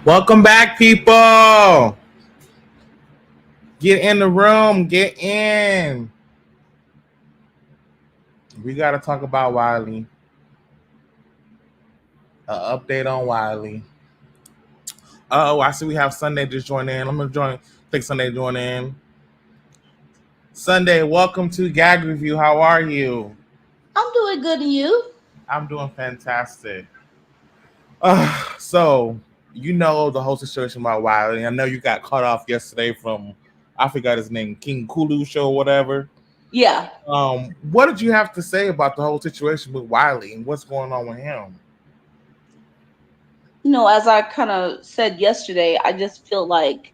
Welcome back, people. Get in the room. Get in. We got to talk about Wiley. An update on Wiley. Oh, I see we have Sunday just join in. I'm going to click Sunday join in. Sunday, welcome to Gag Review. How are you? I'm doing good, and you? I'm doing fantastic. So, you know the whole situation about Wiley. I know you got caught off yesterday from, I forgot his name, King Kulu show or whatever. Yeah. What did you have to say about the whole situation with Wiley and what's going on with him? As I kind of said yesterday, I just feel like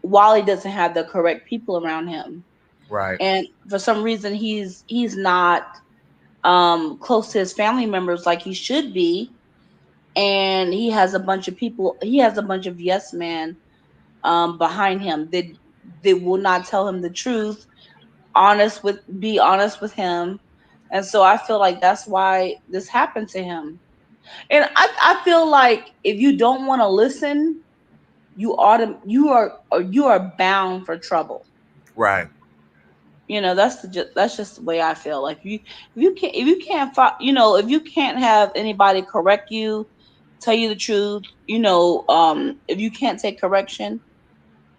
Wally doesn't have the correct people around him, Right. and for some reason, he's not close to his family members like he should be, and he has a bunch of people. He has a bunch of yes men behind him that will not tell him the truth. Be honest with him, and so I feel like that's why this happened to him. And I feel like if you don't want to listen, you are bound for trouble. Right. That's just the way I feel. Like if you can't have anybody correct you, tell you the truth, if you can't take correction,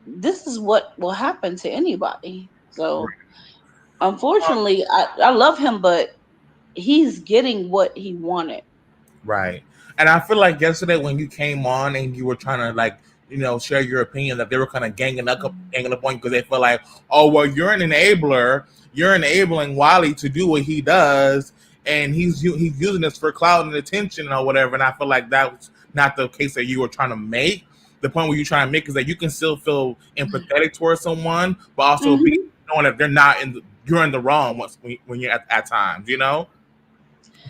this is what will happen to anybody. So unfortunately, I love him, but he's getting what he wanted. Right. And I feel like yesterday when you came on and you were trying to share your opinion that they were kind of ganging up on you because they feel like, oh well, you're an enabler, you're enabling Wiley to do what he does, and he's using this for clout and attention or whatever. And I feel like that was not the case that you were trying to make. The point where you're trying to make is that you can still feel empathetic towards someone, but also be Hmm. knowing that they're not you're in the wrong when you're at times, you know.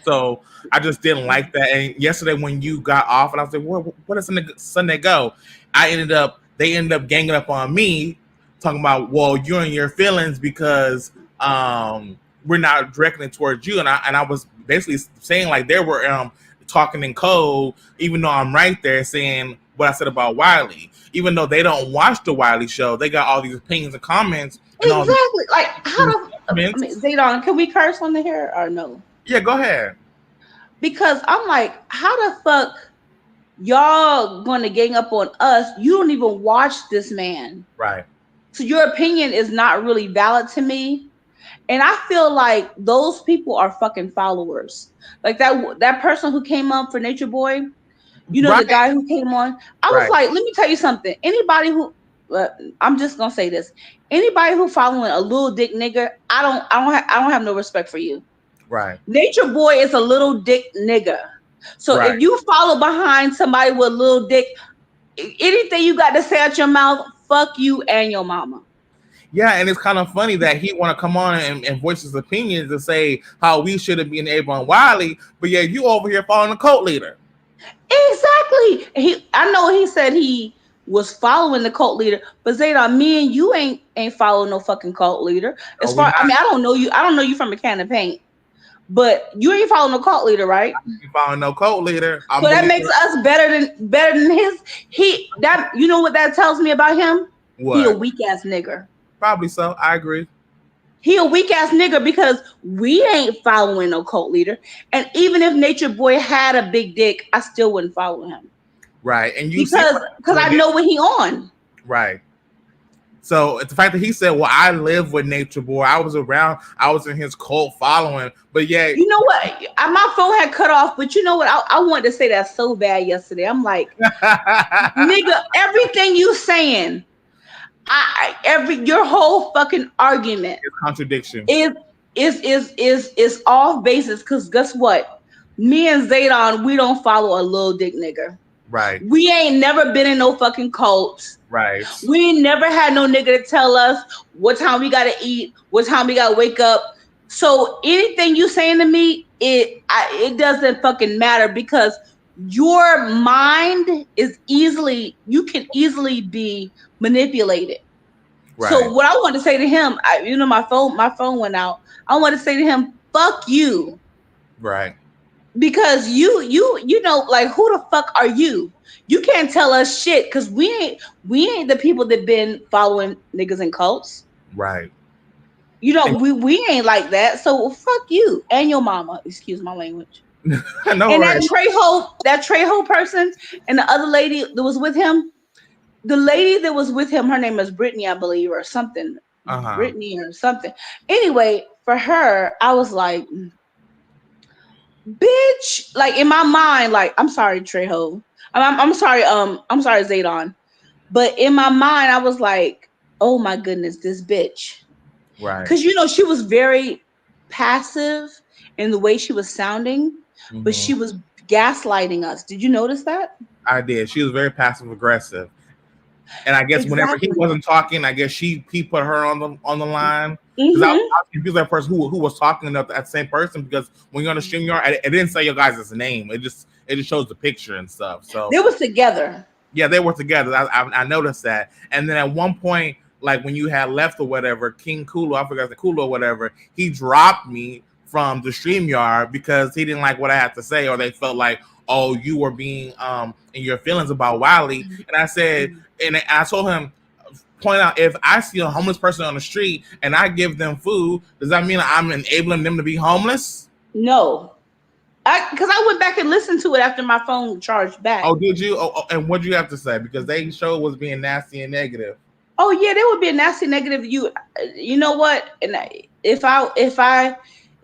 So I just didn't like that. And yesterday when you got off, and I was like, "Where does Sunday go?" They ended up ganging up on me, talking about, "Well, you're in your feelings because we're not directing it towards you." And I was basically saying like they were talking in code, even though I'm right there saying what I said about Wiley. Even though they don't watch the Wiley show, they got all these opinions and comments and all Exactly. Like these how the I comments. mean, Zaydon, can we curse on the hair or no? Yeah, go ahead. Because I'm like, how the fuck y'all gonna gang up on us? You don't even watch this man. Right. So your opinion is not really valid to me. And I feel like those people are fucking followers. Like that person who came up for Nature Boy, the Right. guy who came on. I was Right. like, let me tell you something. Uh, I'm just gonna say this. Anybody who following a little dick nigga, I don't have no respect for you. Right. Nature Boy is a little dick nigga. So Right. if you follow behind somebody with a little dick, anything you got to say out your mouth, fuck you and your mama. Yeah, and it's kind of funny that he want to come on and voice his opinions and say how we should have been able on Wiley, but yeah, you over here following the cult leader. Exactly. I know he said he was following the cult leader, but Zayda, me and you ain't following no fucking cult leader. No, As we far, I not mean, I don't know you. I don't know you from a can of paint, but you ain't following no cult leader, right? following no cult leader. I'm So that believing makes us better than his. You know what that tells me about him? He a what? weak ass nigger. Probably so. I agree. He a weak ass nigga because we ain't following no cult leader. And even if Nature Boy had a big dick, I still wouldn't follow him Right, and you see because what I know what he on. right. So it's the fact that he said, "Well, I live with Nature Boy. I was around. I was in his cult following." But yeah, You know what? My phone had cut off, but you know what? I wanted to say that so bad yesterday. I'm like, nigga, everything you saying, every your whole fucking argument it's contradiction. is is off basis. Because guess what? Me and Zaydon, we don't follow a little dick nigga. Right. We ain't never been in no fucking cults. Right. We ain't never had no nigga to tell us what time we gotta eat, what time we gotta wake up. So anything you saying to me, it doesn't fucking matter because your mind is you can easily be manipulated. Right. So what I want to say to him, my phone went out. I want to say to him, fuck you. Right. because you know, like, who the fuck are you? You can't tell us shit because we ain't the people that been following niggas in cults. Right. You know, And we ain't like that. So fuck you and your mama. Excuse my language. no And worries. That Trejo person and the other lady that was with him, the lady that was with him, her name is Brittany, I believe, or something. Uh-huh. Brittany or something. Anyway, for her, I was like, bitch, like in my mind, like, I'm sorry, Trejo. I'm sorry, I'm sorry, Zadon. But in my mind, I was like, oh my goodness, this bitch. Right. Because, you know, she was very passive in the way she was sounding, but Hmm. she was gaslighting us. Did you notice that? I did. She was very passive aggressive. And I guess whenever he Exactly. wasn't talking, I guess he put her on the line because Mm-hmm. I was confused at first who was talking to that same person because when you're on the stream yard, it didn't say your guys' name. It just shows the picture and stuff. So They was together. yeah, they were together. I noticed that. And then at one point, like when you had left or whatever, King Kulu, I forgot the Kulu or whatever, he dropped me from the stream yard because he didn't like what I had to say, or they felt like, oh, you were being in your feelings about Wiley. And I said, and I told him, point out if I see a homeless person on the street and I give them food, does that mean I'm enabling them to be homeless? No. Because I went back and listened to it after my phone charged back. Oh, did you? And what did you have to say? Because they showed was being nasty and negative. Oh yeah, there would be a nasty negative. You know what? And if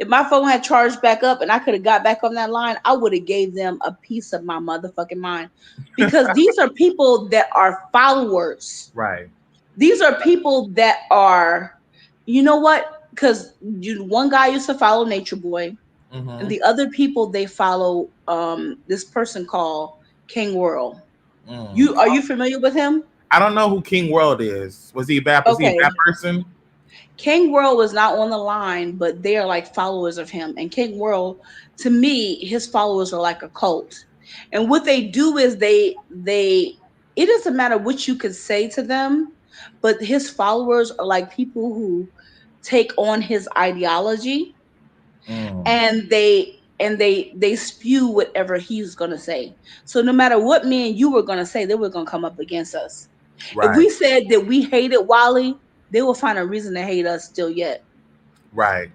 my phone had charged back up and I could have got back on that line, I would have gave them a piece of my motherfucking mind. Because these are people that are followers. Right. These are people that are, you know what? Because one guy used to follow Nature Boy, and Mm-hmm. the other people they follow this person called King World. Mm. Are you familiar with him? I don't know who King World is. Was he bad? Was he a bad Okay. person? King World was not on the line, but they are like followers of him. And King World, to me, his followers are like a cult. And what they do is they it doesn't matter what you could say to them, but his followers are like people who take on his ideology, Mm. and they spew whatever he's gonna say. So no matter what me and you were gonna say, they were gonna come up against us. If Right. we said that we hated Wally, they will find a reason to hate us still yet. Right.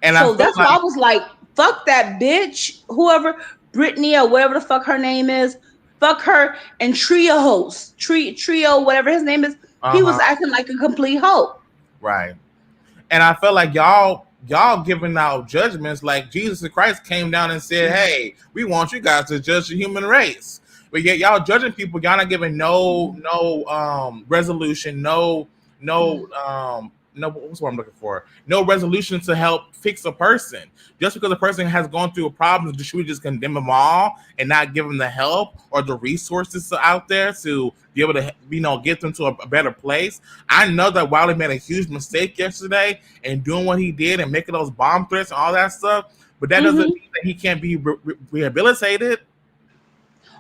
And I So feel that's why I like was like, fuck that bitch, whoever, Brittany or whatever the fuck her name is, fuck her. And Trio host, Trio, whatever his name is, he uh-huh. was acting like a complete hoe. Right. And I feel like y'all giving out judgments like Jesus Christ came down and said, "Hey, we want you guys to judge the human race." But yet y'all judging people, y'all not giving no resolution, no what's what I'm looking for? No resolution to help fix a person. Just because a person has gone through a problem, should we just condemn them all and not give them the help or the resources out there to be able to get them to a better place? I know that Wiley made a huge mistake yesterday in doing what he did and making those bomb threats and all that stuff, but that doesn't Hmm. mean that he can't be rehabilitated.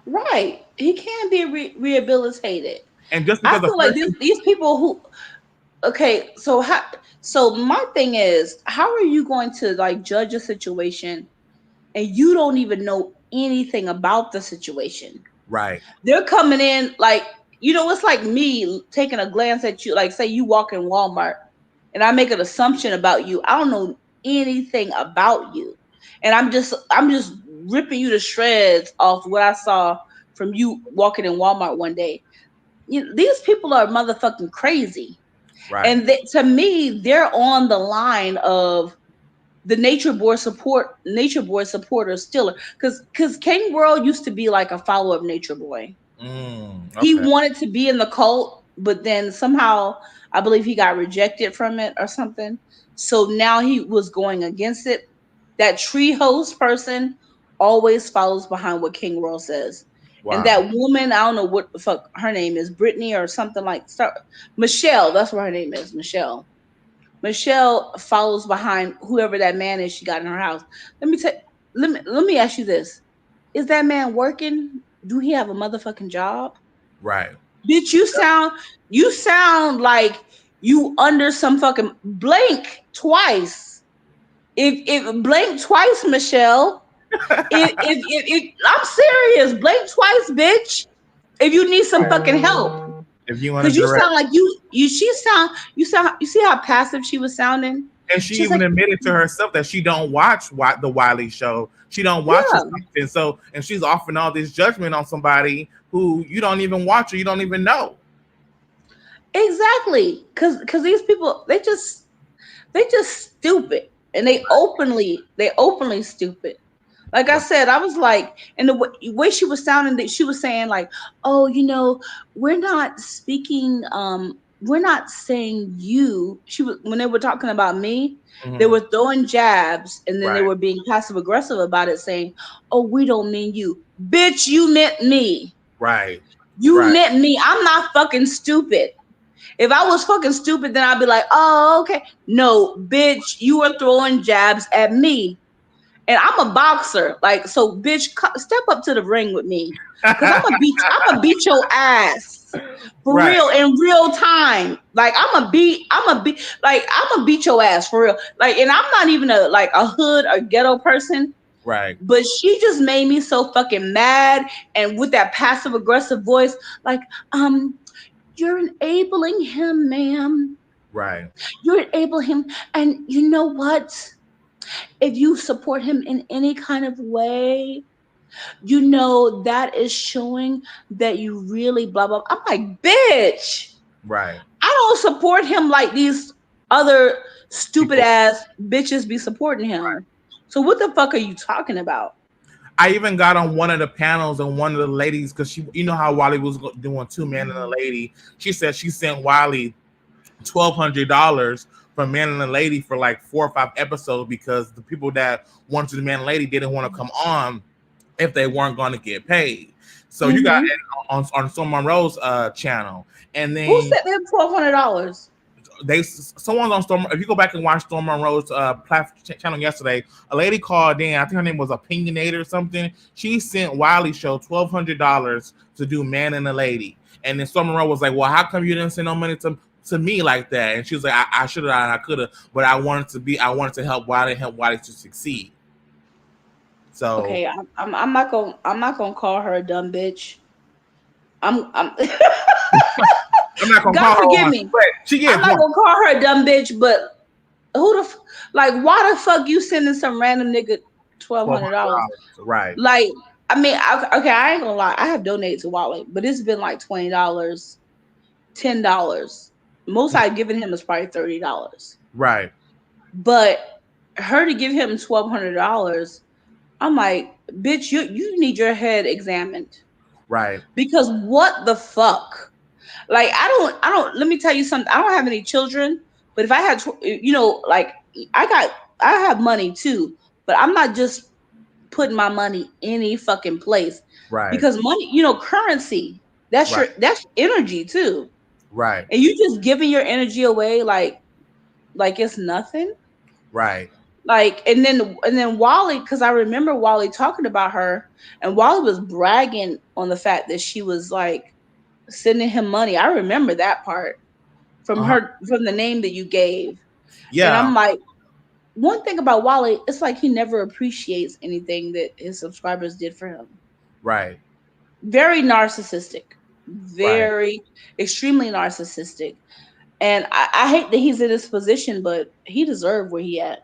Right. He can be rehabilitated. And just I because a feel like person, these people who, okay, so my thing is, how are you going to like judge a situation and you don't even know anything about the situation? right, They're coming in like, it's like me taking a glance at you, like say you walk in Walmart and I make an assumption about you. I don't know anything about you. And I'm just ripping you to shreds off what I saw from you walking in Walmart one day. These people are motherfucking crazy. right, And to me, they're on the line of the Nature Boy supporter still, because King World used to be like a follower of Nature Boy. He okay, wanted to be in the cult, but then somehow I believe he got rejected from it or something. So now he was going against it. That tree host person always follows behind what King World says. And wow, that woman, I don't know what the fuck her name is, Brittany or something like start Michelle, that's what her name is, Michelle. Michelle follows behind whoever that man is she got in her house. Let me tell let me ask you this. Is that man working? Do he have a motherfucking job? right, Bitch, you sound like you under some fucking blank twice. If blank twice, Michelle. If I'm serious, blink twice, bitch. If you need some fucking help, If you want to because you direct, sound like you see how passive she was sounding. and she She's even like, admitted to herself that she don't watch the Wiley show. She don't watch it, yeah, and so and she's offering all this judgment on somebody who you don't even watch or you don't even know. exactly. Because these people, they just stupid, and they openly stupid. Like I Right. said, I was like, and the way she was sounding, that she was saying like, "Oh, we're not speaking. We're not saying you." She was when they were talking about me, they Hmm. were throwing jabs, and then they Right. were being passive aggressive about it, saying, "Oh, we don't mean you, bitch. You meant me. Right. You Right. meant me. I'm not fucking stupid. If I was fucking stupid, then I'd be like, oh, okay. No, bitch, you were throwing jabs at me, and I'm a boxer. Like, so, bitch, step up to the ring with me, cause I'm gonna beat your ass for Right. real in real time. Like, I'm gonna beat your ass for real. Like, and I'm not even a hood or ghetto person, Right. but she just made me so fucking mad, and with that passive aggressive voice, like, you're enabling him, ma'am. Right. You're enabling him, and you know what? If you support him in any kind of way, that is showing that you really blah blah. I'm like, bitch, Right. I don't support him like these other stupid People. ass bitches be supporting him. So what the fuck are you talking about? I even got on one of the panels and one of the ladies because you know how Wiley was doing two men and a lady. She said she sent Wiley $1,200 for Man and a Lady for like 4 or 5 episodes because the people that wanted to the Man and Lady didn't want to come on if they weren't going to get paid. So you got Mm-hmm. it on Storm Monroe's channel, and Who then sent him $1,200? someone's on Storm. If you go back and watch Storm Monroe's channel yesterday, a lady called in. I think her name was Opinionator or something. She sent Wiley Show $1,200 to do Man and a Lady, and then Storm Monroe was like, "Well, how come you didn't send no money to me like that?" And she was like, "I should have, I could have, but I wanted to help Wiley to succeed." So Okay, I'm not gonna call her a dumb bitch. I'm I'm not gonna call God her forgive on, me. but she I'm gets not one. gonna call her a dumb bitch, but like, why the fuck you sending some random nigga twelve twelve hundred hundred dollars? dollars, right? Like, I mean, okay, I ain't gonna lie, I have donated to Wale, but it's been like $20, $10. Most I've given him is probably $30. Right, But her to give him $1,200, I'm like, bitch, you need your head examined, right, because what the fuck? Like, I don't. Let me tell you something. I don't have any children, but if I had, like, I have money too, but I'm not just putting my money any fucking place, right, because money, currency. right, That's energy too, right, and you just giving your energy away like it's nothing. right. Like, and then Wally, because I remember Wally talking about her, and Wally was bragging on the fact that she was like sending him money. I remember that part Uh-huh. from the name that you gave. And Yeah, I'm like, one thing about Wally, it's like he never appreciates anything that his subscribers did for him. right, Very narcissistic, right. very extremely narcissistic. And I hate that he's in this position, but he deserved where he at.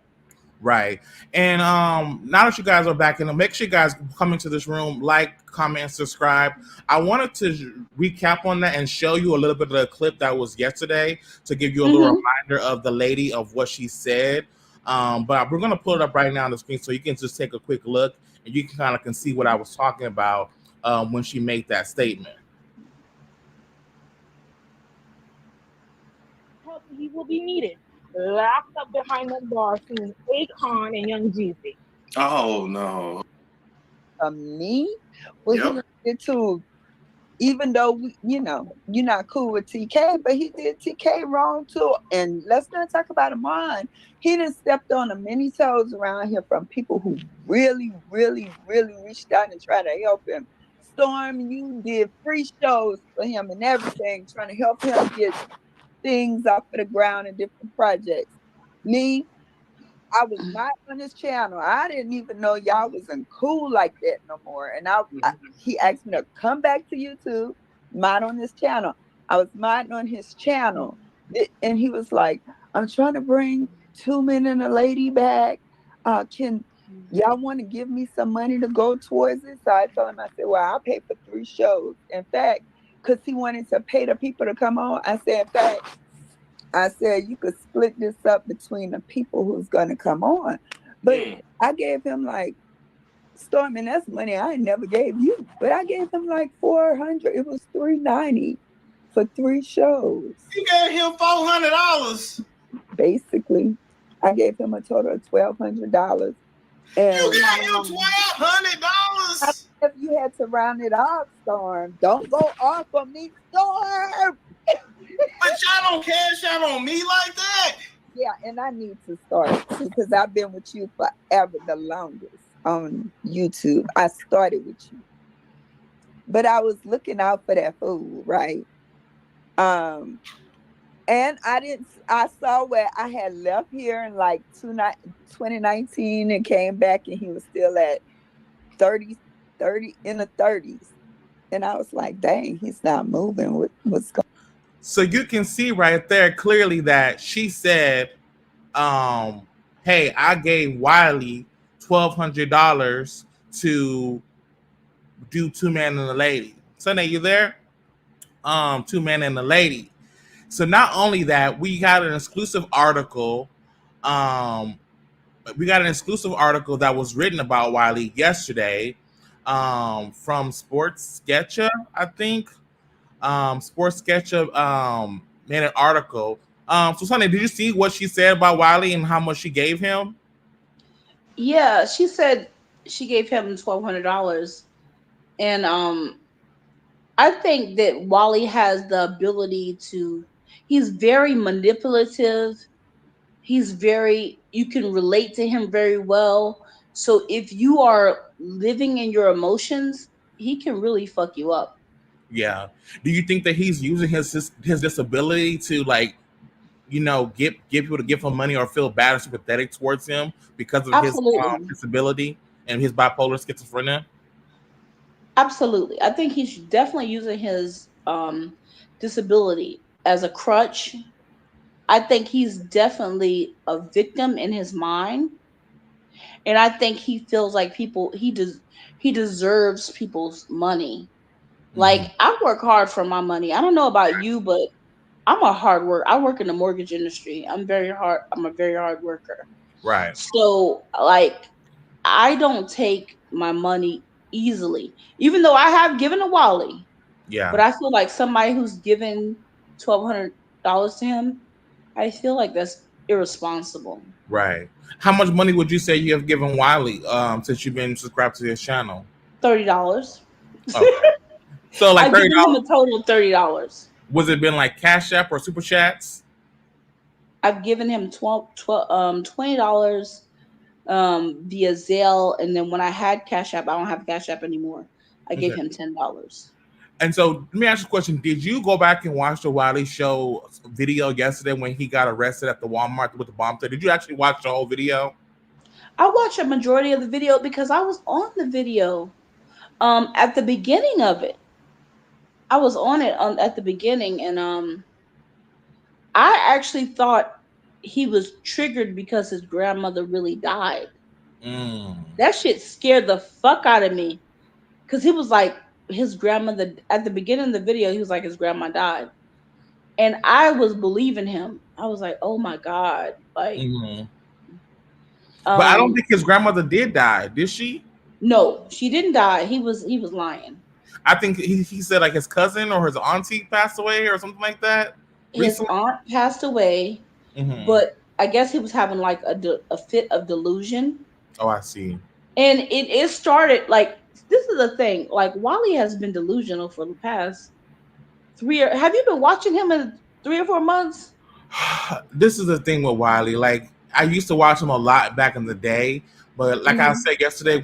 Right. And now that you guys are back in, make sure you guys come into this room, like, comment, subscribe. I wanted to recap on that and show you a little bit of the clip that was yesterday to give you a little Hmm. reminder of the lady of what she said. But we're gonna pull it up right now on the screen so you can just take a quick look and you can see what I was talking about when she made that statement. Help he will be needed. Locked up behind them bars seeing Akon and Young Jeezy. Oh no. Me, well, he Yep. did too. Even though you're not cool with TK, but he did TK wrong too. And let's not talk about Amon. He done stepped on a many toes around here from people who really, really, really reached out and tried to help him. Storm, you did free shows for him and everything, trying to help him get things off of the ground and different projects. Me, I was not on his channel. I didn't even know y'all wasn't cool like that no more. And he asked me to come back to YouTube, mod on his channel. I was modding on his channel. And he was like, I'm trying to bring 2 men and a lady back. Can y'all want to give me some money to go towards it? So I told him, I said, well, I'll pay for 3 shows. In fact, because he wanted to pay the people to come on, I said, in fact, you could split this up between the people who's going to come on. But I gave him like, Storm, and that's money I never gave you. But I gave him like $400. It was $390 for 3 shows. You gave him $400. Basically, I gave him a total of $1,200. And you gave him $1,200. If you had to round it off, Storm, don't go off on me, Storm. But y'all don't cash out on me like that. Yeah, and I need to start because I've been with you forever, the longest on YouTube. I started with you, but I was looking out for that food, right? And I saw where I had left here in like 2019 and came back, and he was still at 30 in the 30s, and I was like, dang, he's not moving. What's going? So you can see right there clearly that she said, hey, I gave Wiley $1,200 to do 2 men and a lady. Sunday, you there? 2 men and a lady. So not only that, we got an exclusive article. That was written about Wiley yesterday from Sports Sketchup, I think. Sports Sketchup made an article. So Sunday, did you see what she said about Wiley and how much she gave him? Yeah, she said she gave him $1,200, and I think that Wally has the ability to. He's very manipulative. You can relate to him very well. So if you are living in your emotions, he can really fuck you up. Yeah. Do you think that he's using his disability to, like, you know, get people to give him money or feel bad or sympathetic towards him because of his disability and his bipolar schizophrenia? Absolutely. I think he's definitely using his disability as a crutch. I think he's definitely a victim in his mind. And I think he feels like he deserves people's money. Like, I work hard for my money. I don't know about you, but I'm a hard worker. I work in the mortgage industry. I'm a very hard worker. Right. So, like, I don't take my money easily, even though I have given to Wally. Yeah. But I feel like somebody who's given $1,200 to him, I feel like that's irresponsible. Right. How much money would you say you have given Wiley since you've been subscribed to his channel? $30. Okay. So like I've given him a total of $30. Was it been like Cash App or Super Chats? I've given him $20 via Zelle, and then when I had Cash App, I don't have Cash App anymore. I gave him $10. And so let me ask you a question. Did you go back and watch the Wiley Show video yesterday when he got arrested at the Walmart with the bomb threat? Did you actually watch the whole video? I watched a majority of the video because I was on the video at the beginning of it. I was on it at the beginning, and I actually thought he was triggered because his grandmother really died. That shit scared the fuck out of me, because he was like, his grandmother, at the beginning of the video, he was like, his grandma died, and I was believing him. I was like, oh my God, like. But I don't think his grandmother did die, did she? No, she didn't die. He was lying. I think he said like his cousin or his auntie passed away or something like that. His aunt passed away, but I guess he was having like a fit of delusion. Oh, I see. And it started like, this is the thing. Like, Wally has been delusional for the past 3 years. Have you been watching him in 3 or 4 months? This is the thing with Wiley. Like, I used to watch him a lot back in the day, but like I said yesterday,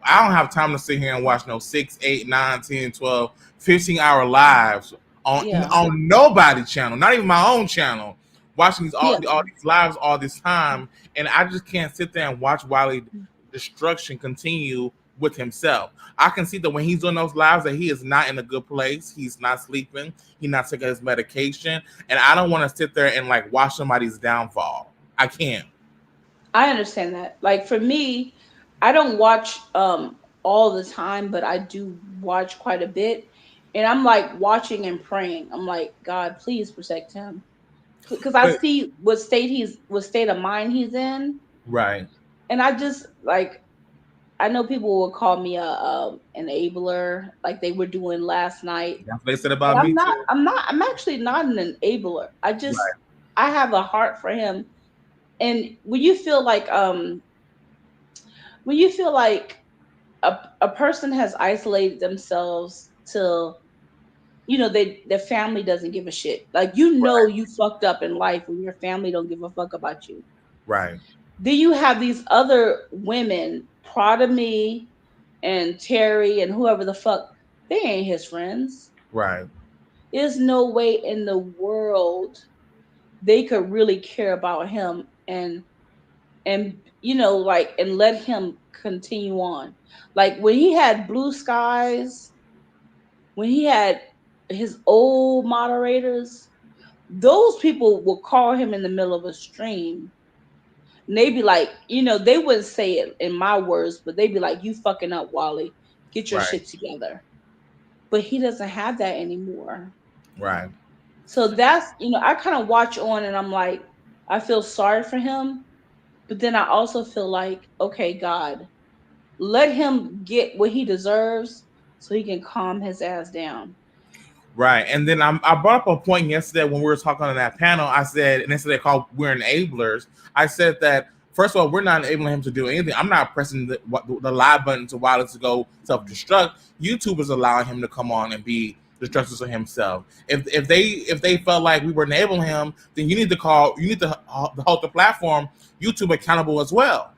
I don't have time to sit here and watch no 6, 8, 9, 10, 12, 15-hour lives on nobody's channel, not even my own channel. watching these Yeah. all these lives all this time, and I just can't sit there and watch Wiley destruction continue with himself. I can see that when he's doing those lives that he is not in a good place. He's not sleeping. He's not taking his medication, and I don't want to sit there and like watch somebody's downfall. I can't. I understand that. Like for me, I don't watch all the time, but I do watch quite a bit. And I'm like watching and praying. I'm like, God, please protect him. Because I But see what state of mind he's in. right, And I just like I know people will call me a enabler, like they were doing last night. that's what they said But about me too. I'm actually not an enabler. Right, I have a heart for him. And when you feel like a person has isolated themselves till their family doesn't give a shit. Like right, you fucked up in life when your family don't give a fuck about you. right, Then you have these other women, Prada Me and Terry and whoever the fuck, they ain't his friends. right, There's no way in the world they could really care about him and like and let him continue on. Like when he had Blue Skies, when he had his old moderators, those people will call him in the middle of a stream. And they be like, they wouldn't say it in my words, but they'd be like, "You fucking up, Wally. Get your right, shit together." But he doesn't have that anymore. right. So that's, I kind of watch on and I'm like, I feel sorry for him. But then I also feel like, okay, God, let him get what he deserves so he can calm his ass down. Right. And then I brought up a point yesterday when we were talking on that panel. I said, and instead they called we're enablers. I said that, first of all, we're not enabling him to do anything. I'm not pressing the live button to Wiley to go self-destruct. YouTube is allowing him to come on and be destructive to himself. If they felt like we were enabling him, then you need to hold the platform YouTube accountable as well.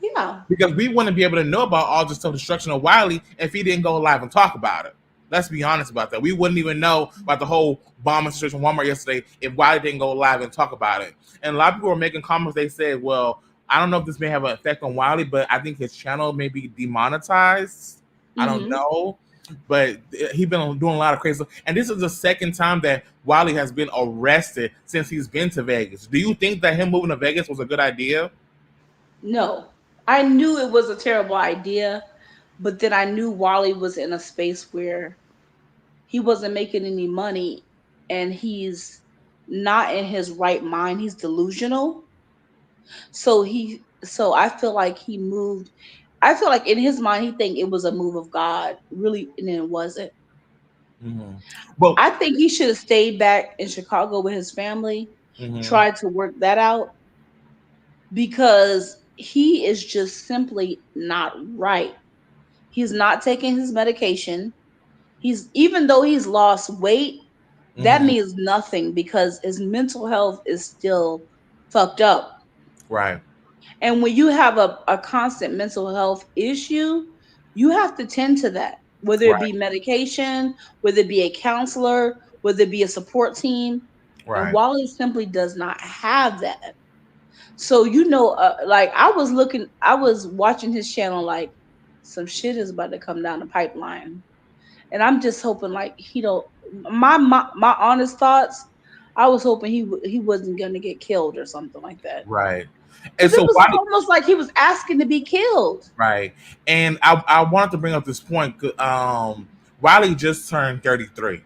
Yeah. Because we wouldn't be able to know about all the self-destruction of Wiley if he didn't go live and talk about it. Let's be honest about that. We wouldn't even know about the whole bombing situation in Walmart yesterday if Wiley didn't go live and talk about it. And a lot of people were making comments. They said, well, I don't know if this may have an effect on Wiley, but I think his channel may be demonetized. I don't know. But he's been doing a lot of crazy stuff. And this is the second time that Wiley has been arrested since he's been to Vegas. Do you think that him moving to Vegas was a good idea? No. I knew it was a terrible idea, but then I knew Wally was in a space where he wasn't making any money and he's not in his right mind. He's delusional. So I feel like he moved. I feel like in his mind he think it was a move of God, really, and it wasn't. But I think he should have stayed back in Chicago with his family, tried to work that out, because he is just simply not right. He's not taking his medication. Even though he's lost weight, that means nothing because his mental health is still fucked up. right. And when you have a constant mental health issue, you have to tend to that, whether it be medication, whether it be a counselor, whether it be a support team. And Right. Wally simply does not have that. So, like I was watching his channel, like some shit is about to come down the pipeline. And I'm just hoping like he don't, my honest thoughts, I was hoping he wasn't going to get killed or something like that. Right. And Because so it was Wiley, almost like he was asking to be killed. right. And I wanted to bring up this point. Wiley just turned 33.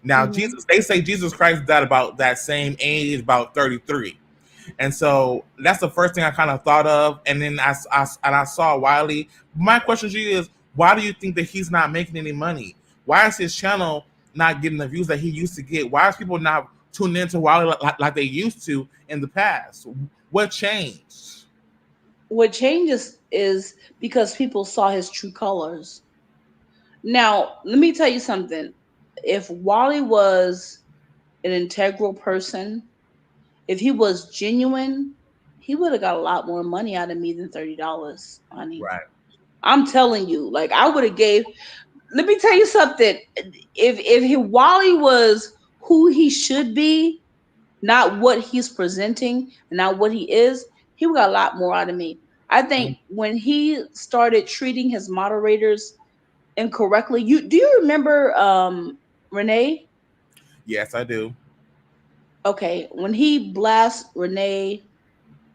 Now, they say Jesus Christ died about that same age, about 33. And so that's the first thing I kind of thought of. And then I saw Wiley. My question to you is, why do you think that he's not making any money? Why is his channel not getting the views that he used to get? Why is people not tuning into Wiley like they used to in the past? What changed? What changes is because people saw his true colors. Now, let me tell you something. If Wally was an integral person, if he was genuine, he would have got a lot more money out of me than $30, honey. Right. I'm telling you, like I would have gave. Let me tell you something. If Wally was who he should be, not what he's presenting and not what he is, he got a lot more out of me. I think when he started treating his moderators incorrectly, do you remember Renee? Yes, I do. Okay, when he blasts Renee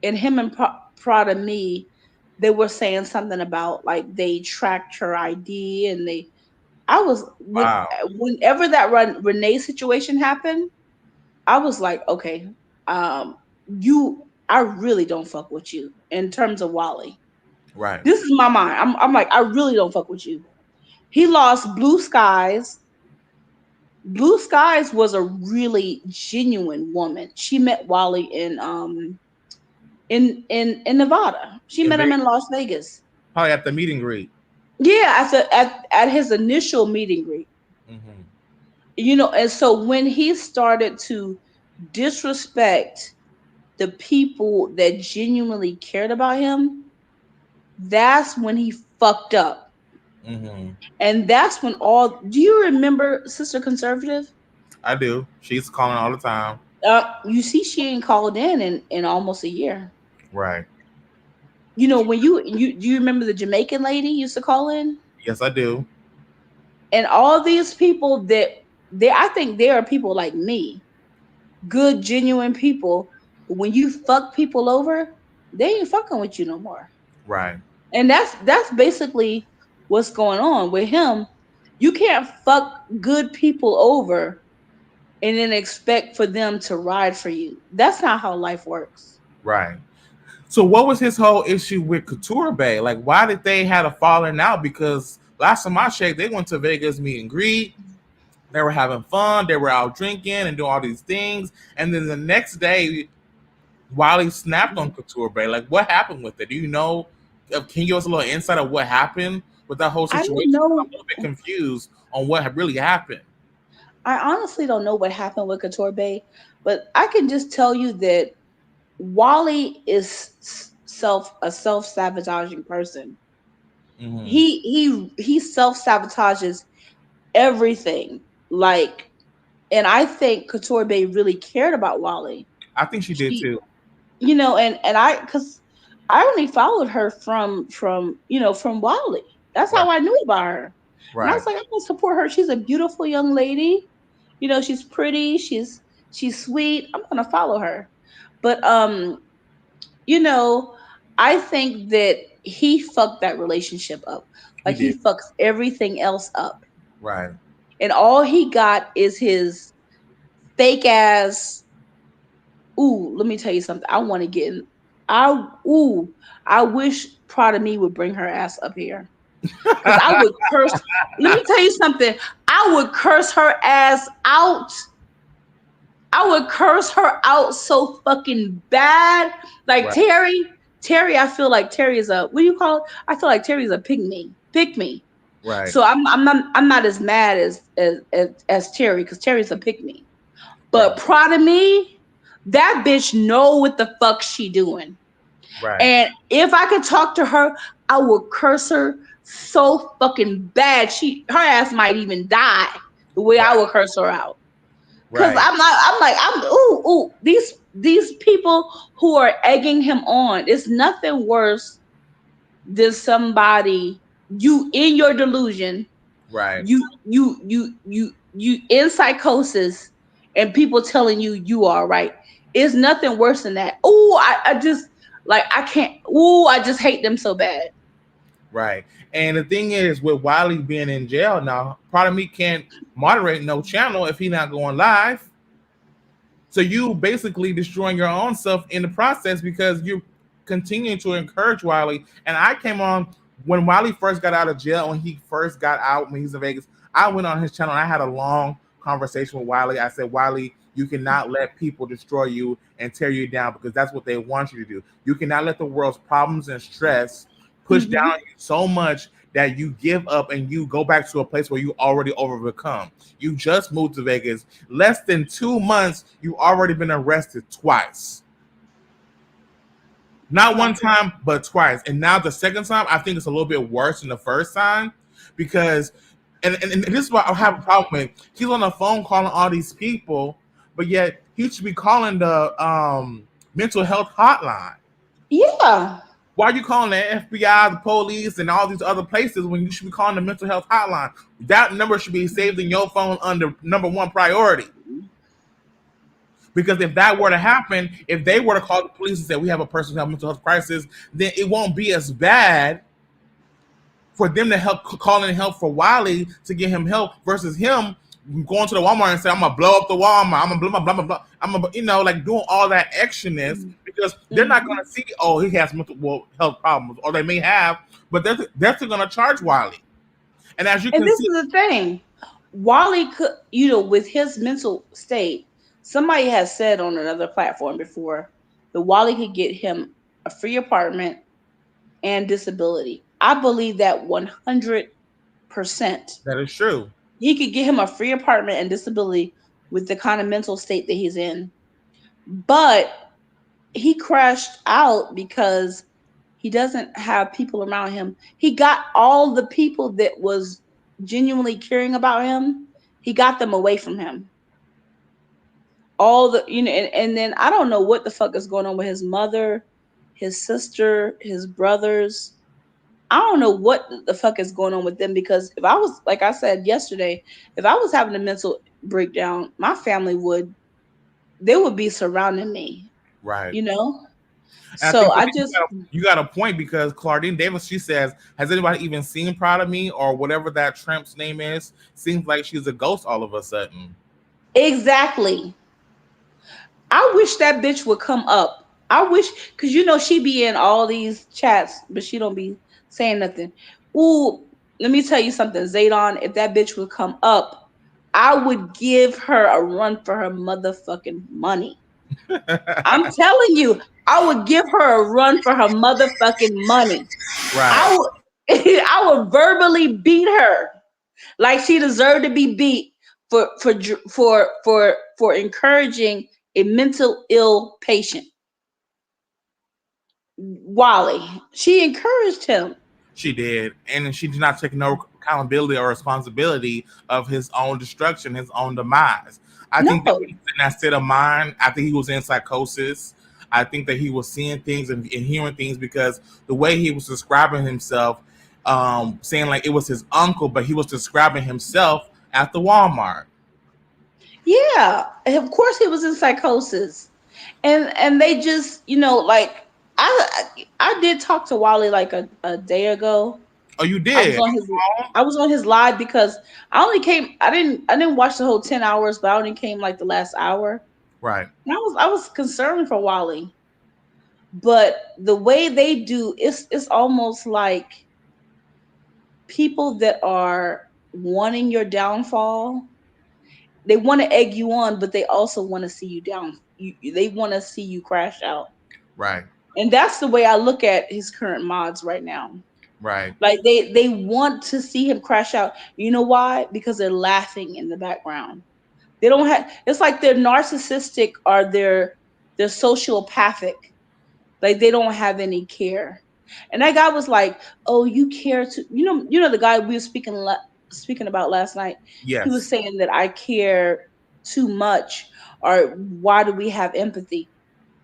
and him and Prada Me, they were saying something about like they tracked her ID and they. I was Wow. whenever that Renee situation happened, I was like, okay, um, I really don't fuck with you in terms of Wally. Right. This is my mind. I'm like, I really don't fuck with you. He lost Blue Skies. Blue Skies was a really genuine woman. She met Wally in Nevada. She In met him Vegas, in Las Vegas. probably at the meet and greet. Yeah, at his initial meet and greet. Hmm. And so when he started to disrespect the people that genuinely cared about him, that's when he fucked up. Hmm. And that's when all do you remember Sister Conservative? I do. She's calling all the time. You see, she ain't called in almost a year. Right. When you do you remember the Jamaican lady used to call in? Yes, I do. And all these people that I think there are people like me, good, genuine people. But when you fuck people over, they ain't fucking with you no more. Right. And that's basically what's going on with him. You can't fuck good people over and then expect for them to ride for you. That's not how life works. Right. So what was his whole issue with Couture Bay? Like, why did they had a falling out? Because last time I checked, they went to Vegas meet and greet. They were having fun. They were out drinking and doing all these things. And then the next day, Wiley snapped on Couture Bay. Like, what happened with it? Do you know? Can you give us a little insight of what happened with that whole I don't situation? I'm know. a little bit confused on what really happened. I honestly don't know what happened with Couture Bay, but I can just tell you that Wally is a self sabotaging person. Hmm. He self sabotages everything. Like, and I think Couture Bay really cared about Wally. I think she did She, too. and I because I only followed her from Wally. That's Right. how I knew about her. And I Right. was like, I'm gonna support her. She's a beautiful young lady. She's pretty. She's sweet. I'm gonna follow her. But you know, I think that he fucked that relationship up. He Like did. he fucks everything else up. Right. And all he got is his fake ass. Ooh, let me tell you something. I want to get in. Ooh, I wish Prada Me would bring her ass up here. Because I would curse. Let me tell you something. I would curse her ass out. I would curse her out so fucking bad. Like Right. Terry, I feel like Terry is a what do you call it? I feel like Terry's a pygmy. Pick me. Right. So I'm not as mad as Terry because Terry's a pygmy. Right. But Prada Me, that bitch know what the fuck she doing. Right. And if I could talk to her, I would curse her so fucking bad. Her ass might even die the way I Right. would curse her out. Cause Right. these people who are egging him on. It's nothing worse than somebody you in your delusion, Right. you in psychosis, and people telling you you are right. It's nothing worse than that. Oh, I just like I can't. Oh, I just hate them so bad. Right. And the thing is, with Wiley being in jail now, part of me can't moderate no channel if he not going live. So you basically destroying your own self in the process because you're continuing to encourage Wiley. And I came on when Wiley first got out of jail, when he first got out, when he was in Vegas. I went on his channel and I had a long conversation with Wiley. I said, Wiley, you cannot let people destroy you and tear you down because that's what they want you to do. You cannot let the world's problems and stress push down you so much that you give up and you go back to a place where you already overcome. You just moved to Vegas. Less than 2 months, you've already been arrested twice. Not one time, but twice. And now the second time, I think it's a little bit worse than the first time because, and this is what I have a problem with. He's on the phone calling all these people, but yet he should be calling the mental health hotline. Yeah. Why are you calling the FBI, the police, and all these other places when you should be calling the mental health hotline? That number should be saved in your phone under number one priority. Because if that were to happen, if they were to call the police and say we have a person who has a mental health crisis, then it won't be as bad for them to help call in help for Wiley to get him help versus him going to the Walmart and say I'm gonna blow up the Walmart, I'm gonna blah blah blah blah, I'm gonna like doing all that extraness because they're not gonna see he has mental health problems or they may have, but they're still gonna charge Wiley. And as you And can this see, is the thing. Wiley could, with his mental state, somebody has said on another platform before that Wiley could get him a free apartment and disability. I believe that 100%. that is true. He could get him a free apartment and disability with the kind of mental state that he's in. But he crashed out because he doesn't have people around him. He got all the people that was genuinely caring about him. He got them away from him. All the, and then I don't know what the fuck is going on with his mother, his sister, his brothers. I don't know what the fuck is going on with them because if I was, like I said yesterday, if I was having a mental breakdown, my family they would be surrounding me. Right. So you got a point because Claudine Davis, she says, has anybody even seen Proud of Me or whatever that tramp's name is? Seems like she's a ghost all of a sudden. Exactly. I wish that bitch would come up. I wish, because she be in all these chats, but she don't be saying nothing. Ooh, let me tell you something, Zaydon. If that bitch would come up, I would give her a run for her motherfucking money. I'm telling you, I would give her a run for her motherfucking money. Right. I would verbally beat her like she deserved to be beat for encouraging a mental ill patient. Wiley, she encouraged him. She did, and she did not take no accountability or responsibility of his own destruction, his own demise. I think that he was in that state of mind. I think he was in psychosis. I think that he was seeing things and hearing things because the way he was describing himself, saying like it was his uncle, but he was describing himself at the Walmart. Yeah, of course he was in psychosis, and they just like I did talk to Wiley like a day ago. Oh, you did? I was on his live because I didn't watch the whole 10 hours, but I only came like the last hour. Right. And I was concerned for Wiley. But the way they do, it's almost like people that are wanting your downfall. They want to egg you on, but they also want to see you down. They want to see you crash out. Right. And that's the way I look at his current mods right now. Right. Like they want to see him crash out. You know why? Because they're laughing in the background. They don't have, it's like they're narcissistic or they're sociopathic. Like they don't have any care. And that guy was like, "Oh, you care to the guy we were speaking about last night." Yes. He was saying that I care too much, or why do we have empathy?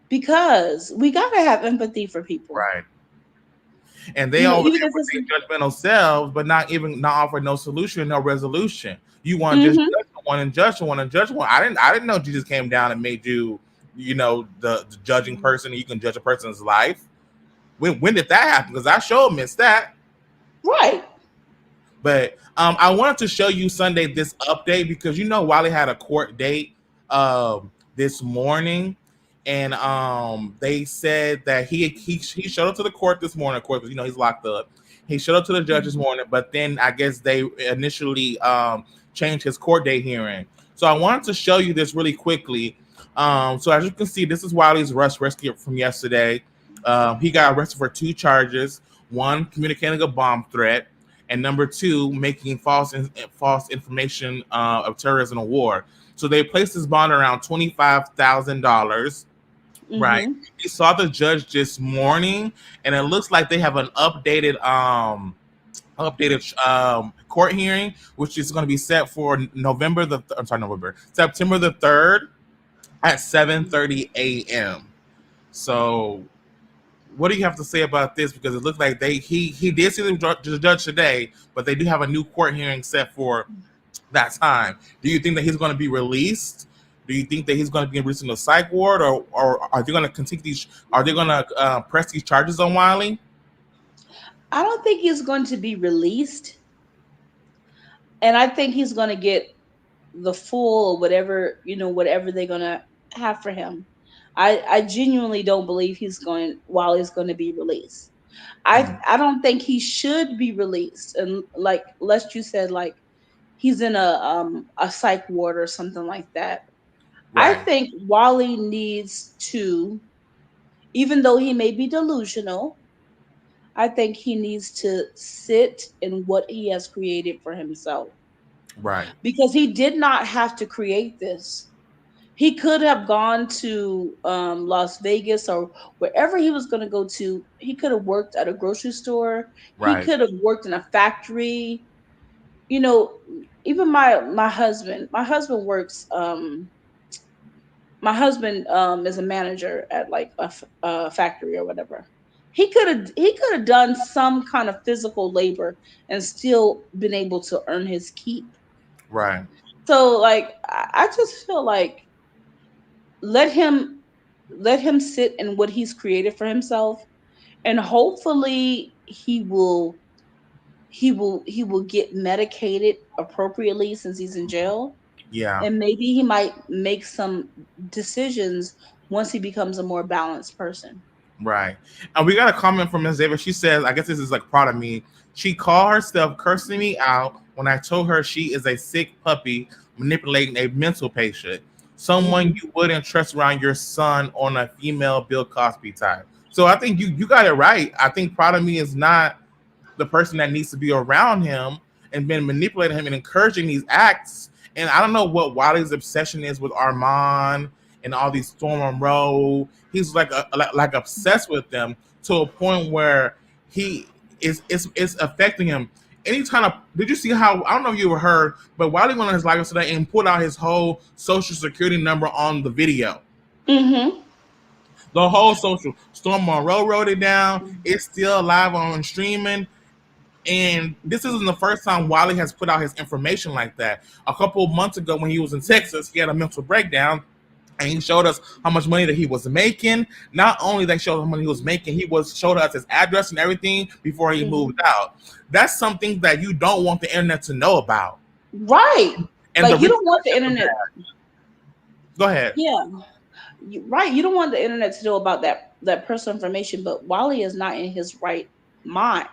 Because we gotta have empathy for people. Right. And they always think judgmental selves, but not offer no solution, no resolution. You want to just judge one and judge one and judge one. I didn't know Jesus came down and made you, the judging person. You can judge a person's life. When did that happen? Because I sure missed that. Right. But I wanted to show you Sunday this update because Wiley had a court date this morning. And they said that he showed up to the court this morning, of course, because he's locked up. He showed up to the judge this morning, but then I guess they initially changed his court date hearing. So I wanted to show you this really quickly. So as you can see, this is Wiley's rescue from yesterday. He got arrested for 2 charges: 1, communicating a bomb threat, and number 2, making false information of terrorism and war. So they placed his bond around $25,000. Right. He saw the judge this morning, and it looks like they have an updated court hearing, which is going to be set for September the 3rd. at 7:30 a.m. So, what do you have to say about this? Because it looks like he did see the judge today, but they do have a new court hearing set for that time. Do you think that he's going to be released? Do you think that he's going to be released in the psych ward, or are they going to continue these? Are they going to press these charges on Wiley? I don't think he's going to be released, and I think he's going to get the full whatever they're going to have for him. I genuinely don't believe Wally's going to be released. I don't think he should be released, and like Les you said, like he's in a psych ward or something like that. I Right, think Wally needs to, even though he may be delusional, I think he needs to sit in what he has created for himself, right, because he did not have to create this. He could have gone to Las Vegas or wherever he was going to go to. He could have worked at a grocery store. He right, could have worked in a factory. You know, even my husband works. My husband is a manager at like a factory or whatever. He could have done some kind of physical labor and still been able to earn his keep. right. So like I just feel like let him let him sit in what he's created for himself, and hopefully he will get medicated appropriately since he's in jail, Yeah. and maybe he might make some decisions once he becomes a more balanced person. Right. And we got a comment from Ms. Davis. She says, I guess this is like proud of me. She called herself cursing me out when I told her she is a sick puppy manipulating a mental patient. Someone Mhm. you wouldn't trust around your son on a female Bill Cosby type. So I think you got it right. I think proud of me is not the person that needs to be around him and been manipulating him and encouraging these acts. And I don't know what Wiley's obsession is with Armand and all these Storm Monroe. He's like obsessed with them to a point where he is affecting him. Anytime did you see how, I don't know if you ever heard, but Wiley went on his live yesterday and put out his whole social security number on the video. Mhm. The whole social. Storm Monroe wrote it down. It's still live on streaming. And this isn't the first time Wiley has put out his information like that. A couple of months ago, when he was in Texas, he had a mental breakdown, and he showed us how much money that he was making. Not only that, showed how much he was making, showed us his address and everything before he Mhm. moved out. That's something that you don't want the internet to know about. Right. And the Like you don't want the repercussions of internet. that. Go ahead. Yeah. Right. You don't want the internet to know about that personal information, but Wally is not in his right mind.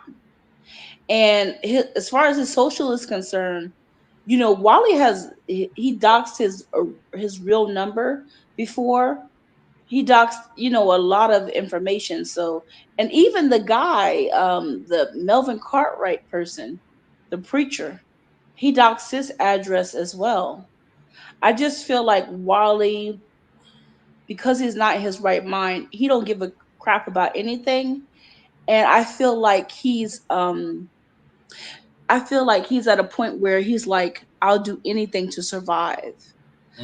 And as far as his social is concerned, Wally he doxed his real number before. He doxed, a lot of information. So, and even the guy, the Melvin Cartwright person, the preacher, he doxed his address as well. I just feel like Wally, because he's not in his right mind, he don't give a crap about anything. And I feel like he's at a point where he's like, I'll do anything to survive.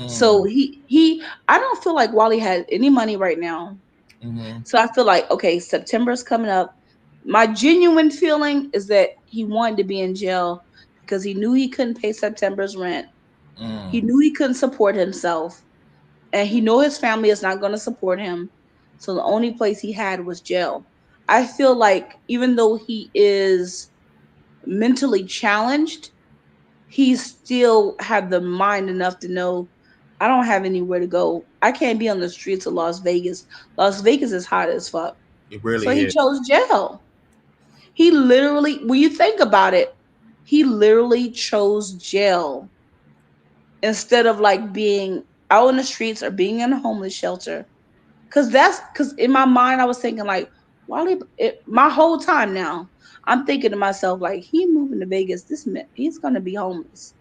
So Mm, I don't feel like Wally has any money right now. mm-hmm, So I feel like, okay, September's coming up. My genuine feeling is that he wanted to be in jail because he knew he couldn't pay September's rent. He mm, knew he couldn't support himself, and he know his family is not going to support him. So the only place he had was jail. I feel like even though he is mentally challenged, he still had the mind enough to know I don't have anywhere to go. I can't be on the streets of Las Vegas. Las Vegas is hot as fuck. it So really he is. chose jail. He literally, when you think about it, he literally chose jail instead of like being out in the streets or being in a homeless shelter. Because in my mind, I was thinking, like, my whole time now, I'm thinking to myself, like, he moving to Vegas, he's going to be homeless.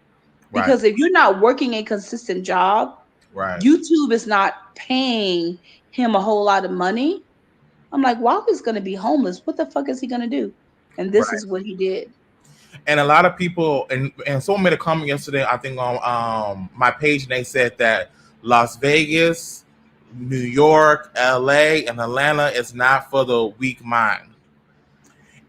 Right, Because if you're not working a consistent job, right, YouTube is not paying him a whole lot of money. I'm like, Walker's going to be homeless. What the fuck is he going to do? And this right. is what he did. And a lot of people, and someone made a comment yesterday, I think on my page, and they said that Las Vegas, New York, LA, and Atlanta is not for the weak mind.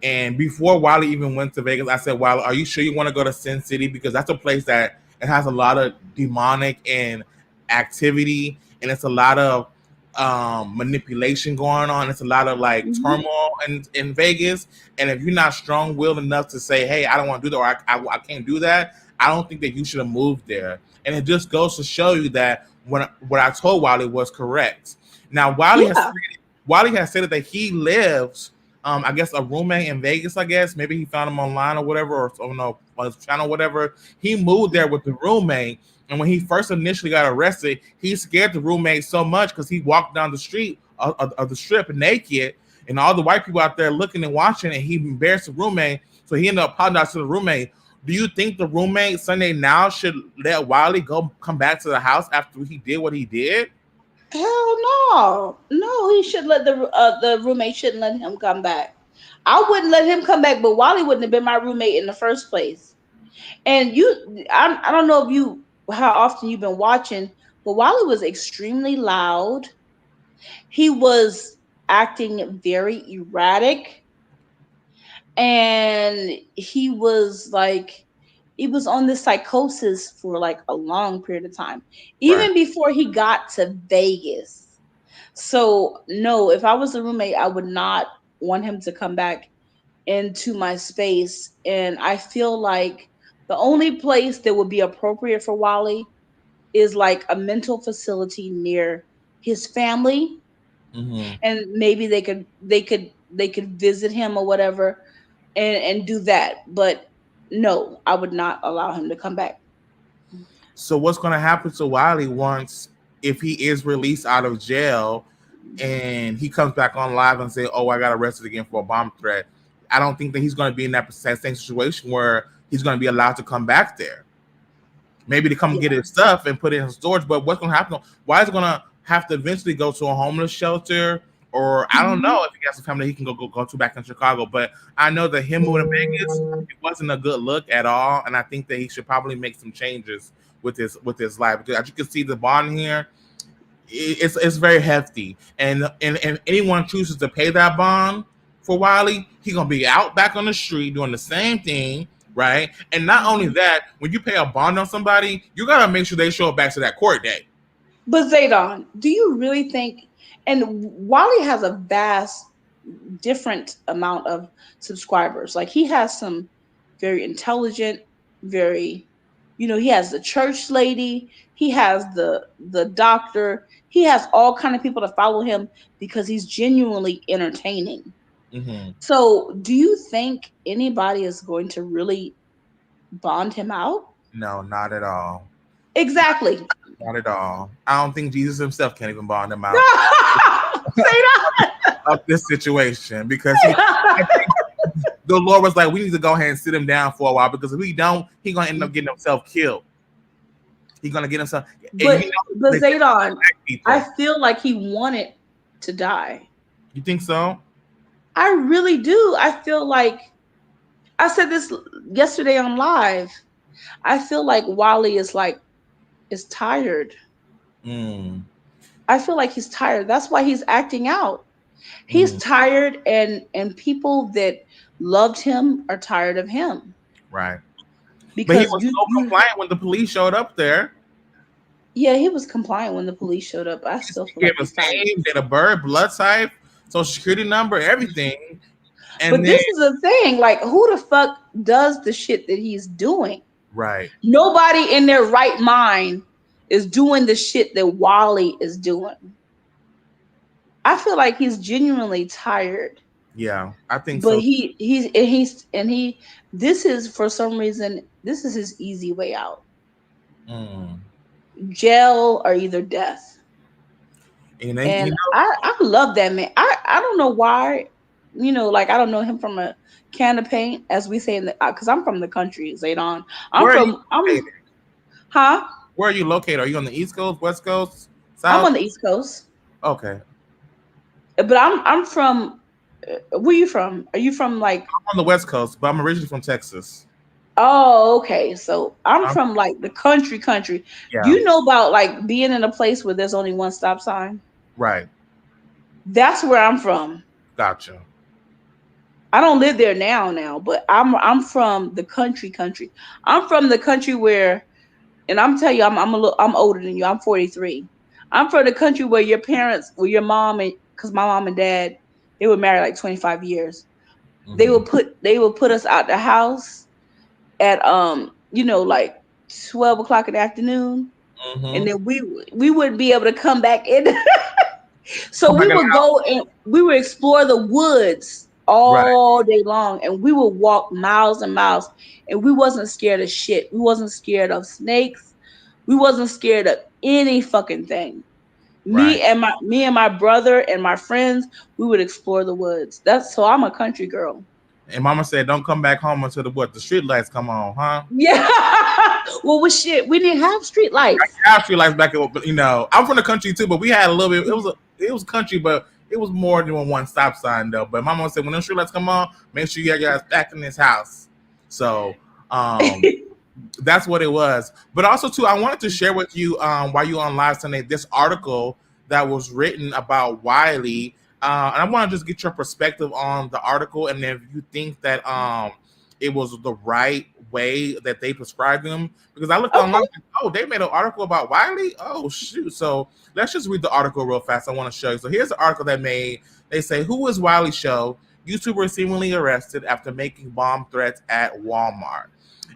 And before Wiley even went to Vegas, I said, Wiley, are you sure you want to go to Sin City? Because that's a place that it has a lot of demonic and activity, and it's a lot of manipulation going on. It's a lot of like turmoil in Vegas. And if you're not strong-willed enough to say, hey, I don't want to do that, or I can't do that, I don't think that you should have moved there. And it just goes to show you that what I told Wiley was correct. Now, Wiley has said that he lives, I guess, a roommate in Vegas, I guess. Maybe he found him online or whatever, or no, on his channel, whatever. He moved there with the roommate. And when he first initially got arrested, he scared the roommate so much because he walked down the street of the strip naked, and all the white people out there looking and watching, and he embarrassed the roommate. So he ended up apologizing to the roommate. Do you think the roommate Sunday now should let Wiley come back to the house after he did what he did? Hell no. No, he should let the roommate shouldn't let him come back. I wouldn't let him come back, but Wiley wouldn't have been my roommate in the first place. And I don't know if how often you've been watching, but Wiley was extremely loud. He was acting very erratic. And he was on this psychosis for like a long period of time, even before he got to Vegas. So no, if I was a roommate, I would not want him to come back into my space. And I feel like the only place that would be appropriate for Wiley is like a mental facility near his family. And maybe they could visit him or whatever and do that. But no, I would not allow him to come back. So what's going to happen to Wiley if he is released out of jail and he comes back on live and say, oh, I got arrested again for a bomb threat? I don't think that he's going to be in that same situation where he's going to be allowed to come back there. Maybe to come get his stuff and put it in storage. But what's going to happen? Wiley's going to have to eventually go to a homeless shelter, or I don't know if he has a family he can go to back in Chicago. But I know that him moving to Vegas, it wasn't a good look at all, and I think that he should probably make some changes with his life. Because as you can see, the bond here, it's very hefty, and anyone chooses to pay that bond for Wiley, he's gonna be out back on the street doing the same thing, right? And not only that, when you pay a bond on somebody, you gotta make sure they show up back to that court date. But Zaydon, do you really think? And Wiley has a vast, different amount of subscribers. Like, he has some very intelligent, very, he has the church lady, he has the doctor, he has all kind of people to follow him because he's genuinely entertaining. So, do you think anybody is going to really bond him out? No, not at all. Exactly. Not at all. I don't think Jesus himself can even bond him out of this situation, because I think the Lord was like, we need to go ahead and sit him down for a while, because if we don't, he's gonna end up getting himself killed. He's gonna get himself. But Zaydon, I feel like he wanted to die. You think so? I really do. I feel like, I said this yesterday on live, I feel like Wiley is tired. I feel like he's tired. That's why he's acting out. He's tired, and people that loved him are tired of him. Right. Because but he was so compliant when the police showed up there. Yeah, he was compliant when the police showed up. I still feel like his name, date of birth, blood type, social security number, everything. But this is the thing, like, who the fuck does the shit that he's doing? Right. Nobody in their right mind is doing the shit that Wiley is doing. I feel like he's genuinely tired. Yeah, I think but so. But this is, for some reason, this is his easy way out. Jail or either death. And I love that man. I don't know why, like, I don't know him from a can of paint, as we say, because I'm from the country, Zaydon. Where are you located? Are you on the East Coast, West Coast, South? I'm on the East Coast. Okay. But I'm from, where you from? Are you from, like? I'm on the West Coast, but I'm originally from Texas. Oh, okay. So I'm I'm, from like the country. Do yeah, you know about like being in a place where there's only one stop sign? right. That's where I'm from. Gotcha. I don't live there now, but I'm from the country. I'm from the country where, and I'm telling you, I'm older than you. I'm 43. I'm from the country where your parents, where your mom and because my mom and dad, they were married like 25 years. Hmm. They would put us out the house at like 12 o'clock in the afternoon, and Hmm. then we wouldn't be able to come back in. So Come back we in the would house. go and we would explore the woods Right. all day long, and we would walk miles and miles, and we wasn't scared of shit. We wasn't scared of snakes. We wasn't scared of any fucking thing. Right. Me and my brother and my friends, we would explore the woods. That's so I'm a country girl. And Mama said, "Don't come back home until the street lights come on, huh?" Yeah. Well, with shit, we didn't have street lights. I street lights back at, I'm from the country too, but we had a little bit. It was country, but it was more than one stop sign though. But my mom said, when those street lights come on, make sure you guys back in this house. So, um, that's what it was. But also too, I wanted to share with you while you on live Sunday this article that was written about Wiley. And I want to just get your perspective on the article, and if you think that it was the right way that they prescribed him. Because I looked online, Okay. like, oh, they made an article about Wiley. Oh shoot! So let's just read the article real fast. I want to show you. So here's the article that made. They say, "Who is Wiley Show? YouTuber seemingly arrested after making bomb threats at Walmart."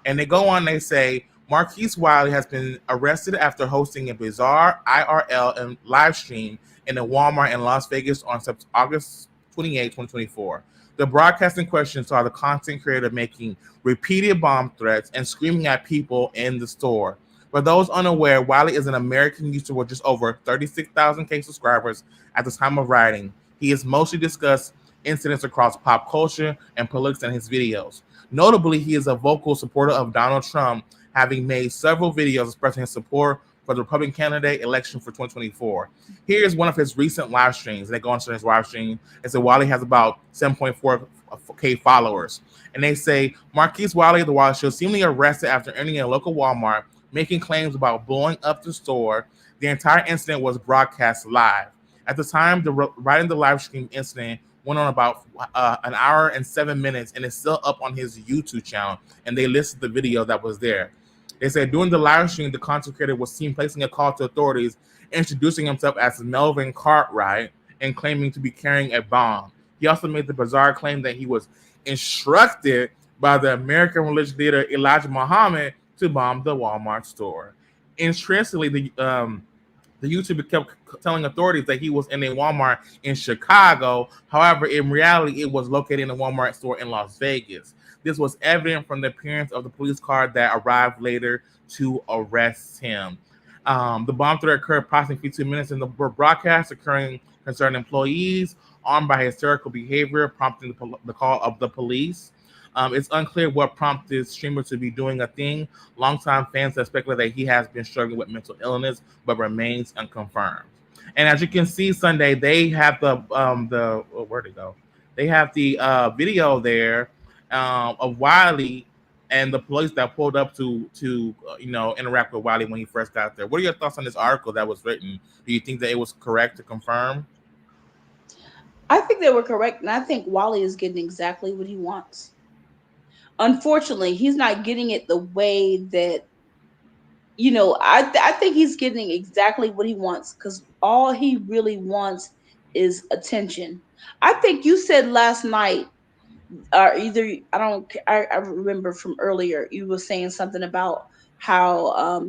And they go on, they say, Marquise Wiley has been arrested after hosting a bizarre IRL and live stream in a Walmart in Las Vegas on August 28, 2024. The broadcast in question saw the content creator making repeated bomb threats and screaming at people in the store. For those unaware, Wiley is an American YouTuber with just over 36,000 subscribers at the time of writing. He has mostly discussed incidents across pop culture and politics in his videos. Notably, he is a vocal supporter of Donald Trump, having made several videos expressing his support for the Republican candidate election for 2024. Here's one of his recent live streams. They go on to his live stream and say Wiley has about 7.4K followers. And they say Marquise Wiley of the Wiley Show seemingly arrested after entering a local Walmart, making claims about blowing up the store. The entire incident was broadcast live. At the time, writing the live stream incident went on about an hour and 7 minutes, and it's still up on his YouTube channel. And they listed the video that was there. They said during the live stream, the content creator was seen placing a call to authorities, introducing himself as Melvin Cartwright and claiming to be carrying a bomb. He also made the bizarre claim that he was instructed by the American religious leader Elijah Muhammad to bomb the Walmart store. Interestingly, the YouTuber kept telling authorities that he was in a Walmart in Chicago. However, in reality, it was located in a Walmart store in Las Vegas. This was evident from the appearance of the police car that arrived later to arrest him. The bomb threat occurred approximately 2 minutes in the broadcast, occurring concerning employees armed by hysterical behavior, prompting the call of the police. It's unclear what prompted the streamer to be doing a thing. Longtime fans have speculated that he has been struggling with mental illness, but remains unconfirmed. And as you can see, Sunday they have where'd it go? They have the video there of Wiley and the police that pulled up to interact with Wiley when he first got there. What are your thoughts on this article that was written? Do you think that it was correct to confirm? I think they were correct, and I think Wally is getting exactly what he wants. Unfortunately, he's not getting it the way that I think he's getting exactly what he wants because all he really wants is attention. I think you said last night, or either I don't I remember from earlier you were saying something about how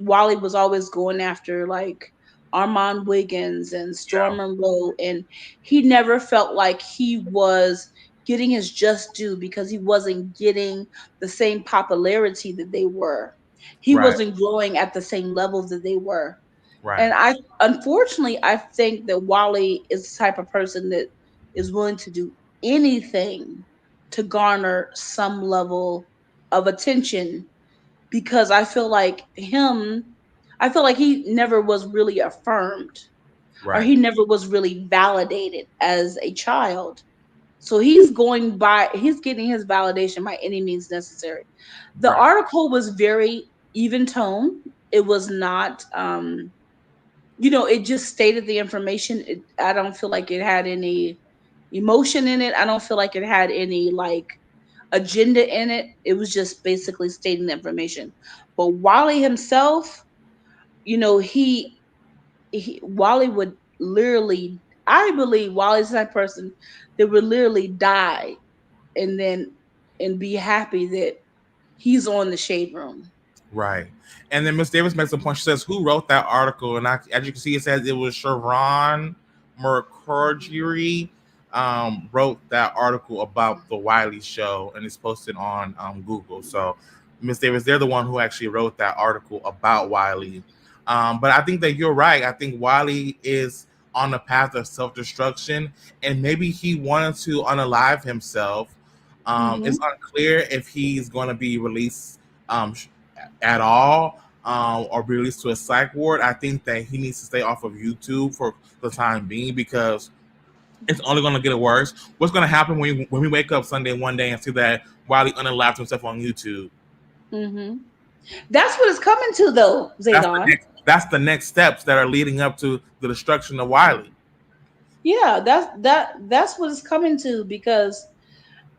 Wally was always going after like Armand Wiggins and Storm Yeah, Monroe, and he never felt like he was getting his just due because he wasn't getting the same popularity that they were. He right, wasn't growing at the same level that they were. right, And I unfortunately I think that Wally is the type of person that is willing to do anything to garner some level of attention because I feel like he never was really affirmed or right. he never was really validated as a child. So he's getting his validation by any means necessary. The Right. article was very even tone. It was not, it just stated the information. I don't feel like it had any emotion in it. I don't feel like it had any like agenda in it. It was just basically stating the information. But Wally himself, Wally would literally, I believe Wally's that person that would literally die and be happy that he's on the Shade Room. Right. And then Miss Davis makes a point. She says, "Who wrote that article?" And as you can see, it says it was Sharon Mercurgery wrote that article about the Wiley show, and it's posted on Google. So, Miss Davis, they're the one who actually wrote that article about Wiley. But I think that you're right. I think Wiley is on the path of self-destruction, and maybe he wanted to unalive himself. It's unclear if he's going to be released at all, or be released to a psych ward. I think that he needs to stay off of YouTube for the time being, because it's only going to get worse. What's going to happen when we wake up Sunday one day and see that Wiley unalived himself on YouTube? Mm-hmm. That's what it's coming to, though, Zaydan. That's the next steps that are leading up to the destruction of Wiley. Yeah, that's what it's coming to, because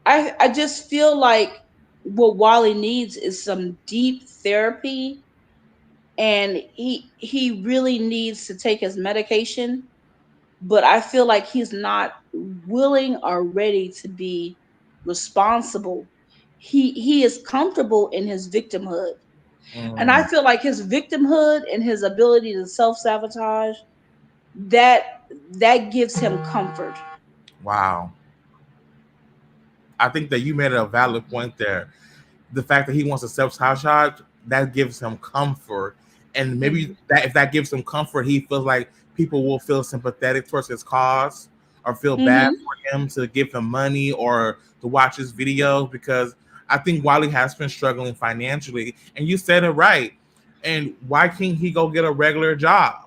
I just feel like what Wally needs is some deep therapy, and he really needs to take his medication, but I feel like he's not willing or ready to be responsible. He is comfortable in his victimhood. And I feel like his victimhood and his ability to self-sabotage, that that gives him comfort. Wow. I think that you made a valid point there. The fact that he wants to self-sabotage, that gives him comfort. And maybe that if that gives him comfort, he feels like people will feel sympathetic towards his cause, or feel bad for him to give him money or to watch his videos, because I think Wiley has been struggling financially. And you said it right. And why can't he go get a regular job?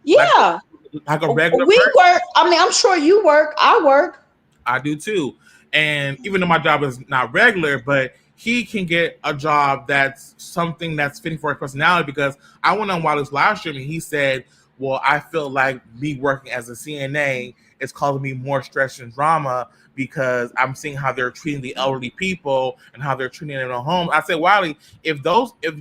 Yeah. Like a regular We person? work. I mean, I'm sure you work. I work. I do too. And even though my job is not regular, but he can get a job that's something that's fitting for his personality, because I went on Wiley's live stream and he said, well, I feel like me working as a CNA is causing me more stress and drama, because I'm seeing how they're treating the elderly people and how they're treating them at home. I said, Wiley, if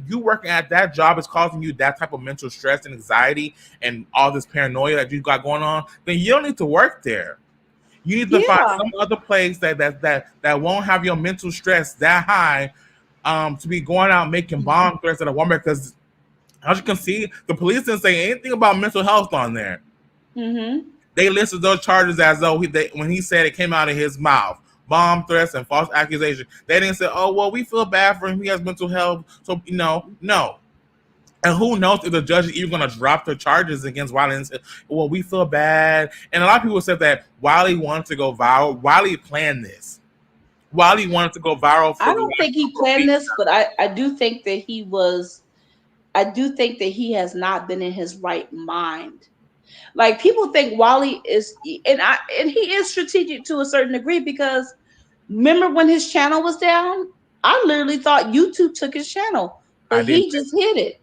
you working at that job is causing you that type of mental stress and anxiety and all this paranoia that you got going on, then you don't need to work there. You need to find some other place that won't have your mental stress that high, to be going out making bomb threats at a Walmart. Because as you can see, the police didn't say anything about mental health on there. They listed those charges as though when he said it came out of his mouth, bomb threats and false accusations. They didn't say, oh, well, we feel bad for him, he has mental health. So, no. And who knows if the judge is even going to drop the charges against Wiley and say, well, we feel bad. And a lot of people said that Wiley wanted to go viral. Wiley planned this. Wiley wanted to go viral. I don't think he planned this, but I do think that he has not been in his right mind. Like, people think Wiley is, and he is strategic to a certain degree, because remember when his channel was down? I literally thought YouTube took his channel, but he just hid it.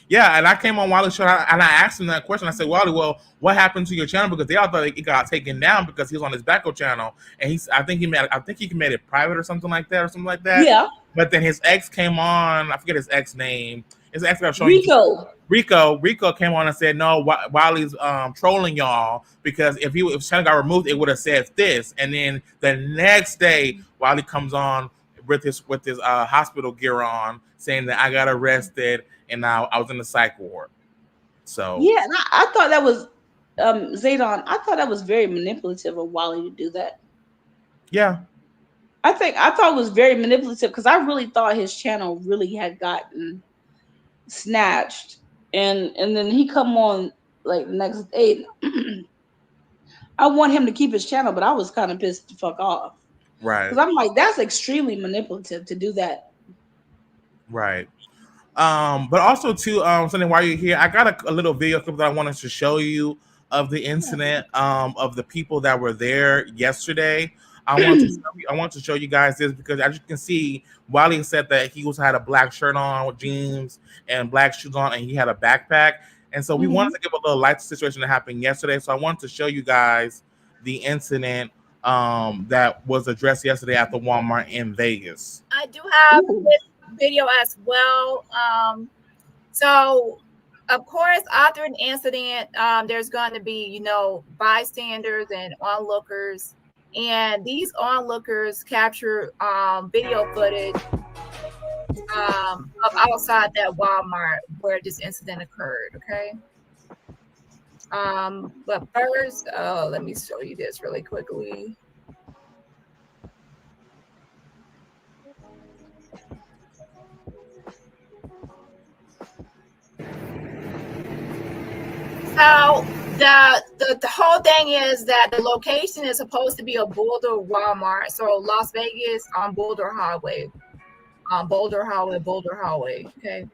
Yeah, and I came on Wiley's show and I asked him that question. I said, Wiley, well, what happened to your channel? Because they all thought it got taken down because he was on his backup channel, and I think he made it private or something like that. Yeah. But then his ex came on. I forget his ex name. His ex got shown Rico came on and said, no, Wiley's trolling y'all, because if his channel got removed, it would have said this. And then the next day, Wiley comes on with his hospital gear on, saying that I got arrested and now I was in the psych ward. So yeah, and I thought that was Zaydan. I thought that was very manipulative of Wiley to do that. Yeah, I thought it was very manipulative, because I really thought his channel really had gotten snatched, and then he come on like the next day. I want him to keep his channel, but I was kind of pissed to fuck off. Right. Because I'm like, that's extremely manipulative to do that. Right. But also too, something while you're here, I got a little video clip that I wanted to show you of the incident, of the people that were there yesterday. I want to show you guys this because as you can see, Wiley said that he had a black shirt on with jeans and black shoes on, and he had a backpack. And so we wanted to give a little light situation that happened yesterday. So I wanted to show you guys the incident that was addressed yesterday at the Walmart in Vegas. I do have this video as well. So of course, after an incident, there's going to be, you know, bystanders and onlookers. And these onlookers capture video footage of outside that Walmart where this incident occurred. Okay. But first, let me show you this really quickly. So the whole thing is that the location is supposed to be a Boulder Walmart. So Las Vegas on Boulder Highway. Boulder Highway. Okay.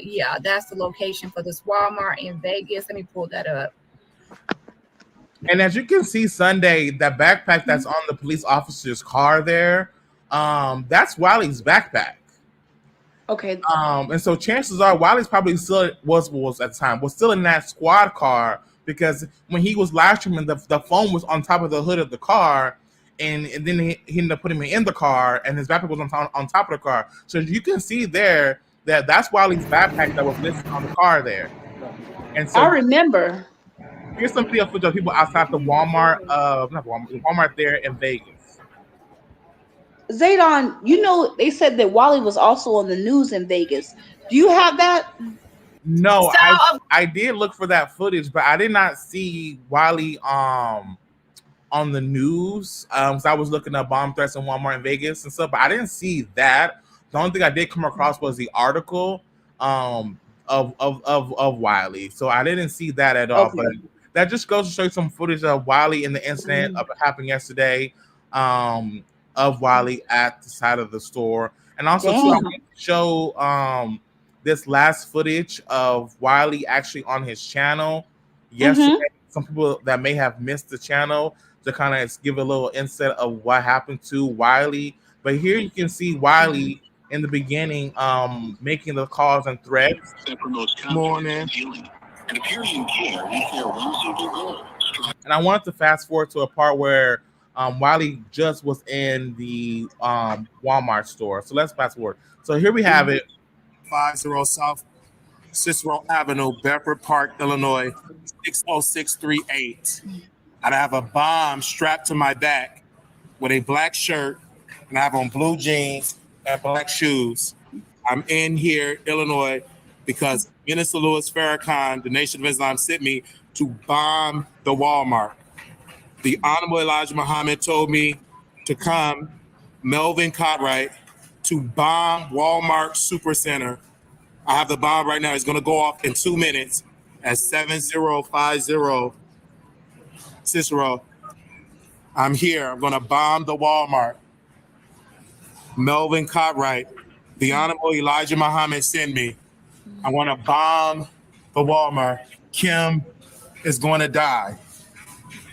Yeah, that's the location for this Walmart in Vegas. Let me pull that up. And as you can see, Sunday, that backpack that's on the police officer's car there, that's Wiley's backpack. Okay. And so chances are Wiley's probably still was at the time was still in that squad car, because when he was live streaming, the phone was on top of the hood of the car, and then he ended up putting me in the car, and his backpack was on top of the car. So you can see there that's Wiley's backpack that was listed on the car there. And so I remember. Here's some video footage of people outside the Walmart, Walmart there in Vegas. Zaydon, you know, they said that Wiley was also on the news in Vegas. Do you have that? No, I did look for that footage, but I did not see Wiley on the news. So I was looking at bomb threats in Walmart in Vegas and stuff, but I didn't see that. The only thing I did come across was the article of Wiley. So I didn't see that at all. Okay. But that just goes to show you some footage of Wiley in the incident of it happened yesterday. Of Wiley at the side of the store, and also to show this last footage of Wiley actually on his channel yesterday. Some people that may have missed the channel, to kind of give a little insight of what happened to Wiley. But here you can see Wiley in the beginning making the calls and threats. Morning. And I wanted to fast forward to a part where Wiley just was in the Walmart store. So let's fast forward. So here we have it. 50 South Cicero Avenue, Bedford Park, Illinois, 60638. And I have a bomb strapped to my back with a black shirt, and I have on blue jeans and black shoes. I'm in here, Illinois, because Minister Louis Farrakhan, the Nation of Islam, sent me to bomb the Walmart. The Honorable Elijah Muhammad told me to come, Melvin Cartwright, to bomb Walmart Supercenter. I have the bomb right now. It's going to go off in 2 minutes at 7050 Cicero. I'm here. I'm going to bomb the Walmart. Melvin Cartwright, the Honorable Elijah Muhammad sent me. I want to bomb the Walmart. Kim is going to die.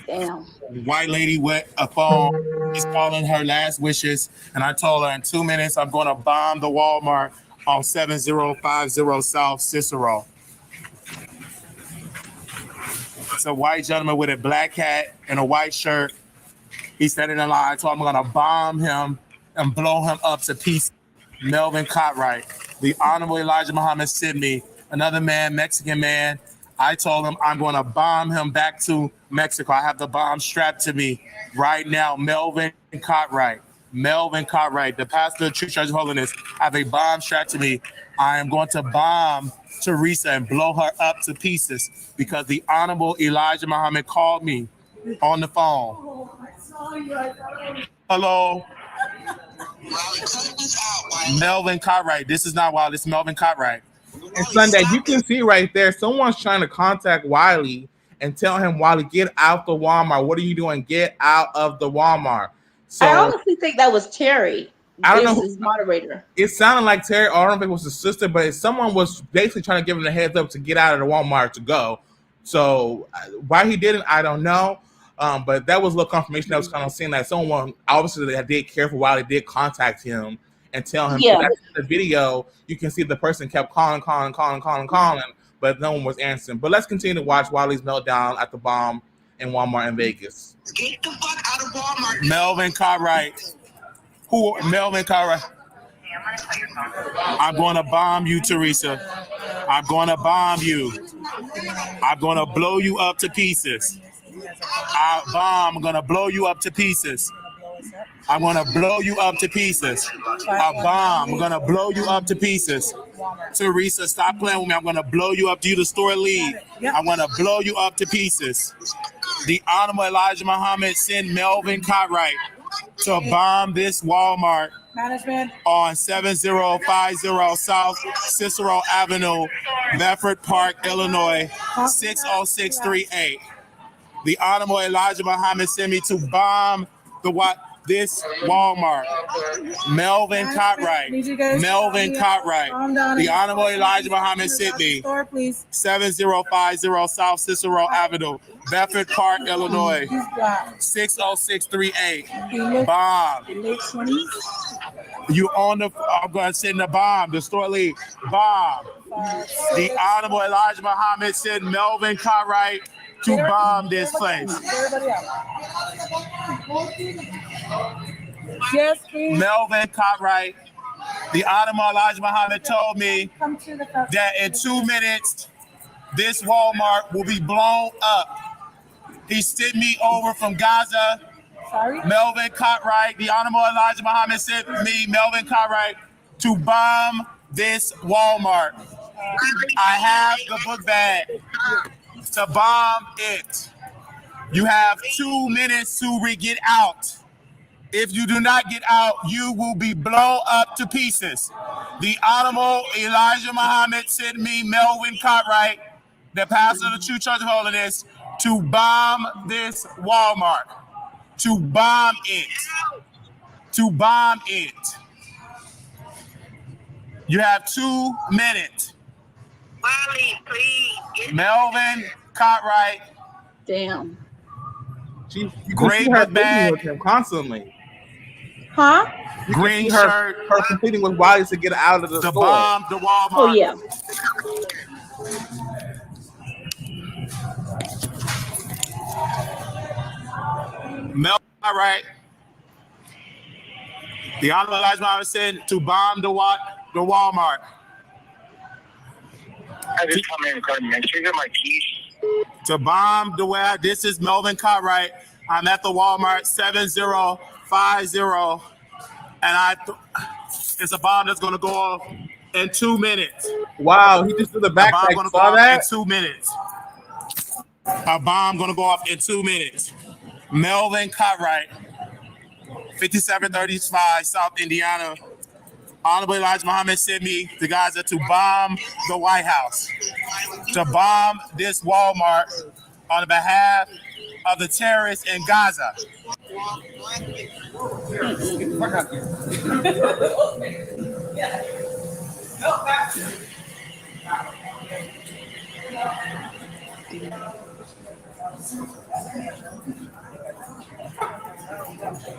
Damn. White lady with a phone is calling her last wishes, and I told her in 2 minutes I'm going to bomb the Walmart on 7050 South Cicero. It's a white gentleman with a black hat and a white shirt. He said in a line, I told him I'm going to bomb him and blow him up to pieces. Melvin Cartwright, the Honorable Elijah Muhammad sent me, another man, Mexican man. I told him I'm going to bomb him back to Mexico. I have the bomb strapped to me right now. Melvin Cartwright, the pastor of True Church of Holiness, I have a bomb strapped to me. I am going to bomb Teresa and blow her up to pieces because the Honorable Elijah Muhammad called me on the phone. Hello. Melvin Cartwright. This is not Wiley. This is Melvin Cartwright. And Sunday, you can see right there, someone's trying to contact Wiley and tell him, Wiley, get out the Walmart. What are you doing? Get out of the Walmart. So I honestly think that was Terry. I don't know his moderator. It sounded like Terry, or I don't think it was his sister, but someone was basically trying to give him a heads up to get out of the Walmart to go. So why he didn't, I don't know. But that was a little confirmation that was kind of seeing that someone obviously that did care for Wiley did contact him and tell him. Yeah. So that's the video. You can see the person kept calling, but no one was answering. But let's continue to watch Wiley's meltdown at the bomb in Walmart in Vegas. Get the fuck out of Walmart. Melvin Cartwright. Who? Melvin Cartwright. I'm going to bomb you, Teresa. I'm going to bomb you. I'm going to blow you up to pieces. I'm going to blow you up to pieces. I'm going to blow you up to pieces. A bomb. I'm going to blow you up to pieces. Teresa, stop playing with me. I'm going to blow you up. Do you the store lead? I'm going to blow you up to pieces. The Honorable Elijah Muhammad sent Melvin Cartwright to bomb this Walmart on 7050 South Cicero Avenue, Bedford Park, Illinois, 60638. The Honorable Elijah Muhammad sent me to bomb this Walmart. Melvin Cartwright. Melvin Cartwright. The Honorable Elijah Muhammad sent me 7050 South Cicero Avenue, Bedford Park, Illinois, 60638. Bomb. You on the, I'm going to send the bomb, the store lead. Bomb. The Honorable Elijah Muhammad sent Melvin Cartwright to bomb this place. Yes, please. Melvin Cartwright. The Honorable Elijah Muhammad told me that in 2 minutes, this Walmart will be blown up. He sent me over from Gaza. Melvin Cartwright. The Honorable Elijah Muhammad sent me, Melvin Cartwright, to bomb this Walmart. I have the book bag to bomb it. You have 2 minutes to get out. If you do not get out, you will be blown up to pieces. The Honorable Elijah Muhammad sent me, Melvin Cartwright, the pastor of the True Church of Holiness, to bomb this Walmart. To bomb it. To bomb it. You have 2 minutes. Wiley, please. Melvin Cartwright. Damn. You can Great see her bag. with him constantly. Huh? Green Her shirt. competing with Wiley to get out of the To store. bomb the Walmart. Oh yeah. Melvin Cartwright. The Honorable Elijah Muhammad said to bomb the Walmart. I just come in and make sure you get my keys. To bomb the web. This is Melvin Cartwright. I'm at the Walmart 7050, and it's a bomb that's gonna go off in 2 minutes. Wow, he just threw the A bomb backpack. gonna go Saw off that? in 2 minutes. A bomb gonna go off in 2 minutes. Melvin Cartwright, 5735 South Indiana. Honorable Elijah Muhammad sent me to Gaza to bomb the White House, to bomb this Walmart on behalf of the terrorists in Gaza.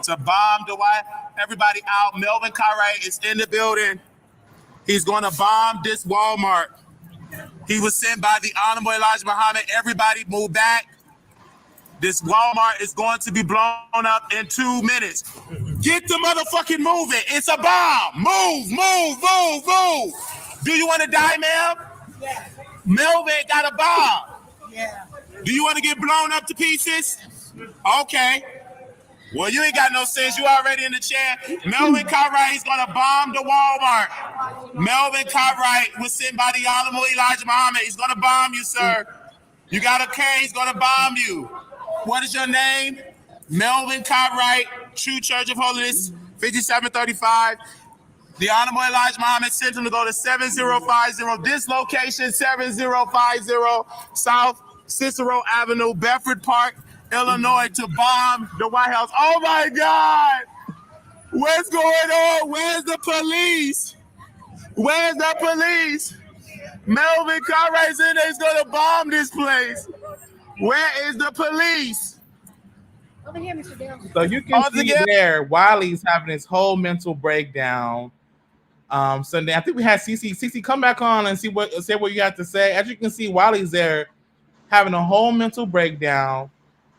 To bomb the White, everybody out. Melvin Cartwright is in the building. He's going to bomb this Walmart. He was sent by the Honorable Elijah Muhammad. Everybody move back. This Walmart is going to be blown up in 2 minutes. Get the motherfucking moving. It's a bomb. Move, move, move, move. Do you want to die, ma'am? Yeah. Melvin got a bomb. Yeah. Do you want to get blown up to pieces? Okay. Well, you ain't got no sense. You already in the chair. Melvin Cartwright is going to bomb the Walmart. Melvin Cartwright was sent by the Honorable Elijah Muhammad. He's going to bomb you, sir. You got a K. He's going to bomb you. What is your name? Melvin Cartwright, True Church of Holiness, 5735. The Honorable Elijah Muhammad sent him to go to 7050. This location, 7050 South Cicero Avenue, Bedford Park, Illinois, to bomb the White House. Oh my God! What's going on? Where's the police? Where's the police? Melvin Cartwright's in there. He's gonna bomb this place. Where is the police? Over here, Mr. Dale. So you can All see together. there, Wiley's having his whole mental breakdown. Sunday, I think we had CC. CC, come back on and say what you have to say. As you can see, Wiley's there having a whole mental breakdown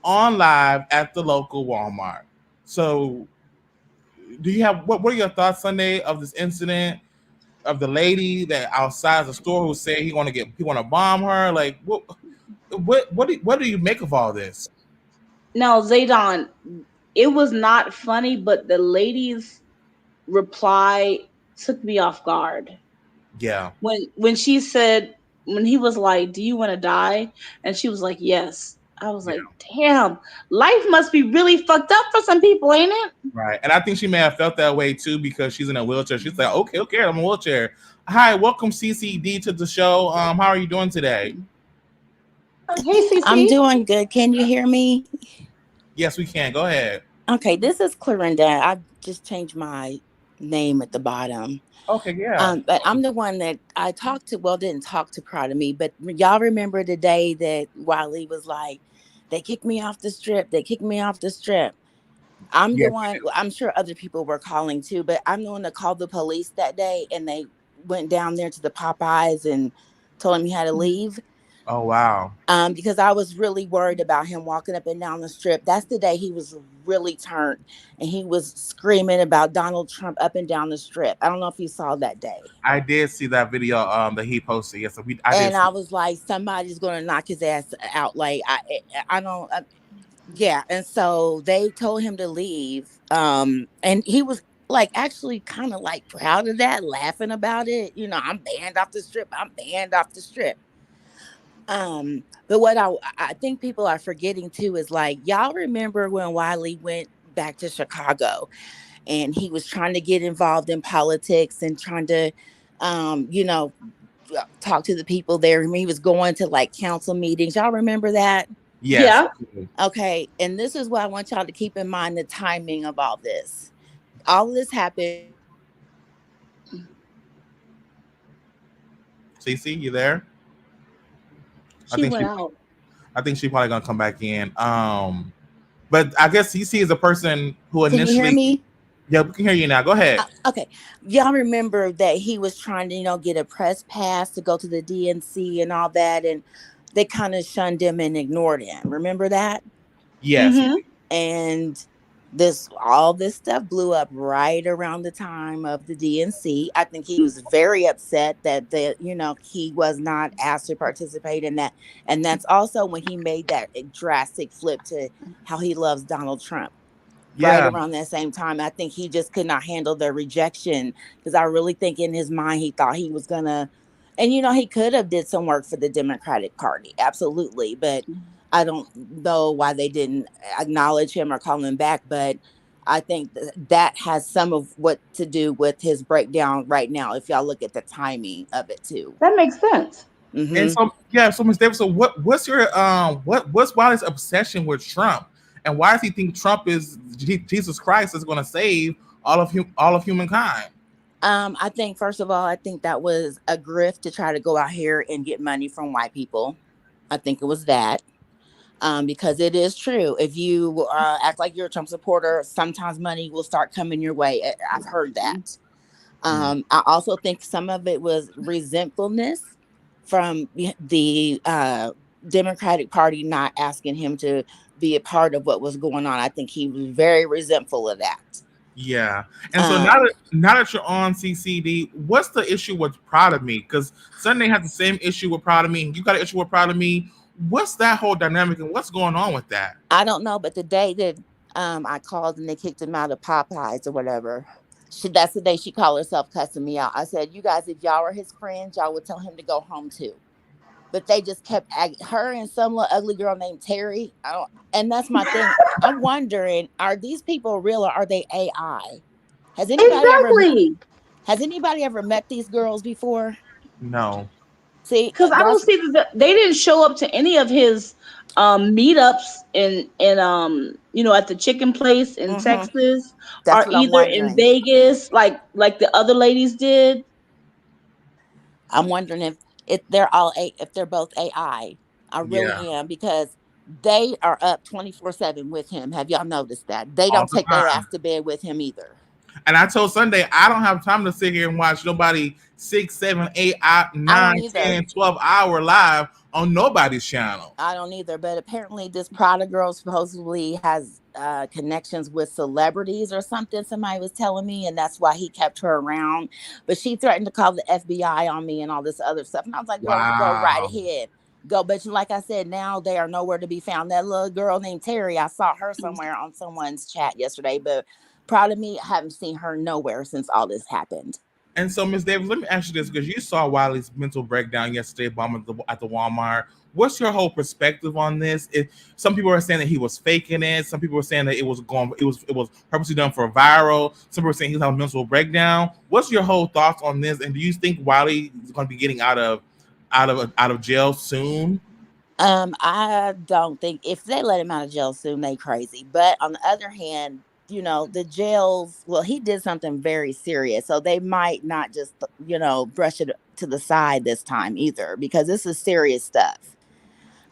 on live at the local Walmart. So, do you have what are your thoughts, Sunday, of this incident of the lady that outside the store who said he want to bomb her? Like, what do you make of all this? Now, Zaydon, it was not funny, but the lady's reply took me off guard. Yeah, When she said, when he was like, "Do you want to die?" and she was like, "Yes." I was like, "Damn, life must be really fucked up for some people, ain't it?" right. And I think she may have felt that way too because she's in a wheelchair. She's like, okay, I'm in a wheelchair. Hi, welcome CCD to the show. How are you doing today? Hey, CC. I'm doing good. Can you hear me? Yes, we can. Go ahead. Okay, this is Clarinda. I just changed my name at the bottom. Okay, yeah. But I'm the one that I talked to, well, didn't talk to proud of me, but y'all remember the day that Wiley was like, they kicked me off the strip. They kicked me off the strip. I'm the one, I'm sure other people were calling too, but I'm the one that called the police that day, and they went down there to the Popeyes and told him he had to leave. Oh, wow. Because I was really worried about him walking up and down the strip. That's the day he was really turned, and he was screaming about Donald Trump up and down the strip. I don't know if you saw that day. I did see that video that he posted. Yes, I was like, somebody's going to knock his ass out. Like, I don't. Yeah, and so they told him to leave. And he was like actually kind of like proud of that, laughing about it. You know, I'm banned off the strip. I'm banned off the strip. But what I think people are forgetting too is like, y'all remember when Wiley went back to Chicago and he was trying to get involved in politics and trying to, talk to the people there. I mean, he was going to like council meetings. Y'all remember that? Yes. Yeah. Okay. And this is what I want y'all to keep in mind, the timing of all this. All of this happened. CC, you there? She went out. I think she probably gonna come back in. But I guess CC is a person who initially. Can you hear me? Yeah, we can hear you now. Go ahead. Okay. Y'all remember that he was trying to, get a press pass to go to the DNC and all that, and they kind of shunned him and ignored him. Remember that? Yes. Mm-hmm. And all this stuff blew up right around the time of the DNC. I think he was very upset that he was not asked to participate in that. And that's also when he made that drastic flip to how he loves Donald Trump. Yeah. Right around that same time. I think he just could not handle the rejection, because I really think in his mind he thought he was gonna, and he could have did some work for the Democratic Party, absolutely, but I don't know why they didn't acknowledge him or call him back. But I think that has some of what to do with his breakdown right now, if y'all look at the timing of it too. That makes sense. Mm-hmm. And so Ms. Davis, so what's your what's Wiley's obsession with Trump? And why does he think Trump is Jesus Christ is going to save all of humankind? I think, first of all, I think that was a grift to try to go out here and get money from white people. I think it was that. Because it is true. If you act like you're a Trump supporter, sometimes money will start coming your way. I've heard that. I also think some of it was resentfulness from the Democratic Party not asking him to be a part of what was going on. I think he was very resentful of that. Yeah. And so now that you're on CCD, what's the issue with Proud of Me? Because Sunday had the same issue with Proud of Me, and you got an issue with Proud of Me. What's that whole dynamic, and what's going on with that? I don't know, but the day that I called and they kicked him out of Popeyes or whatever, that's the day she called herself cussing me out. I said, you guys, if y'all were his friends, y'all would tell him to go home too. But they just kept her and some little ugly girl named Terry. And that's my thing. I'm wondering, are these people real or are they AI? Has anybody ever met these girls before? No. See, because I don't see that they didn't show up to any of his meetups in at the chicken place in Texas, or either in Vegas, like the other ladies did. I'm wondering if they're both AI. I really am, because they are up 24/7 with him. Have y'all noticed that? They all don't the take their ass time. to bed with him either. And I told Sunday I don't have time to sit here and watch nobody 6, 7, 8, I don't 9, either. 10, 12 hour live on nobody's channel. I don't either. But apparently, this Prada girl supposedly has connections with celebrities or something. Somebody was telling me, and that's why he kept her around. But she threatened to call the FBI on me and all this other stuff. And I was like, girl, you go right Wow. ahead. Go. But like I said, now they are nowhere to be found. That little girl named Terry, I saw her somewhere on someone's chat yesterday. But proud of me, I haven't seen her nowhere since all this happened. And so, Miss Davis, let me ask you this because you saw Wiley's mental breakdown yesterday, bomb at the Walmart. What's your whole perspective on this? Some people are saying that he was faking it. Some people are saying that it was purposely done for viral. Some people are saying he was having a mental breakdown. What's your whole thoughts on this? And do you think Wiley is going to be getting out of jail soon? I don't think if they let him out of jail soon, they crazy. But on the other hand, the jails, well, he did something very serious. So they might not just, brush it to the side this time either, because this is serious stuff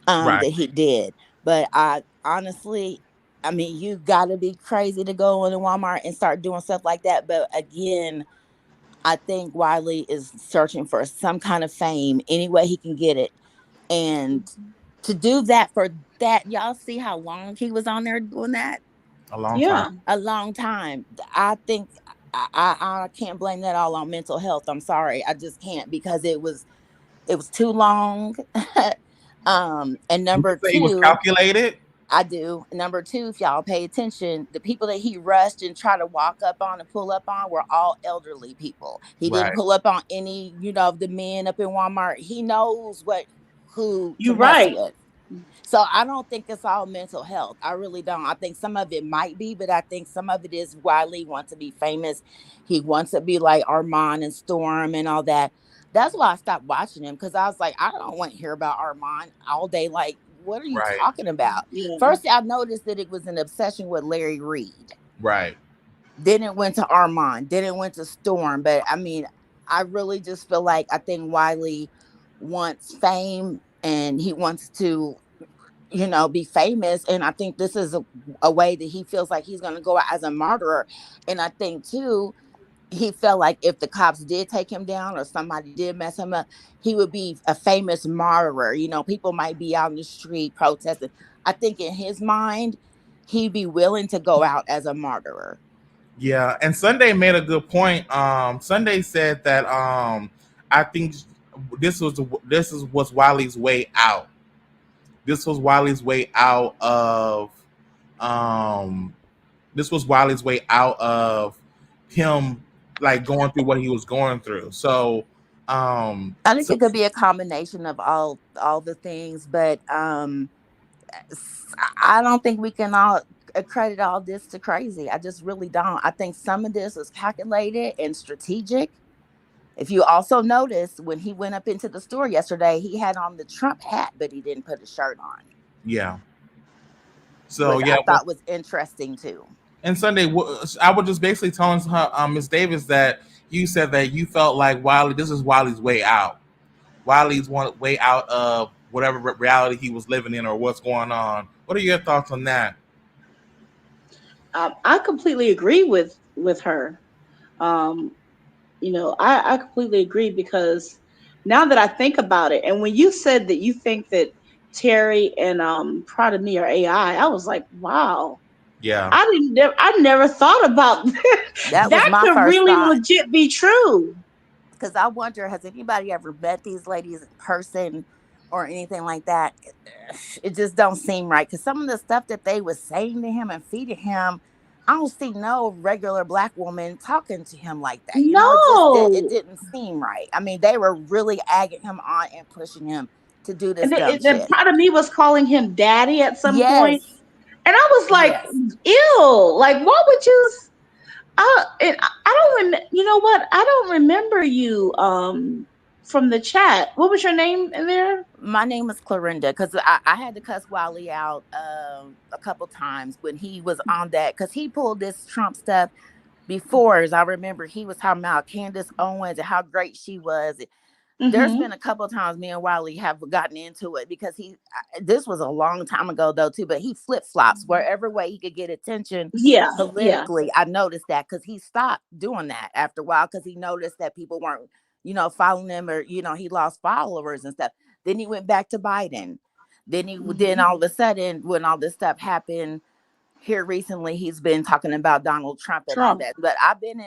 Right. that he did. But I honestly, I mean, you gotta be crazy to go into Walmart and start doing stuff like that. But again, I think Wiley is searching for some kind of fame any way he can get it. And to do that for that, y'all see how long he was on there doing that? A long time. Yeah. A long time. I think I can't blame that all on mental health. I'm sorry. I just can't, because it was too long. And Would number you say he was two, calculated? I do. Number two, if y'all pay attention, the people that he rushed and tried to walk up on and pull up on were all elderly people. He didn't Right. pull up on any, of the men up in Walmart. He knows who to You're mess right. with. So I don't think it's all mental health. I really don't. I think some of it might be, but I think some of it is Wiley wants to be famous. He wants to be like Armand and Storm and all that. That's why I stopped watching him, because I was like, I don't want to hear about Armand all day. Like, what are you Right. talking about? Yeah. First, I noticed that it was an obsession with Larry Reed. Right. Then it went to Armand. Then it went to Storm. But I mean, I really just feel like I think Wiley wants fame and he wants to be famous. And I think this is a way that he feels like he's going to go out as a martyr. And I think too, he felt like if the cops did take him down or somebody did mess him up, he would be a famous martyr. People might be out in the street protesting. I think in his mind, he'd be willing to go out as a martyr. Yeah, and Sunday made a good point. Sunday said that I think was Wiley's way out. This was Wiley's way out of um this was Wiley's way out of him, like, going through what he was going through. So I think it could be a combination of all the things, but I don't think we can all credit all this to crazy. I just really don't. I think some of this was calculated and strategic. If you also notice, when he went up into the store yesterday, he had on the Trump hat, but he didn't put a shirt on. yeah. So Which yeah, I thought was interesting too. and Sunday, I was just basically telling her, Miss Davis, that you said that you felt like this is Wiley's way out. Wiley's way out of whatever reality he was living in or what's going on. What are your thoughts on that? I completely agree with her. I completely agree, because now that I think about it, and when you said that you think that Terry and Proud of Me are AI, I was like, wow. Yeah. I never thought about that. That was my could first really thought. legit be true. Because I wonder, has anybody ever met these ladies in person or anything like that? It just don't seem right. Because some of the stuff that they was saying to him and feeding him, I don't see no regular Black woman talking to him like that. It didn't seem right. I mean, they were really egging him on and pushing him to do this dumb shit. Part of me was calling him daddy at some point. Yes. And I was like, ew, like, what would you? I don't remember. You know what? I don't remember you from the chat. What was your name in there? My name is Clarinda, because I had to cuss Wiley out a couple times when he was on that, because he pulled this Trump stuff before. As I remember, he was talking about Candace Owens and how great she was. There's been a couple of times me and Wiley have gotten into it because this was a long time ago though too, but he flip flops wherever way he could get attention politically. I noticed that because he stopped doing that after a while because he noticed that people weren't, following him, or he lost followers and stuff. Then he went back to Biden. Then all of a sudden, when all this stuff happened here recently, he's been talking about Donald Trump and all that. But I've been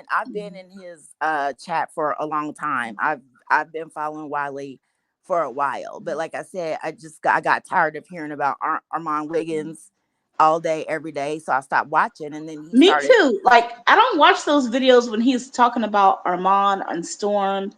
in his chat for a long time. I've been following Wiley for a while, but like I said, I got tired of hearing about Armand Wiggins all day, every day, so I stopped watching. And then Me too. Like, I don't watch those videos when he's talking about Armand and Storm,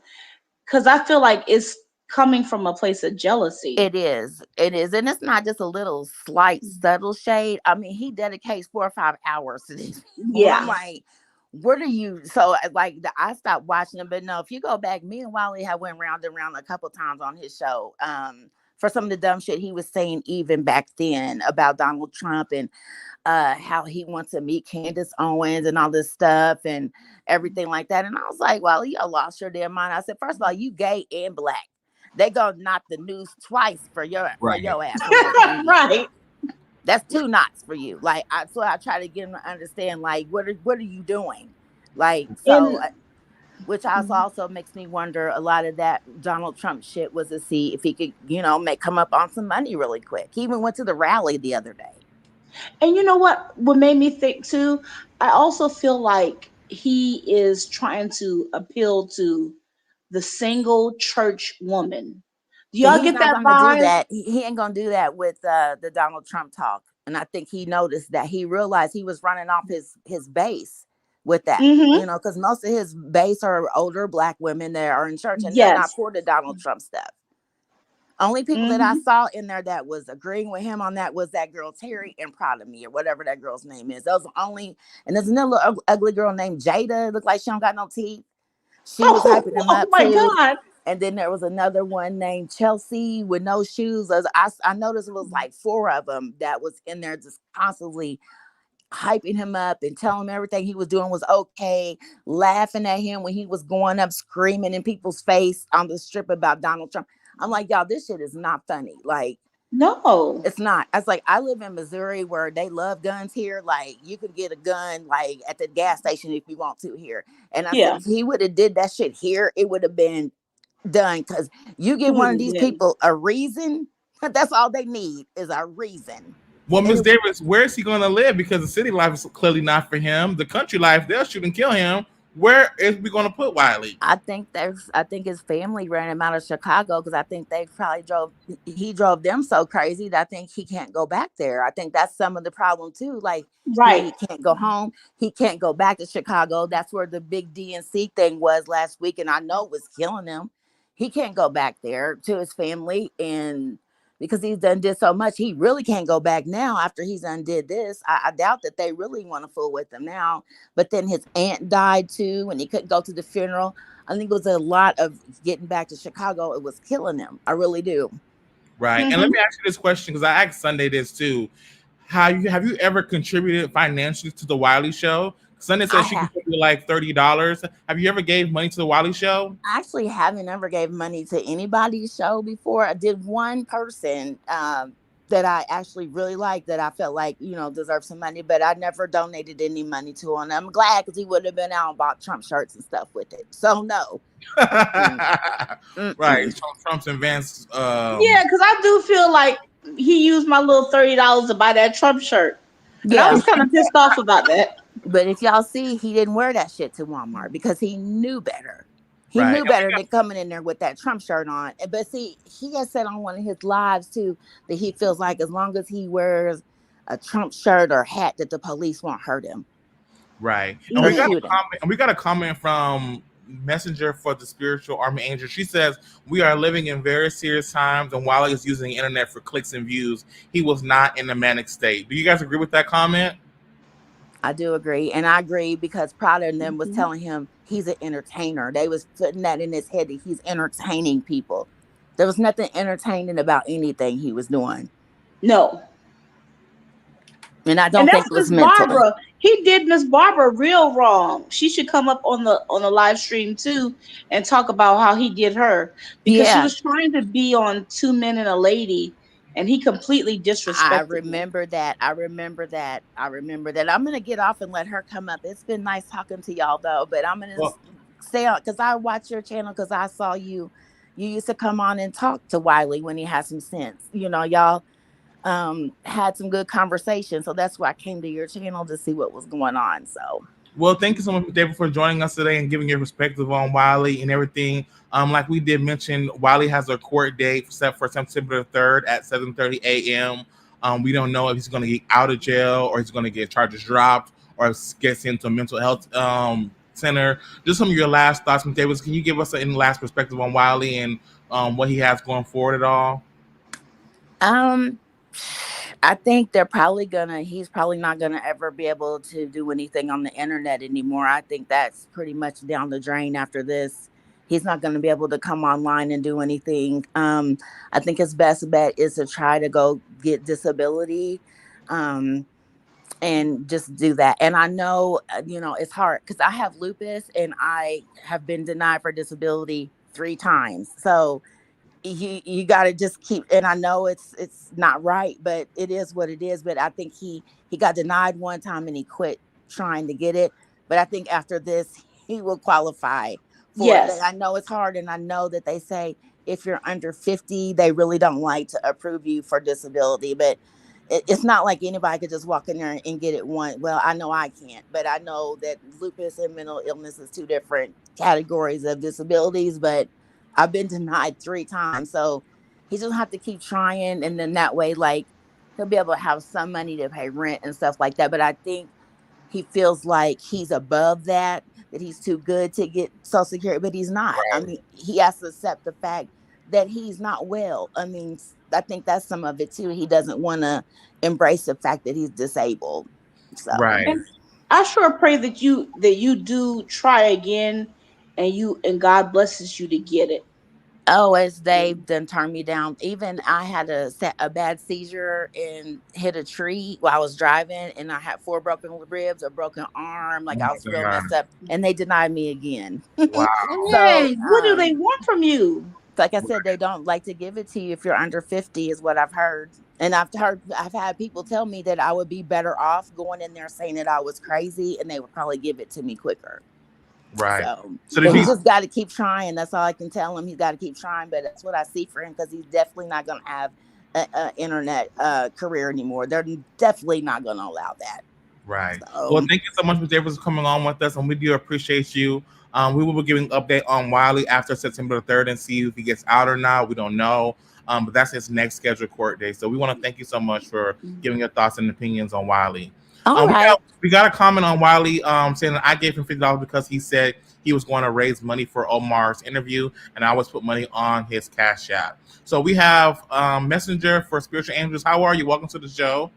because I feel like it's coming from a place of jealousy. It is, and it's not just a little slight, subtle shade. I mean, he dedicates 4 or 5 hours to this. Yeah, I'm like, what are you? So like, I stopped watching him. But no, if you go back, me and Wiley have went round and round a couple times on his show for some of the dumb shit he was saying even back then about Donald Trump and how he wants to meet Candace Owens and all this stuff and everything like that. And I was like, well, you lost your damn mind. I said, first of all, you gay and black. They gonna knock the news twice for your ass. Right. That's 2 knots for you. Like, so I try to get him to understand, like, what are you doing? Like, so, which also makes me wonder, a lot of that Donald Trump shit was to see if he could, come up on some money really quick. He even went to the rally the other day. And you know what made me think too? I also feel like he is trying to appeal to the single church woman. Do y'all get that vibe? He ain't gonna do that with the Donald Trump talk. And I think he noticed that. He realized he was running off his base with that. Because most of his base are older black women that are in church, and they're not for the Donald Trump stuff. Only people that I saw in there that was agreeing with him on that was that girl Terry and Proud of Me, or whatever that girl's name is. Those only, and there's another little ugly girl named Jada. Looked like she don't got no teeth. She was hyping him up too. God. And then there was another one named Chelsea with no shoes. I noticed it was like 4 of them that was in there just constantly hyping him up and telling him everything he was doing was okay, laughing at him when he was going up screaming in people's face on the strip about Donald Trump. I'm like, y'all, this shit is not funny. Like, no, it's not. I was like, I live in Missouri where they love guns here. Like, you can get a gun like at the gas station if you want to here. And I said, if he would have did that shit here, it would have been done. Because you give one of these people a reason, that's all they need is a reason. Well, Ms. Davis, where is he going to live? Because the city life is clearly not for him. The country life, they'll shoot and kill him. Where is we going to put Wiley? I think his family ran him out of Chicago because I think he drove them so crazy that I think he can't go back there. I think that's some of the problem too. Like, he can't go home. He can't go back to Chicago. That's where the big DNC thing was last week. And I know it was killing him. He can't go back there to his family. And because he's did so much, he really can't go back now after he's undid this. I doubt that they really want to fool with him now. But then his aunt died too, and he couldn't go to the funeral. I think it was a lot of getting back to Chicago. It was killing him. I really do. Right. And let me ask you this question, because I asked Sunday this too. Have you ever contributed financially to the Wiley Show? Sunday says she contributed like $30. Have you ever gave money to the Wiley Show? I actually haven't ever gave money to anybody's show before. I did one person that I actually really liked that I felt like, deserved some money, but I never donated any money to him. I'm glad because he would have been out and bought Trump shirts and stuff with it. So no. Right. Trump's and Vance. Yeah, because I do feel like he used my little $30 to buy that Trump shirt. Yeah. I was kind of pissed off about that. But if y'all see, he didn't wear that shit to Walmart because he knew better. He knew better than coming in there with that Trump shirt on. But see, he has said on one of his lives too that he feels like as long as he wears a Trump shirt or hat, that the police won't hurt him. Right. And we got a comment from Messenger for the Spiritual Army Angel. She says, we are living in very serious times, and Wiley is using the internet for clicks and views. He was not in a manic state. Do you guys agree with that comment? I do agree. And I agree because Prada and them was telling him he's an entertainer. They was putting that in his head that he's entertaining people. There was nothing entertaining about anything he was doing. No. And I don't think it was mental. Barbara. he did Miss Barbara real wrong. She should come up on the live stream too and talk about how he did her, because she Yeah, was trying to be on Two Men and a Lady, and he completely I disrespected her. remember that. I remember that. I remember that. I'm gonna get off and let her come up. It's been nice talking to y'all though, but I'm gonna Well, stay on because I watch your channel because I saw you. You used to come on and talk to Wiley when he had some sense. You know, y'all had some good conversation. So that's why I came to your channel to see what was going on. So Well, thank you so much, David, for joining us today and giving your perspective on Wiley and everything. Like we did mention, Wiley has a court date set for September 3rd at 7:30 a.m. We don't know if he's going to get out of jail or he's going to get charges dropped or gets into a mental health center. Just some of your last thoughts, David. Can you give us any last perspective on Wiley and what he has going forward at all? um I think he's probably not gonna ever be able to do anything on the internet anymore. I think that's pretty much down the drain after this. He's not gonna be able to come online and do anything. I think his best bet is to try to go get disability. Um, and just do that. And I know, it's hard because I have lupus and I have been denied for disability 3 times. So you got to just keep, and I know it's not right, but it is what it is. But I think he got denied one time and he quit trying to get it. But I think after this he will qualify for it. But Yes. I know it's hard, and I know that they say if you're under 50 they really don't like to approve you for disability. But it's not like anybody could just walk in there and get it one. Well, I know I can't, but I know that lupus and mental illness is 2 different categories of disabilities. But I've been denied 3 times. So he's just have to keep trying. And then that way, like, he'll be able to have some money to pay rent and stuff like that. But I think he feels like he's above that he's too good to get Social Security, but he's not. I mean, he has to accept the fact that he's not well. I mean, I think that's some of it too. He doesn't want to embrace the fact that he's disabled. So, Right. And I sure pray that you do try again, and God blesses you to get it. oh, as they've done turned me down. Even I had a bad seizure and hit a tree while I was driving, and I had 4 broken ribs, a broken arm. Oh Like I my was real God. messed up, and they denied me again. Wow. So, Dang, what do they want from you? like I said, they don't like to give it to you if you're under 50, is what I've heard. And I've had people tell me that I would be better off going in there saying that I was crazy, and they would probably give it to me quicker. Right. So, So but did he he? just got to keep trying. That's all I can tell him. He's got to keep trying. But that's what I see for him, because he's definitely not going to have an internet career anymore. They're definitely not going to allow that. Right. Well, So, thank you so much, Mr. Davis, for coming on with us, and we do appreciate you. We will be giving an update on Wiley after September 3rd and see if he gets out or not. We don't know. But that's his next scheduled court date. So we want to thank you so much for giving your thoughts and opinions on Wiley. all right. We got a comment on Wiley saying that I gave him $50 because he said he was going to raise money for Omar's interview, and I always put money on his Cash App. So we have Messenger for Spiritual Angels. How are you? Welcome to the show.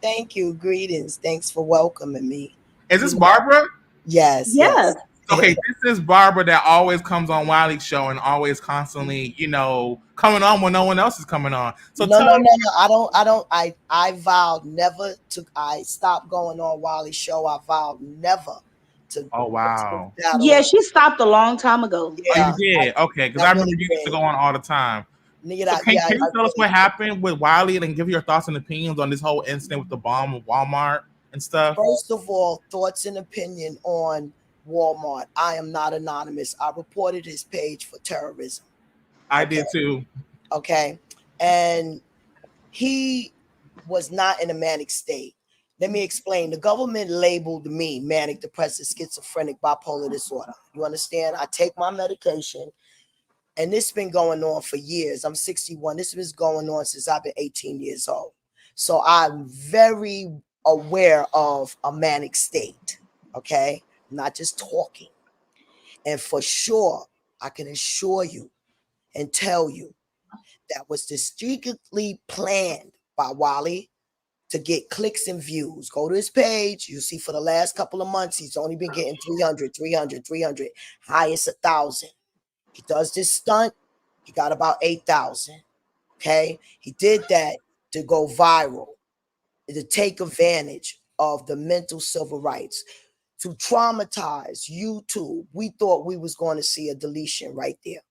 Thank you. Greetings. Thanks for welcoming me. Is this Barbara? Yes. Yes. Okay, this is Barbara that always comes on Wiley's show and always constantly, coming on when no one else is coming on. So No. I vowed never to. I stopped going on Wiley's show. I vowed never to. Oh wow. Yeah, she stopped a long time ago. Yeah. Oh, you did? Okay, because I remember you used to go on all the time. So can you tell us what happened with Wiley and give your thoughts and opinions on this whole incident with the bomb of Walmart and stuff? First of all, thoughts and opinion on Walmart. I am not anonymous. I reported his page for terrorism. I did too. Okay. And he was not in a manic state. Let me explain. The government labeled me manic depressive, schizophrenic, bipolar disorder. You understand? I take my medication, and this has been going on for years. I'm 61. This has been going on since I've been 18 years old. So I'm very aware of a manic state. Okay. I'm not just talking. And for sure, I can assure you and tell you that was strategically planned by Wiley to get clicks and views. Go to his page. You see for the last couple of months, he's only been getting 300, highest 1,000. He does this stunt. He got about 8,000. Okay. He did that to go viral, to take advantage of the mental civil rights to traumatize YouTube. We thought we was going to see a deletion right there.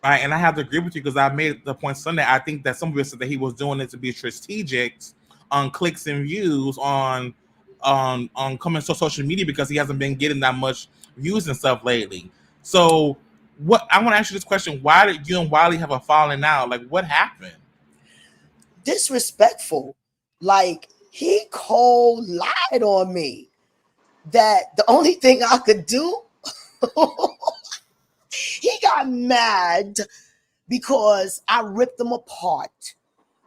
Right, and I have to agree with you because I made the point Sunday. I think that some people said that he was doing it to be strategic on clicks and views on coming to social media because he hasn't been getting that much views and stuff lately. So, what I want to ask you this question: why did you and Wiley have a falling out? Like, what happened? Disrespectful. Like, he cold lied on me that the only thing I could do, he got mad because I ripped him apart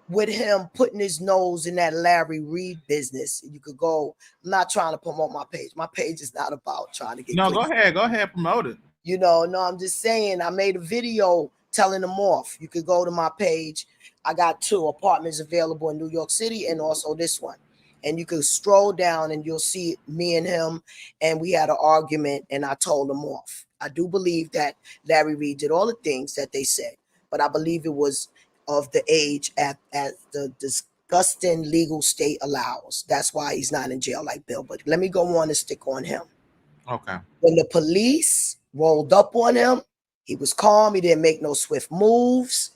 with him putting his nose in that Larry Reed business. You could go, I'm not trying to promote my page. My page is not about trying to get No, clicks. go ahead, promote it. You know, no, I'm just saying I made a video telling them off. You could go to my page. I got 2 apartments available in New York City and also this one. And you could scroll down and you'll see me and him, and we had an argument and I told him off. I do believe that Larry Reed did all the things that they said, but I believe it was of the age at the disgusting legal state allows. That's why he's not in jail like Bill. But let me go on and stick on him. Okay. When the police rolled up on him, he was calm. He didn't make no swift moves.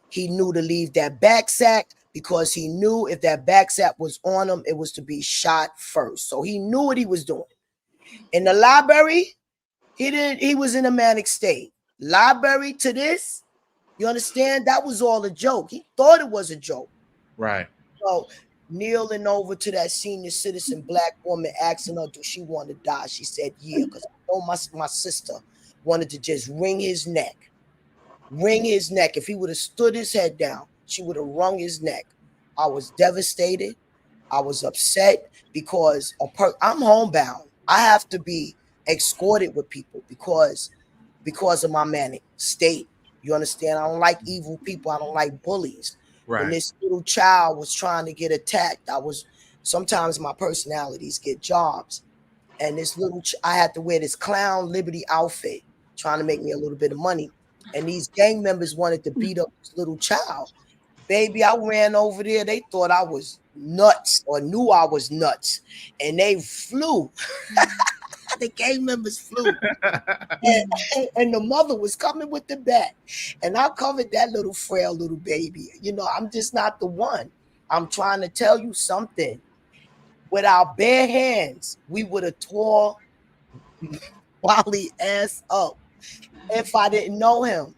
He knew to leave that backsack because he knew if that backsack was on him, it was to be shot first. So he knew what he was doing. In the library, he was in a manic state. Library to this, you understand? That was all a joke. He thought it was a joke. Right. So kneeling over to that senior citizen black woman, asking her, do she want to die? She said, yeah, because I know my sister wanted to just wring his neck. Wring his neck. If he would have stood his head down, she would have wrung his neck. I was devastated. I was upset because I'm homebound. I have to be escorted with people because of my manic state. You understand? I don't like evil people. I don't like bullies. Right. When this little child was trying to get attacked, sometimes my personalities get jobs. And this I had to wear this clown Liberty outfit, trying to make me a little bit of money. And these gang members wanted to beat up this little child. Baby, I ran over there. They thought I was nuts or knew I was nuts. And they flew. The gang members flew. and the mother was coming with the bat. And I covered that little frail little baby. You know, I'm just not the one. I'm trying to tell you something. With our bare hands, we would have tore Wiley ass up. If I didn't know him.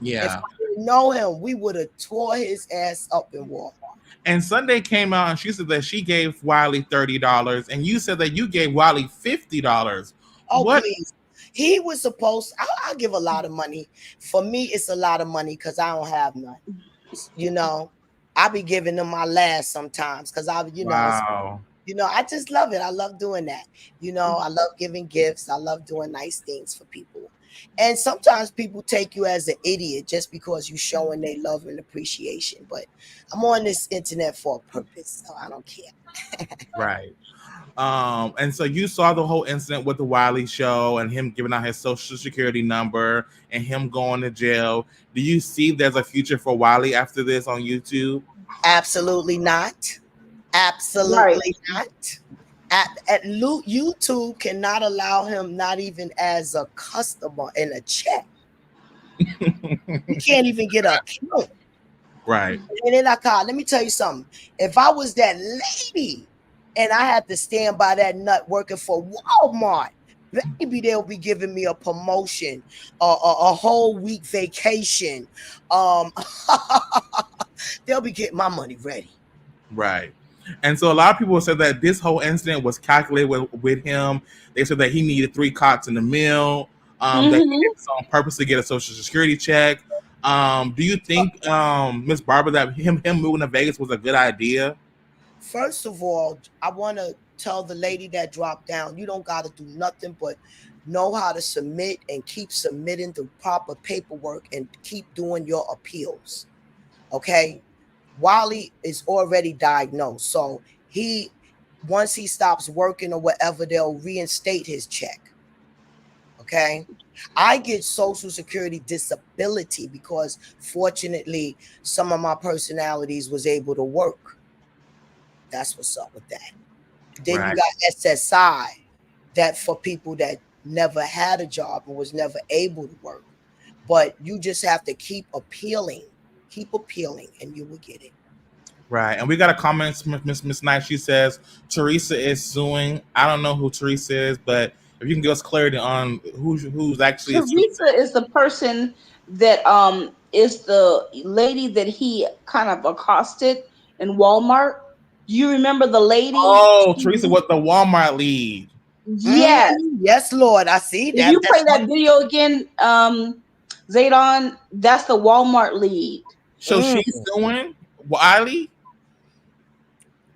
Yeah. If I didn't know him, we would have tore his ass up and walked. And Sunday came out and she said that she gave Wiley $30, and you said that you gave Wiley $50. Oh, what? Please. He was supposed, I'll give a lot of money. For me, it's a lot of money because I don't have none. You know, I be giving them my last sometimes because Wow. I just love it. I love doing that. You know, I love giving gifts. I love doing nice things for people. And sometimes people take you as an idiot just because you're showing their love and appreciation. But I'm on this internet for a purpose, so I don't care. Right. And so you saw the whole incident with the Wiley show and him giving out his social security number and him going to jail. Do you see there's a future for Wiley after this on YouTube? Absolutely not. Absolutely not. At YouTube cannot allow him, not even as a customer in a check. You can't even get a account. Right. And then let me tell you something. If I was that lady and I had to stand by that nut working for Walmart, maybe they'll be giving me a promotion, a whole week vacation. They'll be getting my money ready. Right. And so a lot of people said that this whole incident was calculated with him. They said that he needed 3 cots in the meal, that he did this on purpose to get a social security check. Do you think, Miss Barbara, that him moving to Vegas was a good idea? First of all, I want to tell the lady that dropped down, you don't got to do nothing but know how to submit and keep submitting the proper paperwork and keep doing your appeals. Okay? Wiley is already diagnosed. So once he stops working or whatever, they'll reinstate his check. Okay. I get Social Security disability because fortunately some of my personalities was able to work. That's what's up with that. Then Right. you got SSI, that for people that never had a job and was never able to work. But you just have to keep appealing, and you will get it. Right. And we got a comment from Miss Knight. She says Teresa is suing. I don't know who Teresa is, but if you can give us clarity on who's actually Teresa is the person that is the lady that he kind of accosted in Walmart. Do you remember the lady? Oh, Teresa was the Walmart lead. Yes. Yes, Lord. I see that. If you play that video again, Zaydon, that's the Walmart lead. So she's suing Wiley?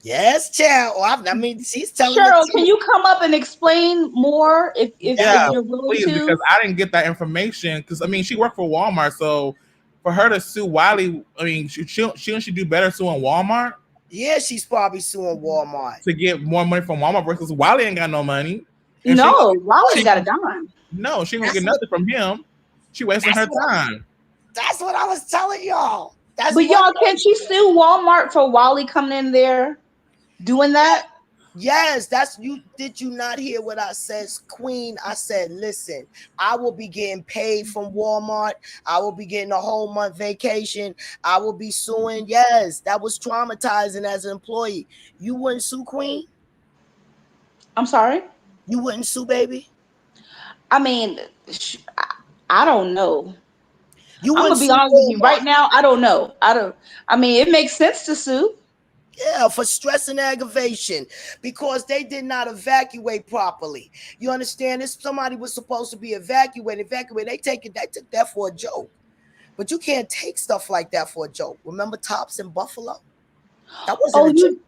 Yes, child. I mean, she's telling Cheryl, can you come up and explain more if you're willing please, to? because I didn't get that information. Because I mean, she worked for Walmart, so for her to sue Wiley, I mean, shouldn't she do better suing Walmart? Yeah, she's probably suing Walmart to get more money from Walmart versus Wiley ain't got no money. And no, Wiley got a dime. No, she ain't gonna get nothing from him. She wasting her time. That's what I was telling y'all. But y'all, can she sue Walmart for Wiley coming in there doing that? Yes, that's you. Did you not hear what I said, Queen? I said, listen, I will be getting paid from Walmart. I will be getting a whole month vacation. I will be suing. Yes, that was traumatizing as an employee. You wouldn't sue, Queen? I'm sorry? You wouldn't sue, baby? I mean, I don't know. I'm gonna be honest with you right now. I don't know. I mean, it makes sense to sue. Yeah, for stress and aggravation because they did not evacuate properly. You understand? This somebody was supposed to be evacuated. They took that for a joke. But you can't take stuff like that for a joke. Remember Tops in Buffalo? That wasn't a joke.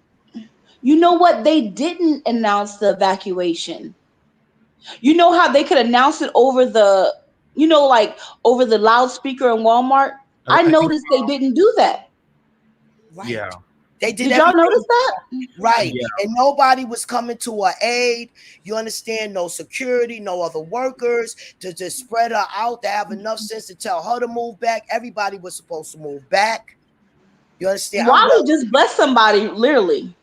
You know what? They didn't announce the evacuation. You know how they could announce it over the, like over the loudspeaker in Walmart? I noticed they didn't do that. Right. Yeah. They did y'all notice that? Right. Yeah. And nobody was coming to her aid. You understand? No security, no other workers to just spread her out, to have enough sense to tell her to move back. Everybody was supposed to move back. You understand? Wiley just blessed somebody, literally.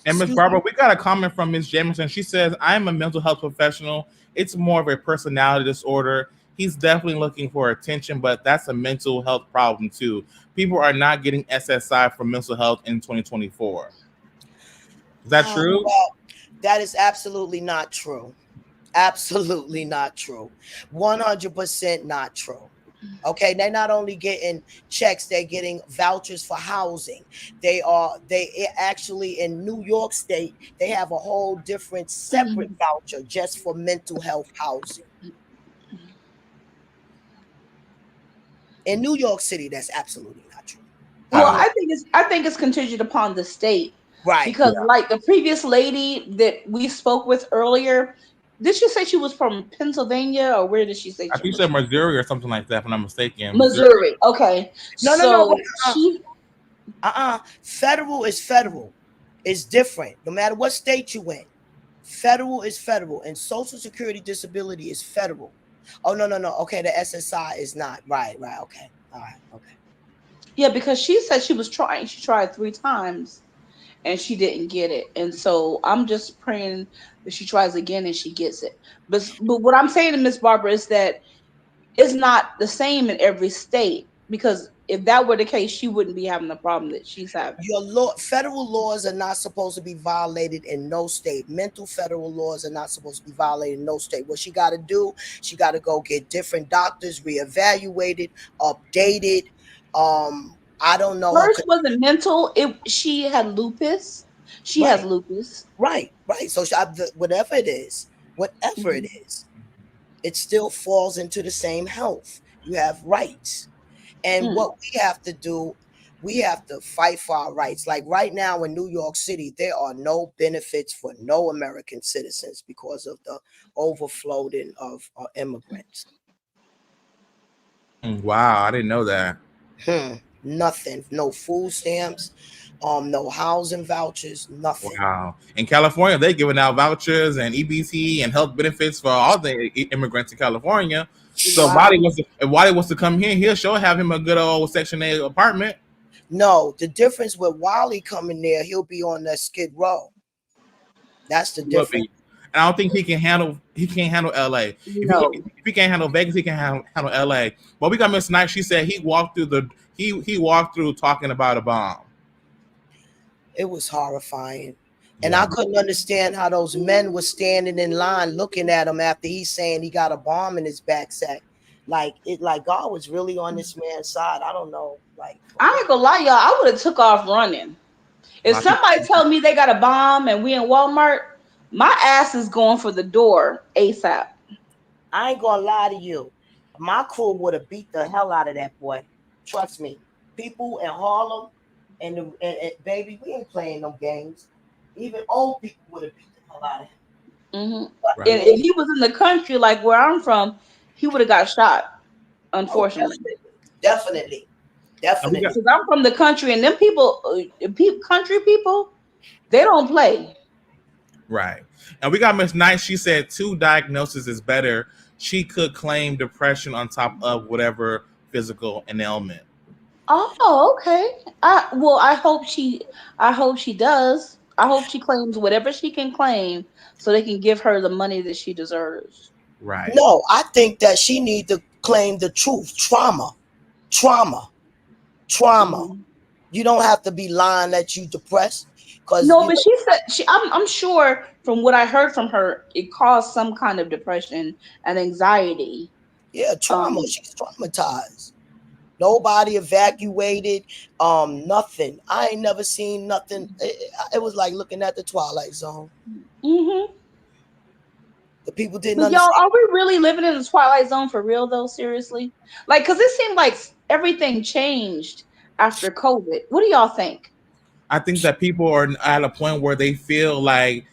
And Miss Barbara, we got a comment from Miss Jamison. She says, I am a mental health professional. It's more of a personality disorder. He's definitely looking for attention, but that's a mental health problem too. People are not getting SSI for mental health in 2024. Is that true? Well, that is absolutely not true. Absolutely not true. 100% not true. Okay, they're not only getting checks, they're getting vouchers for housing. They actually in New York State, they have a whole different separate voucher just for mental health housing. In New York City, that's absolutely not true. Well, I think it's contingent upon the state. Right. Because like the previous lady that we spoke with earlier, did she say she was from Pennsylvania or where did she say? I think she said Missouri or something like that, if I'm not mistaken. Missouri. Okay. No. Federal is federal. It's different. No matter what state you in. Federal is federal. And Social Security disability is federal. Oh, no. Okay, the SSI is not. Right. Okay. All right. Okay. Yeah, because she said she was trying. She tried 3 times and she didn't get it. And so I'm just praying that she tries again and she gets it. But what I'm saying to Miss Barbara is that it's not the same in every state, because if that were the case, she wouldn't be having the problem that she's having. Federal laws are not supposed to be violated in no state. Mental federal laws are not supposed to be violated in no state. What she got to do, she got to go get different doctors, reevaluated, updated. I don't know. Hers wasn't mental. She had lupus. She has lupus. Right. So whatever it is, it still falls into the same health. You have rights. And what we have to do, we have to fight for our rights. Like right now in New York City, there are no benefits for no American citizens because of the overflowing of immigrants. Wow, I didn't know that. Nothing. No food stamps, no housing vouchers, nothing. Wow. In California, they're giving out vouchers and EBT and health benefits for all the immigrants in California. So if Wiley wants to come here, he'll have him a good old Section 8 apartment. No, the difference with Wiley coming there, he'll be on that Skid Row. That's the He will difference. be. And I don't think he can handle LA. No. If he can't handle Vegas, he can handle LA. But we got Miss Knight. She said he walked through talking about a bomb. It was horrifying. And I couldn't understand how those men were standing in line looking at him after he's saying he got a bomb in his backpack. Like God was really on this man's side. I don't know. Like, I ain't gonna lie, y'all. I would have took off running. If somebody tell me they got a bomb and we in Walmart, my ass is going for the door ASAP. I ain't gonna lie to you. My crew would have beat the hell out of that boy. Trust me. People in Harlem and baby, we ain't playing no games. Even old people would have beat the hell out of him. Mm-hmm. Right. And if he was in the country like where I'm from, he would have got shot. Unfortunately, definitely. Because I'm from the country, and them people, country people, they don't play. Right. And we got Miss Knight. She said 2 diagnoses is better. She could claim depression on top of whatever physical ailment. Oh, okay. I hope she does. I hope she claims whatever she can claim so they can give her the money that she deserves. Right. No, I think that she needs to claim the truth. Trauma. Mm-hmm. You don't have to be lying that you depressed. No, but she said I'm sure from what I heard from her, it caused some kind of depression and anxiety. Yeah, trauma. She's traumatized. Nobody evacuated. Nothing. I ain't never seen nothing. It was like looking at the Twilight Zone. Mm-hmm. The people didn't Y'all, understand. are we really living in the Twilight Zone for real though? Seriously? Like, because it seemed like everything changed after COVID. What do y'all think? I think that people are at a point where they feel like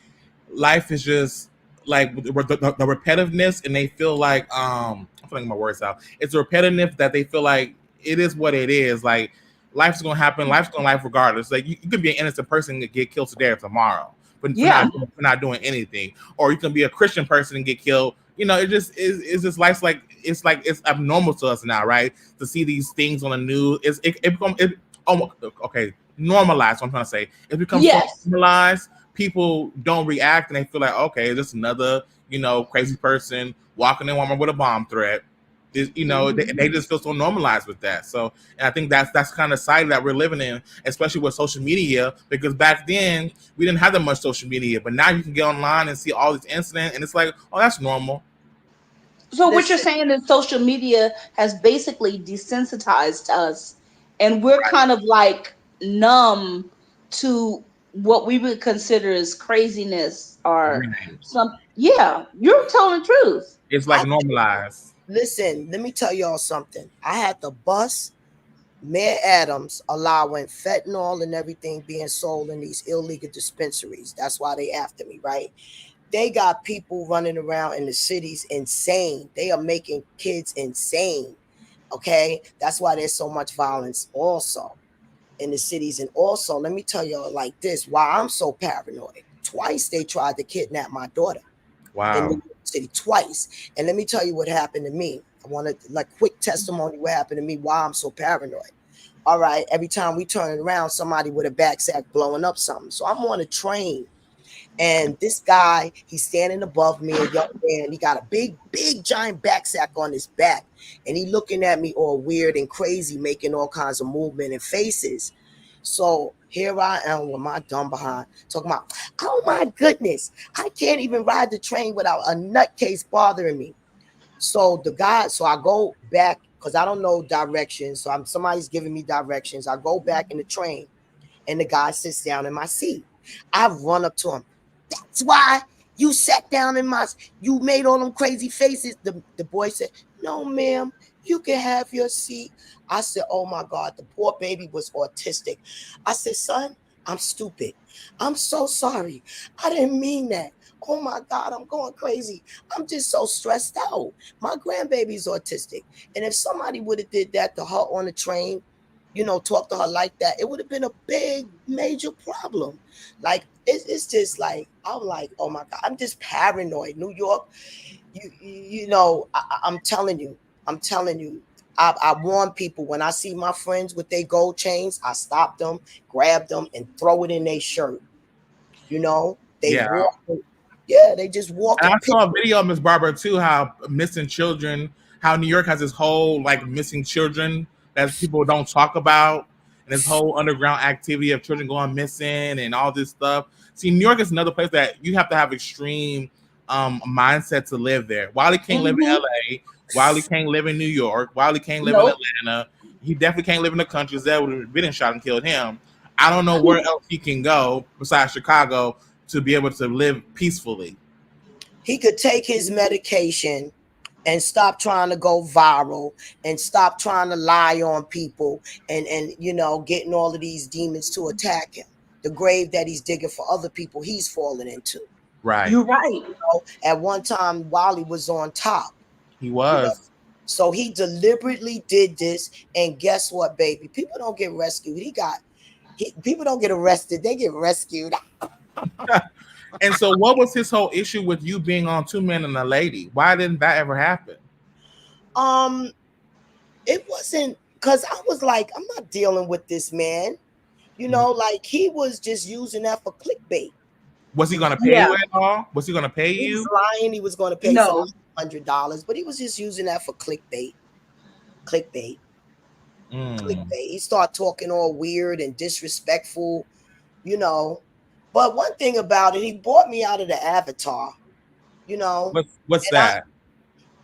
life is just like the repetitiveness, and they feel like I'm putting my words out. It's the repetitiveness that they feel like it is what it is. Like life's gonna happen. Life's gonna life regardless. Like you could be an innocent person and get killed today or tomorrow, but for not doing anything. Or you can be a Christian person and get killed. You know, it just is. It's just life's like it's abnormal to us now, right? To see these things on the news, normalized. What I'm trying to say, it becomes so normalized. People don't react, and they feel like, okay, this is another, crazy person walking in Walmart with a bomb threat. They just feel so normalized with that. So, and I think that's kind of society that we're living in, especially with social media. Because back then we didn't have that much social media, but now you can get online and see all these incidents, and it's like, oh, that's normal. So what you're saying is social media has basically desensitized us, and we're kind of like numb to what we would consider as craziness or some. Yeah, you're telling the truth. It's like normalized. Listen, let me tell y'all something. I had to bust Mayor Adams allowing fentanyl and everything being sold in these illegal dispensaries. That's why they after me, right? They got people running around in the cities insane. They are making kids insane. Okay, that's why there's so much violence also in the cities. And also, let me tell y'all like this, why I'm so paranoid. Twice they tried to kidnap my daughter. Wow. In New York City, twice. And let me tell you what happened to me. I want to like quick testimony what happened to me, why I'm so paranoid. All right, every time we turn around, somebody with a backpack blowing up something. So I'm on a train. And this guy, he's standing above me, a young man. He got a big, giant backpack on his back. And he looking at me all weird and crazy, making all kinds of movement and faces. So here I am with my dumb behind talking about, oh my goodness, I can't even ride the train without a nutcase bothering me. So I go back because I don't know directions. So somebody's giving me directions. I go back in the train and the guy sits down in my seat. I run up to him. That's why you sat down you made all them crazy faces. The boy said, no, ma'am, you can have your seat. I said, oh my God, the poor baby was autistic. I said, son, I'm stupid. I'm so sorry. I didn't mean that. Oh my God, I'm going crazy. I'm just so stressed out. My grandbaby's autistic. And if somebody would have did that to her on the train, talk to her like that, it would have been a big, major problem. Like, it's just like, I'm like, oh my God, I'm just paranoid. New York, I'm telling you, I warn people when I see my friends with their gold chains, I stop them, grab them, and throw it in their shirt. You know, they walk. Yeah, they just walk. And I saw a video of Miss Barbara too, how missing children, how New York has this whole like missing children that people don't talk about, and this whole underground activity of children going missing and all this stuff. See, New York is another place that you have to have extreme mindset to live there. Wiley can't live in LA. Wiley can't live in New York. Wiley can't live in Atlanta. He definitely can't live in the countries that would have been shot and killed him. I don't know where else he can go besides Chicago to be able to live peacefully. He could take his medication and stop trying to go viral and stop trying to lie on people and you know, getting all of these demons to attack him. The grave that he's digging for other people, he's falling into. Right. You're right. You know, at one time, Wiley was on top. He was. You know? So he deliberately did this. And guess what, baby? People don't get rescued. People don't get arrested. They get rescued. And so what was his whole issue with you being on Two Men and a Lady? Why didn't that ever happen? It wasn't because I was like, I'm not dealing with this man. You know, like he was just using that for clickbait. Was he going to pay you at all? Was he going to pay you? He was lying. He was going to pay $100, but he was just using that for clickbait. Clickbait. He started talking all weird and disrespectful, you know. But one thing about it, he bought me out of the avatar, you know. What's that?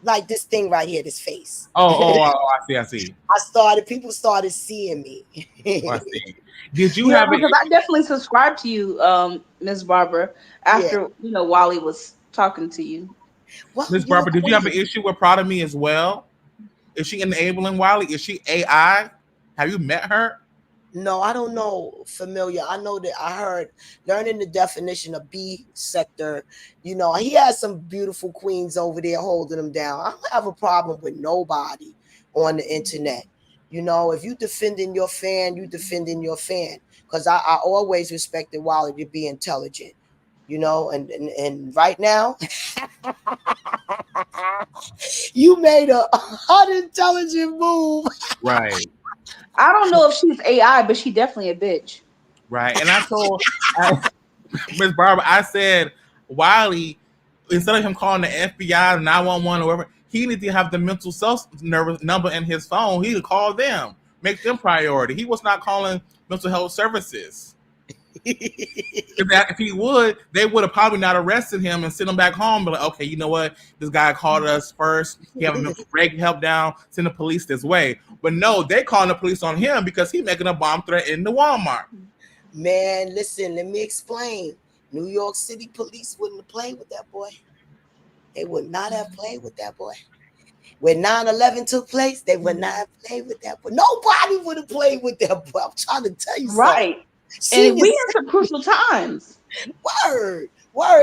Like this thing right here, this face. Oh, I see. People started seeing me. I see. Did you have because I definitely subscribed to you, Ms. Barbara, after you know Wiley was talking to you. Well, Ms. Barbara, did you have an issue with Proud of Me as well? Is she enabling Wiley? Is she AI? Have you met her? No, I don't know. Familiar. I know that I heard learning the definition of B sector. You know, he has some beautiful queens over there holding him down. I don't have a problem with nobody on the internet. You know, if you defending your fan, you defending your fan. Because I always respected Wiley to be intelligent. You know, and right now, you made a unintelligent move. Right. I don't know if she's AI, but she definitely a bitch. Right. And I told Miss Barbara, I said, Wiley, instead of him calling the FBI, 911, or whatever, he needs to have the mental health number in his phone. He would call them, make them priority. He was not calling mental health services. If he would, they would have probably not arrested him and sent him back home. But like, okay, you know what? This guy called us first. He having to break help down, send the police this way. But no, they calling the police on him because he's making a bomb threat in the Walmart. Man, listen, let me explain. New York City police wouldn't have played with that boy. They would not have played with that boy. When 9/11 took place, they would not have played with that boy. Nobody would have played with that boy. I'm trying to tell you right. something. And we in some crucial times. Word,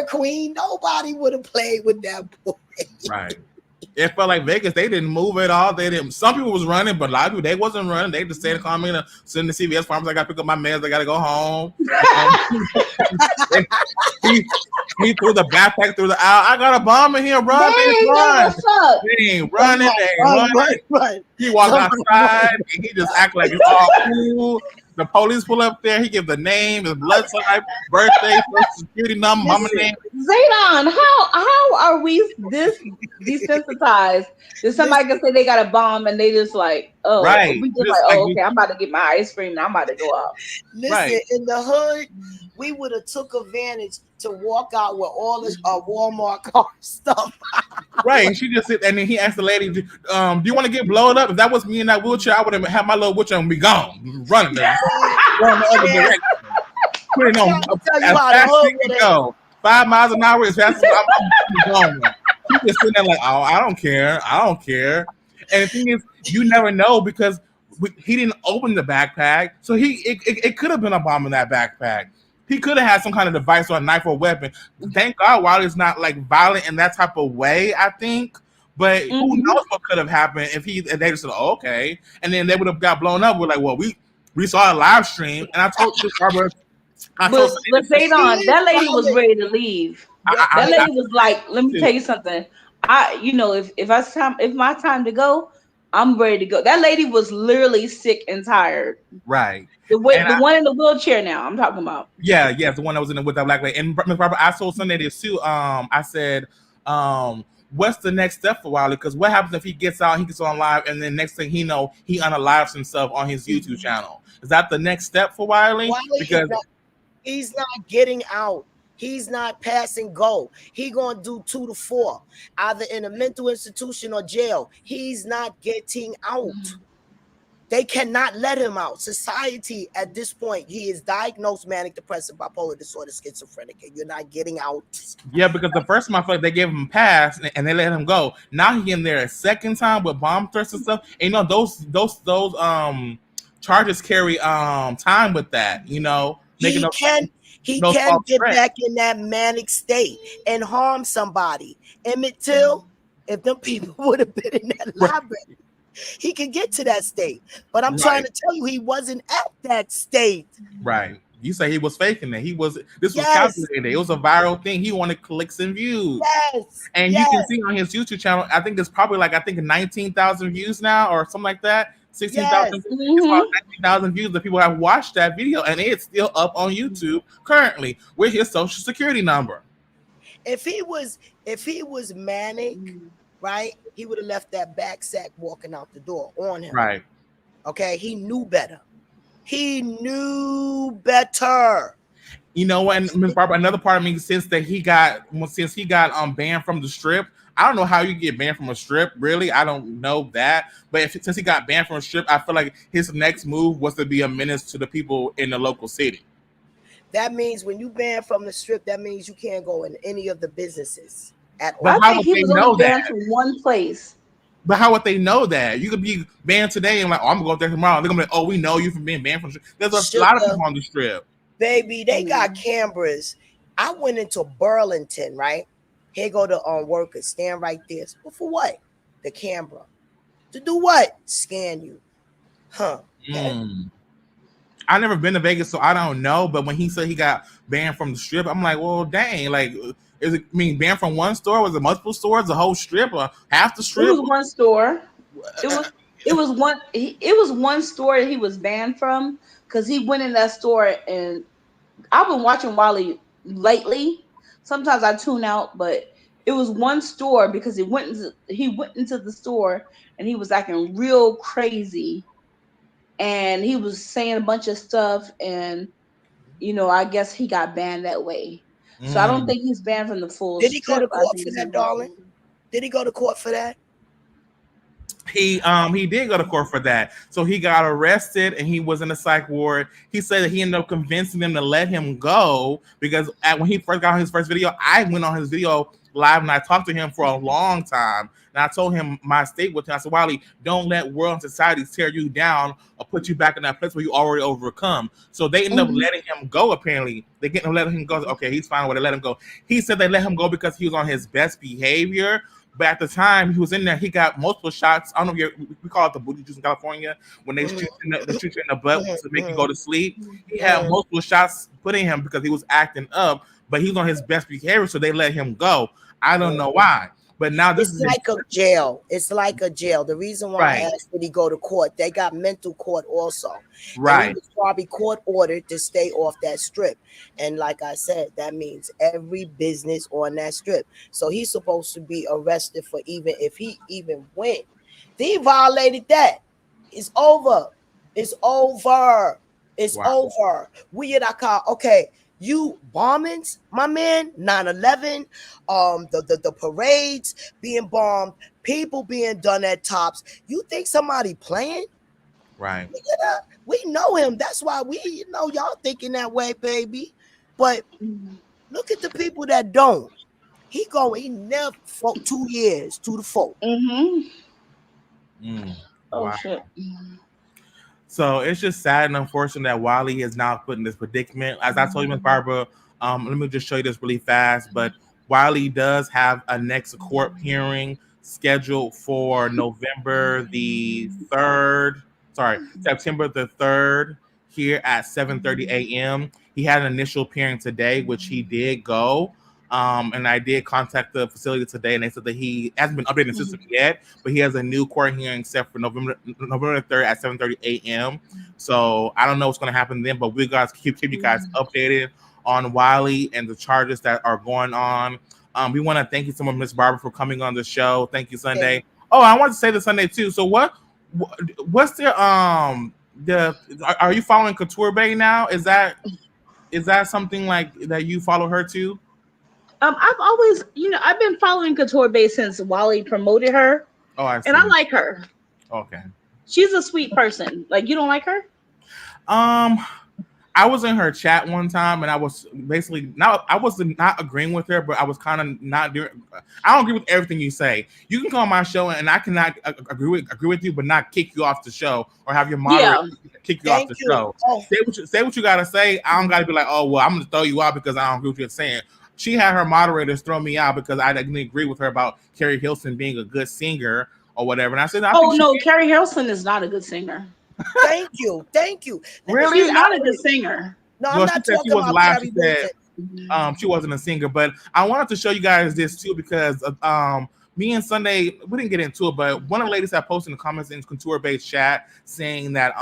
queen. Nobody would have played with that boy. Right. It felt like Vegas. They didn't move at all. They didn't. Some people was running, but a lot of people, they wasn't running. They just stayed and called me and send the CVS farms. I got to pick up my meds. I got to go home. He threw the backpack through the aisle. I got a bomb in here. Run, run. He walked outside and he just act like it's all cool. The police pull up there. He gives the name, his blood type, birthday, social security number, mama name. Zaydon, how are we this desensitized that somebody can say they got a bomb and they just like, oh, right. We just like, oh, okay, I'm about to get my ice cream and I'm about to go out. Listen, in the hood, we would have took advantage to walk out with all this Walmart car stuff. Right, and she just said, and then he asked the lady, do you want to get blown up? If that was me in that wheelchair, I would have had my little wheelchair and be gone, running there, going the other direction. Putting on as fast as you can go, 5 miles an hour as fast as I'm going. He just sitting there like, oh, I don't care. And the thing is, you never know because he didn't open the backpack, so it could have been a bomb in that backpack. He could have had some kind of device or a knife or a weapon. Thank God Wiley's not like violent in that type of way, I think. But who knows what could have happened if they just said, oh, okay. And then they would have got blown up. We're like, well, we saw a live stream. And I told you, Barbara. But Zaydon, that lady was ready to leave. That lady was like, let me tell you something. If my time to go, I'm ready to go. That lady was literally sick and tired. Right. The And one in the wheelchair now. I'm talking about. yeah, the one that was in the with that black lady. And Miss Barbara, I told Sunday this too. I said, what's the next step for Wiley? Because what happens if he gets out, he gets on live, and then next thing he know, he unalives himself on his YouTube channel? Is that the next step for Wiley? Wiley Because he's not getting out. He's not passing go. He gonna do 2 to 4, either in a mental institution or jail. He's not getting out. They cannot let him out. Society at this point, he is diagnosed manic depressive bipolar disorder, schizophrenic, and you're not getting out. yeah, because the first time I feel like they gave him a pass and they let him go. Now he in there a second time with bomb threats and stuff. And you know those charges carry time with that. You know, He can get back in that manic state and harm somebody. Emmett Till, if them people would have been in that library, he could get to that state. But I'm trying to tell you, he wasn't at that state. Right. You say he was faking it. This was calculated. It was a viral thing. He wanted clicks and views. Yes. And you can see on his YouTube channel, I think it's probably 19,000 views now or something like that. 16,000. It's about 19,000 views that people have watched that video, and it's still up on YouTube currently with his social security number. If he was manic, right, he would have left that back sack walking out the door on him. Right. Okay. He knew better. He knew better. You know, and Ms. Barbara, another part of me, since he got banned from the strip, I don't know how you get banned from a strip, really. I don't know that. But since he got banned from a strip, I feel like his next move was to be a menace to the people in the local city. That means when you ban from the strip, that means you can't go in any of the businesses at all. But how would they know that? From one place. But how would they know that? You could be banned today and I'm gonna go there tomorrow. They're gonna be like, oh, we know you from being banned from the strip. There's a lot of people on the strip. Baby, they got cameras. I went into Burlington, right? Here go the workers. Stand right there. But for what? The camera. To do what? Scan you. Huh. I never been to Vegas, so I don't know. But when he said he got banned from the strip, I'm like, well, dang. Like, banned from one store? Was it multiple stores? The whole strip or half the strip? It was one store. It was one store that he was banned from because he went in that store, and I've been watching Wiley lately. Sometimes I tune out, but it was one store because he went into the store and he was acting real crazy, and he was saying a bunch of stuff, and I guess he got banned that way. So I don't think he's banned from the full. Did he go to court for that, darling? Did he go to court for that? He did go to court for that. So he got arrested and he was in a psych ward. He said that he ended up convincing them to let him go because when he first got on his first video, I went on his video live and I talked to him for a long time. And I told him my state with him. I said, Wiley, don't let world and society tear you down or put you back in that place where you already overcome. So they ended up letting him go, apparently. They get him letting him go. Okay, he's fine with it. Let him go. He said they let him go because he was on his best behavior. But at the time he was in there, he got multiple shots. I don't know if we call it the booty juice in California when they shoot you in the butt to make you go to sleep. He had multiple shots put in him because he was acting up, but he was on his best behavior, so they let him go. I don't know why. But now this is like a jail. It's like a jail. The reason why I asked did he go to court, they got mental court also. Right. And he was probably court ordered to stay off that strip. And like I said, that means every business on that strip. So he's supposed to be arrested for even if he even went. He violated that. It's over. It's over. It's over. We at our okay. You bombings, my man, 9/11, the parades being bombed, people being done at Tops. You think somebody playing? Right. We know him. That's why y'all thinking that way, baby. But look at the people that don't. He never for 2 years, 2 to 4. Oh shit. So it's just sad and unfortunate that Wiley is now put in this predicament. As I told you, Ms. Barbara, let me just show you this really fast. But Wiley does have a next court hearing scheduled for September the 3rd here at 7:30 a.m. He had an initial hearing today, which he did go. And I did contact the facility today, and they said that he hasn't been updating the system yet, but he has a new court hearing set for November 3rd at 7:30 a.m. So I don't know what's going to happen then, but we guys keep you guys updated on Wiley and the charges that are going on. We want to thank you so much, Miss Barbara, for coming on the show. Thank you, Sunday. Oh, I want to say this Sunday too. So what's the are you following Couture Bay now? Is that something like that you follow her too? I've always, I've been following Couture Bay since Wally promoted her. Oh, I see. And I like her. Okay. She's a sweet person. Like, you don't like her? I was in her chat one time, and I was basically I wasn't not agreeing with her, but I was kind of not doing. I don't agree with everything you say. You can call my show, and I cannot agree with you, but not kick you off the show or have your moderator kick you off the show. Say what you gotta say. I don't gotta be like, oh well, I'm gonna throw you out because I don't agree with what you're saying. She had her moderators throw me out because I didn't agree with her about Carrie Hilson being a good singer or whatever, and I said, Carrie Hilson is not a good singer. Thank you. Really? She's not a good singer. No, I'm not talking about Carrie Hilson. She wasn't a singer, but I wanted to show you guys this too because me and Sunday, we didn't get into it, but one of the ladies had posted in the comments in Couture Bay's chat saying that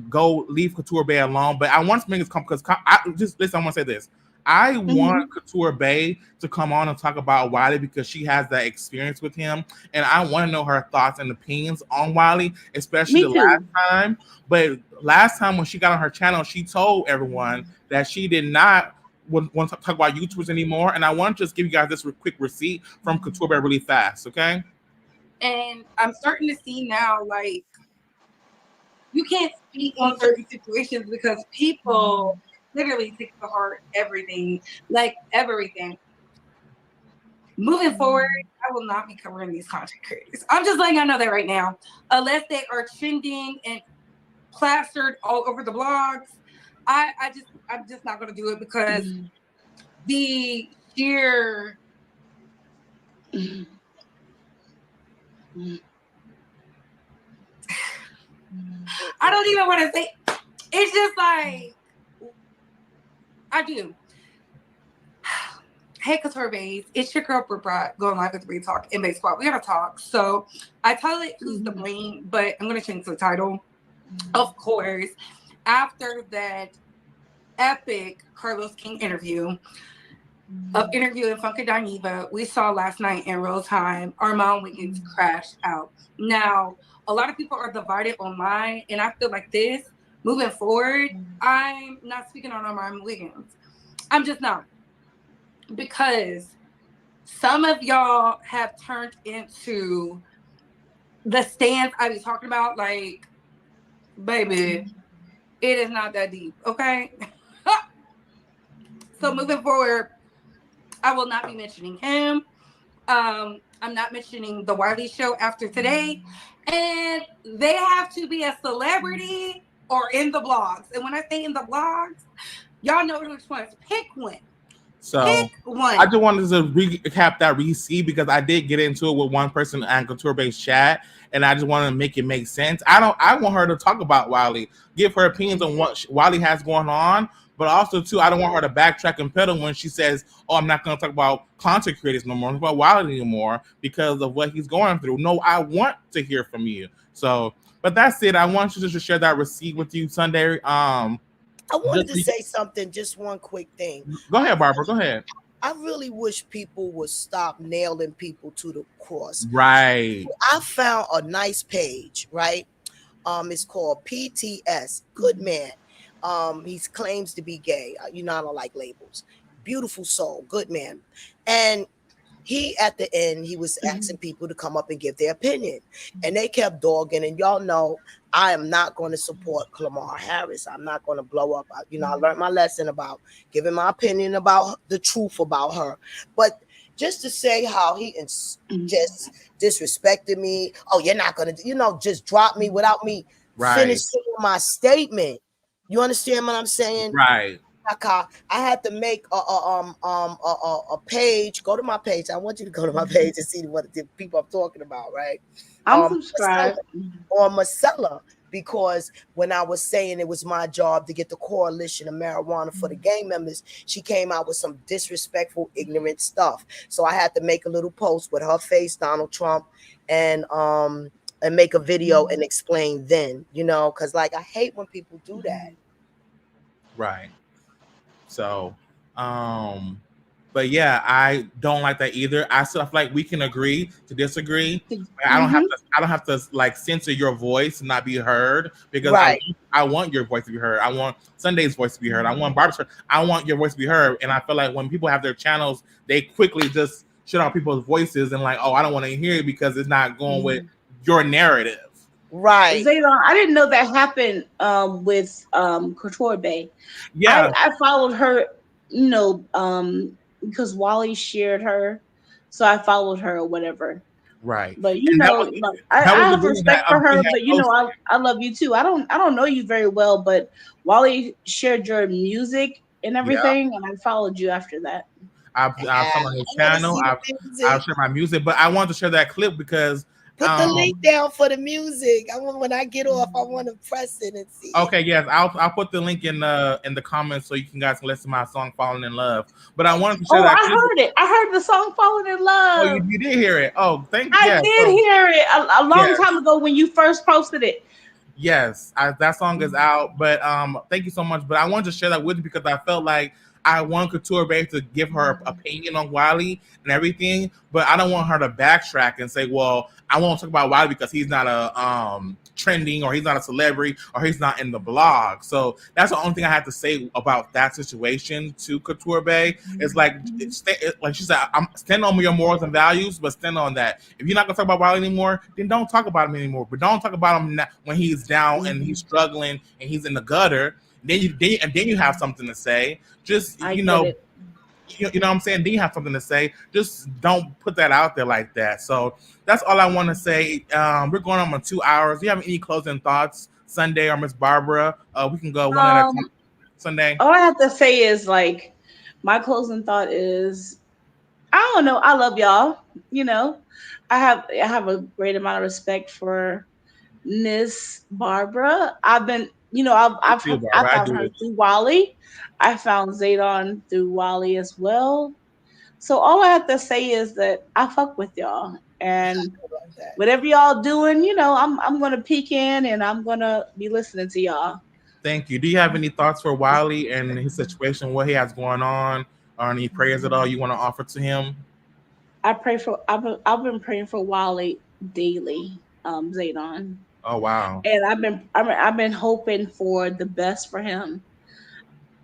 go leave Couture Bay alone. But I want to make this because I want to say this. I want Couture Bay to come on and talk about Wiley because she has that experience with him, and I want to know her thoughts and opinions on Wiley, especially last time. But last time when she got on her channel, she told everyone that she did not want to talk about YouTubers anymore. And I want to just give you guys this quick receipt from Couture Bay really fast, okay? And I'm starting to see now, like, you can't speak on certain situations because people literally take to heart everything. Moving forward, I will not be covering these content creators. I'm just letting y'all know that right now. Unless they are trending and plastered all over the blogs, I'm just not going to do it because the sheer I don't even want to say. It's just like I do. Hey, Couture Bays, it's your girl Brooke going live with Real Talk in Base Squad. We gotta talk. So I tell it who's to blame, but I'm gonna change the title. Of course, after that epic Carlos King interview of interviewing Funky Dineva, we saw last night in real time Armand Wiggins crash out. Now, a lot of people are divided online, and I feel like this moving forward, I'm not speaking on Armand Wiggins. I'm just not. Because some of y'all have turned into the stance I be talking about, like, baby, it is not that deep, okay? So moving forward, I will not be mentioning him. I'm not mentioning the Wiley show after today. And they have to be a celebrity or in the blogs. And when I say in the blogs, y'all know which ones. Pick one. So I just wanted to recap that receipt because I did get into it with one person on Couture Bay's chat, and I just wanted to make it make sense. I want her to talk about Wiley, give her opinions on what Wiley has going on, but also too, I don't want her to backtrack and pedal when she says, "Oh, I'm not going to talk about content creators no more, about Wiley anymore because of what he's going through." No, I want to hear from you. So, but that's it. I want you to share that receipt with you Sunday. I wanted to say something, just one quick thing. Go ahead, Barbara. Go ahead. I really wish people would stop nailing people to the cross. Right. I found a nice page, right? It's called PTS. Good man. He claims to be gay. I don't like labels. Beautiful soul. Good man. And he, at the end, he was asking people to come up and give their opinion. And they kept dogging. And y'all know, I am not going to support Kamala Harris. I'm not going to blow up. I learned my lesson about giving my opinion about the truth about her. But just to say how he just disrespected me. Oh, you're not going to, just drop me without me finishing my statement. You understand what I'm saying? Right. I had to make a page. Go to my page. I want you to go to my page and see what the people I'm talking about, right? I'm subscribed. Or Marcella. because when I was saying it was my job to get the coalition of marijuana for the gang members, she came out with some disrespectful, ignorant stuff. So I had to make a little post with her face, Donald Trump, and make a video and explain then, you know, because like I hate when people do that. Right. So, but yeah, I don't like that either. I still feel like we can agree to disagree. I don't have to. I don't have to like censor your voice and not be heard because Right. I want your voice to be heard. I want Sunday's voice to be heard. I want Barbara's. I want your voice to be heard. And I feel like when people have their channels, they quickly just shut out people's voices and like, oh, I don't want to hear it because it's not going with your narrative. Right. Zaydon, I didn't know that happened with Couture Bay. Yeah. I followed her, you know, because Wally shared her, so I followed her or whatever. Right. But you know, I have respect for her, but you know, I love you too. I don't know you very well, but Wally shared your music and everything, and I followed you after that. I've come on his channel. I've shared my music, but I wanted to share that clip because put the link down for the music. I want when I get off, I want to press it and see. Okay, yes, I'll put the link in the comments so you can guys can listen to my song "Falling in Love." But I wanted to share that. I heard it. I heard the song "Falling in Love." Oh, you did hear it. Oh, thank you. I did hear it a long time ago when you first posted it. Yes, that song is out. But thank you so much. But I wanted to share that with you because I felt like I want Couture Bay to give her opinion on Wiley and everything, but I don't want her to backtrack and say, well, I won't talk about Wiley because he's not a trending or he's not a celebrity or he's not in the blog. So that's the only thing I have to say about that situation to Couture Bay. It's like she said, I'm stand on your morals and values, but stand on that. If you're not gonna talk about Wiley anymore, then don't talk about him anymore. But don't talk about him when he's down and he's struggling and he's in the gutter. Then you have something to say. Just you know what I'm saying. Then you have something to say. Just don't put that out there like that. So that's all I want to say. We're going on 2 hours. Do you have any closing thoughts, Sunday or Miss Barbara? We can go one at a time. Sunday. All I have to say is like my closing thought is I don't know. I love y'all. You know, I have a great amount of respect for Miss Barbara. I've found her through Wally. I found Zaydon through Wally as well. So all I have to say is that I fuck with y'all, and whatever y'all doing, you know, I'm gonna peek in and I'm gonna be listening to y'all. Thank you. Do you have any thoughts for Wiley and his situation, what he has going on, or any prayers at all you want to offer to him? I've been praying for Wally daily, Zaydon. Oh wow! And I've been hoping for the best for him.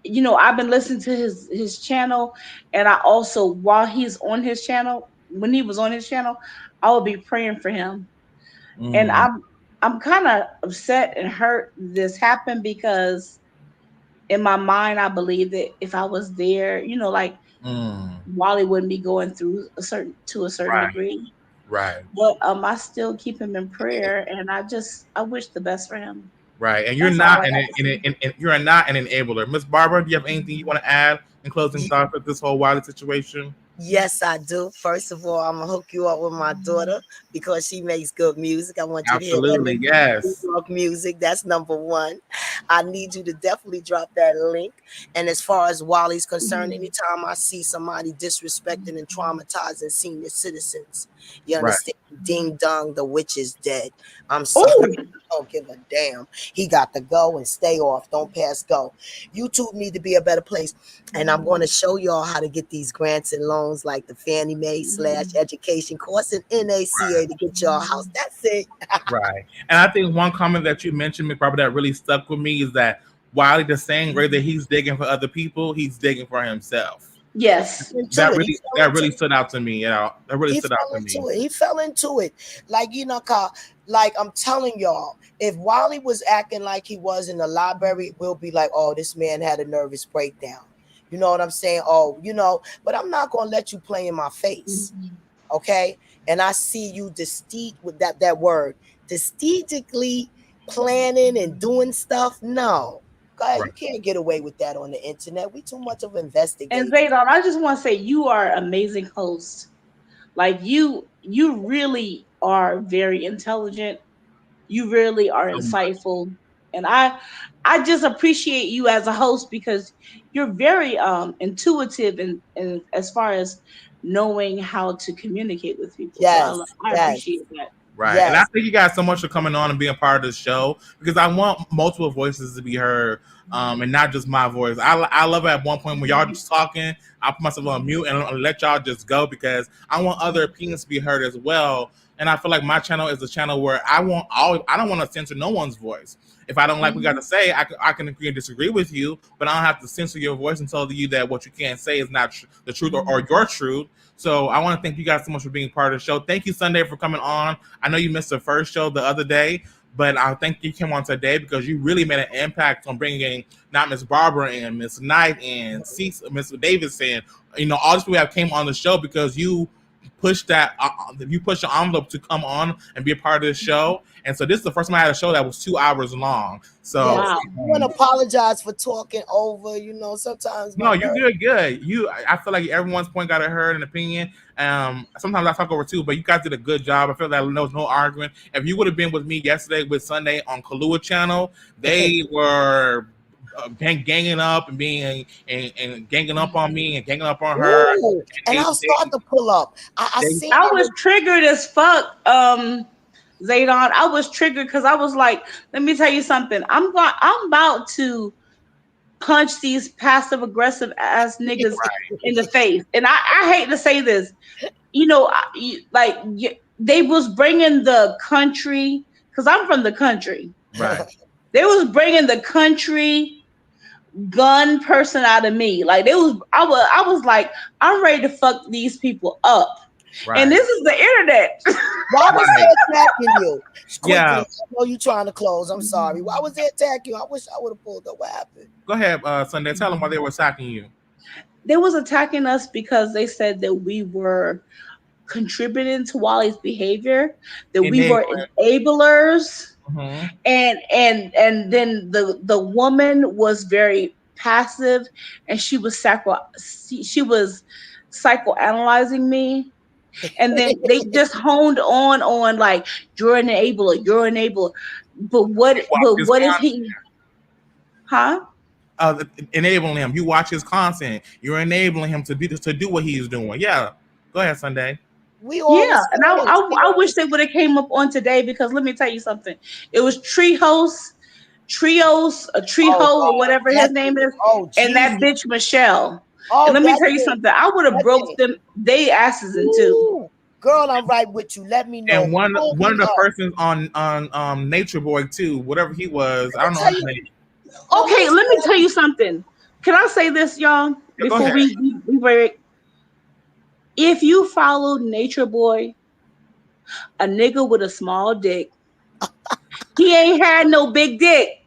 You know, I've been listening to his channel, and I also while he's on his channel, when he was on his channel, I would be praying for him. And I'm kind of upset and hurt this happened because in my mind I believe that if I was there, you know, like Wally wouldn't be going through a certain degree. Right. But I still keep him in prayer, and I wish the best for him. Right. And you're not you're not an enabler. Miss Barbara, do you have anything you want to add in closing thoughts with this whole Wiley situation? Yes, I do. First of all, I'm gonna hook you up with my daughter because she makes good music. I want you to hear that yes. New York music. That's number one. I need you to definitely drop that link. And as far as Wiley's concerned, anytime I see somebody disrespecting and traumatizing senior citizens, you understand? Right. Ding dong, the witch is dead. I'm sorry. I don't give a damn. He got to go and stay off. Don't pass go. YouTube need to be a better place. And I'm going to show y'all how to get these grants and loans like the Fannie Mae / education course and NACA to get y'all a house. That's it. Right. And I think one comment that you mentioned, Miss Barbara, that really stuck with me is that Wiley, the same way that he's digging for other people, he's digging for himself. Yes. That really stood out to me. You know, that really stood out to me. He fell into it. Like, you know, like I'm telling y'all, if Wiley was acting like he was in the library, we'll be like, oh, this man had a nervous breakdown. You know what I'm saying? Oh, you know, but I'm not going to let you play in my face. Okay. And I see you with that word, strategically planning and doing stuff. No. God, you can't get away with that on the internet. We too much of investigators. And Zaydon, I just want to say you are an amazing host. Like you really are very intelligent. You really are insightful, and I just appreciate you as a host because you're very intuitive and as far as knowing how to communicate with people. So I appreciate that. Right. Yes. And I thank you guys so much for coming on and being a part of the show because I want multiple voices to be heard and not just my voice. I love it at one point when y'all just talking, I put myself on mute and let y'all just go because I want other opinions to be heard as well. And I feel like my channel is a channel where I don't want to censor no one's voice. If I don't like what you got to say, I can agree and disagree with you, but I don't have to censor your voice and tell you that what you can't say is not the truth or your truth. So I want to thank you guys so much for being part of the show. Thank you, Sunday, for coming on. I know you missed the first show the other day, but I think you came on today because you really made an impact on bringing not Miss Barbara and Miss Knight and Miss Davis and all these people that came on the show because you pushed that you pushed the envelope to come on and be a part of the show. And so this is the first time I had a show that was 2 hours long. So I want to apologize for talking over. Sometimes no, you did good. I feel like everyone's point got heard an opinion. Sometimes I talk over too, but you guys did a good job. I feel like there was no argument. If you would have been with me yesterday with Sunday on Kahlua channel, they were ganging up and ganging up on me and ganging up on her. Ooh, and I'll start to pull up. I was triggered as fuck, Zaydon. I was triggered because I was like, let me tell you something. I'm about to punch these passive aggressive ass niggas in the face. And I hate to say this, they was bringing the country because I'm from the country. Right. They was bringing the country gun person out of me. Like I was like, I'm ready to fuck these people up. Right. And this is the internet. Why was they attacking you? Yeah. I know you trying to close. I'm sorry. Why was they attacking you? I wish I would have pulled up. What happened? Go ahead, Sunday. Tell them why they were attacking you. They was attacking us because they said that we were contributing to Wiley's behavior, that we were enablers. Mm-hmm. And then the woman was very passive and she was psychoanalyzing me. And then they just honed on like you're an enabler. But what if he enabling him? You watch his content, you're enabling him to do what he's doing. Yeah. Go ahead, Sunday. And I wish they would have came up on today because let me tell you something. It was Treehouse, or whatever his name is, and that bitch Michelle. And let me tell you something. I would have broke them they asses in two. Girl, I'm right with you. Let me know. And one of the persons on Nature Boy too, whatever he was, I don't know his name. Okay, let me tell you something. Can I say this, y'all? Before we break. If you follow Nature Boy, a nigga with a small dick, he ain't had no big dick.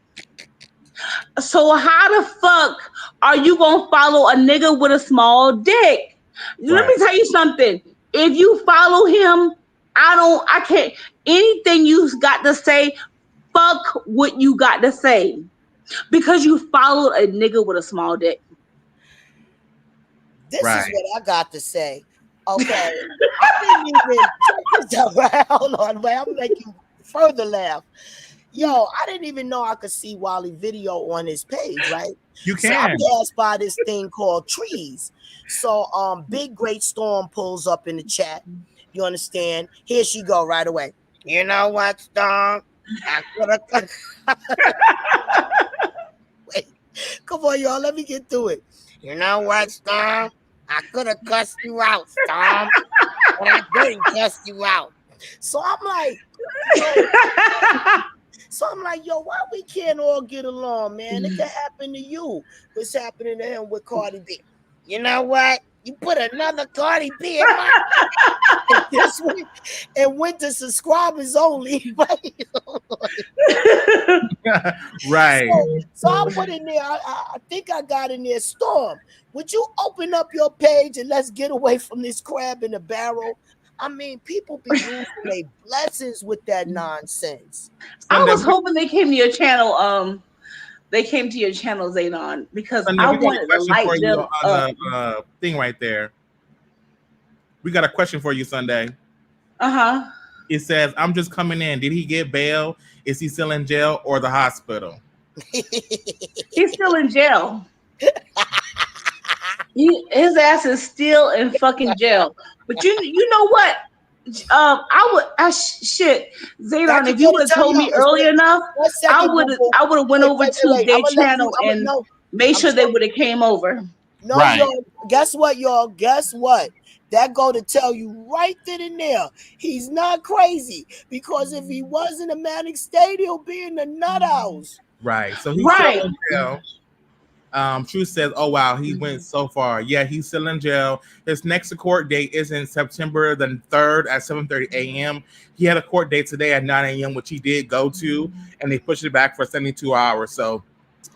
So how the fuck are you gonna follow a nigga with a small dick? Let me tell you something. If you follow him, I can't. Anything you got to say, fuck what you got to say, because you followed a nigga with a small dick. This is what I got to say. Okay, I didn't even. Hold on, wait. I'm making you further laugh. Yo, I didn't even know I could see Wiley video on his page, right? You can. So I passed by this thing called trees. So Big Great Storm pulls up in the chat. You understand? Here she go right away. You know what, Storm? Wait, come on, y'all. Let me get through it. You know what, Storm? I could have cussed you out, Storm, but I didn't cuss you out. So I'm like, yo, why we can't all get along, man? It can happen to you. What's happening to him with Cardi B? You know what? You put another Cardi B in my this week and went to subscribers only. Right. So I put in there, I think I got in there, Storm, would you open up your page and let's get away from this crab in the barrel? I mean, people be losing their blessings with that nonsense. I was hoping they came to your channel. They came to your channel, Zaydon, because I wanted to light them up. Thing right there. We got a question for you, Sunday. It says, "I'm just coming in. Did he get bail? Is he still in jail or the hospital?" He's still in jail. His ass is still in fucking jail. But you know what? Shit, Zaydon, if you would have told me early enough, I would have went over to their channel and made sure they would have came over. No, y'all. Guess what, y'all? Guess what? That go to tell you right then and there, he's not crazy. Because if he was in a manic state, he'll be in the nut house. Right. So he's still in jail. Truth says, "Oh wow, he went so far." Yeah, he's still in jail. His next court date is in September the 3rd at 7:30 a.m. He had a court date today at 9 a.m., which he did go to, and they pushed it back for 72 hours. So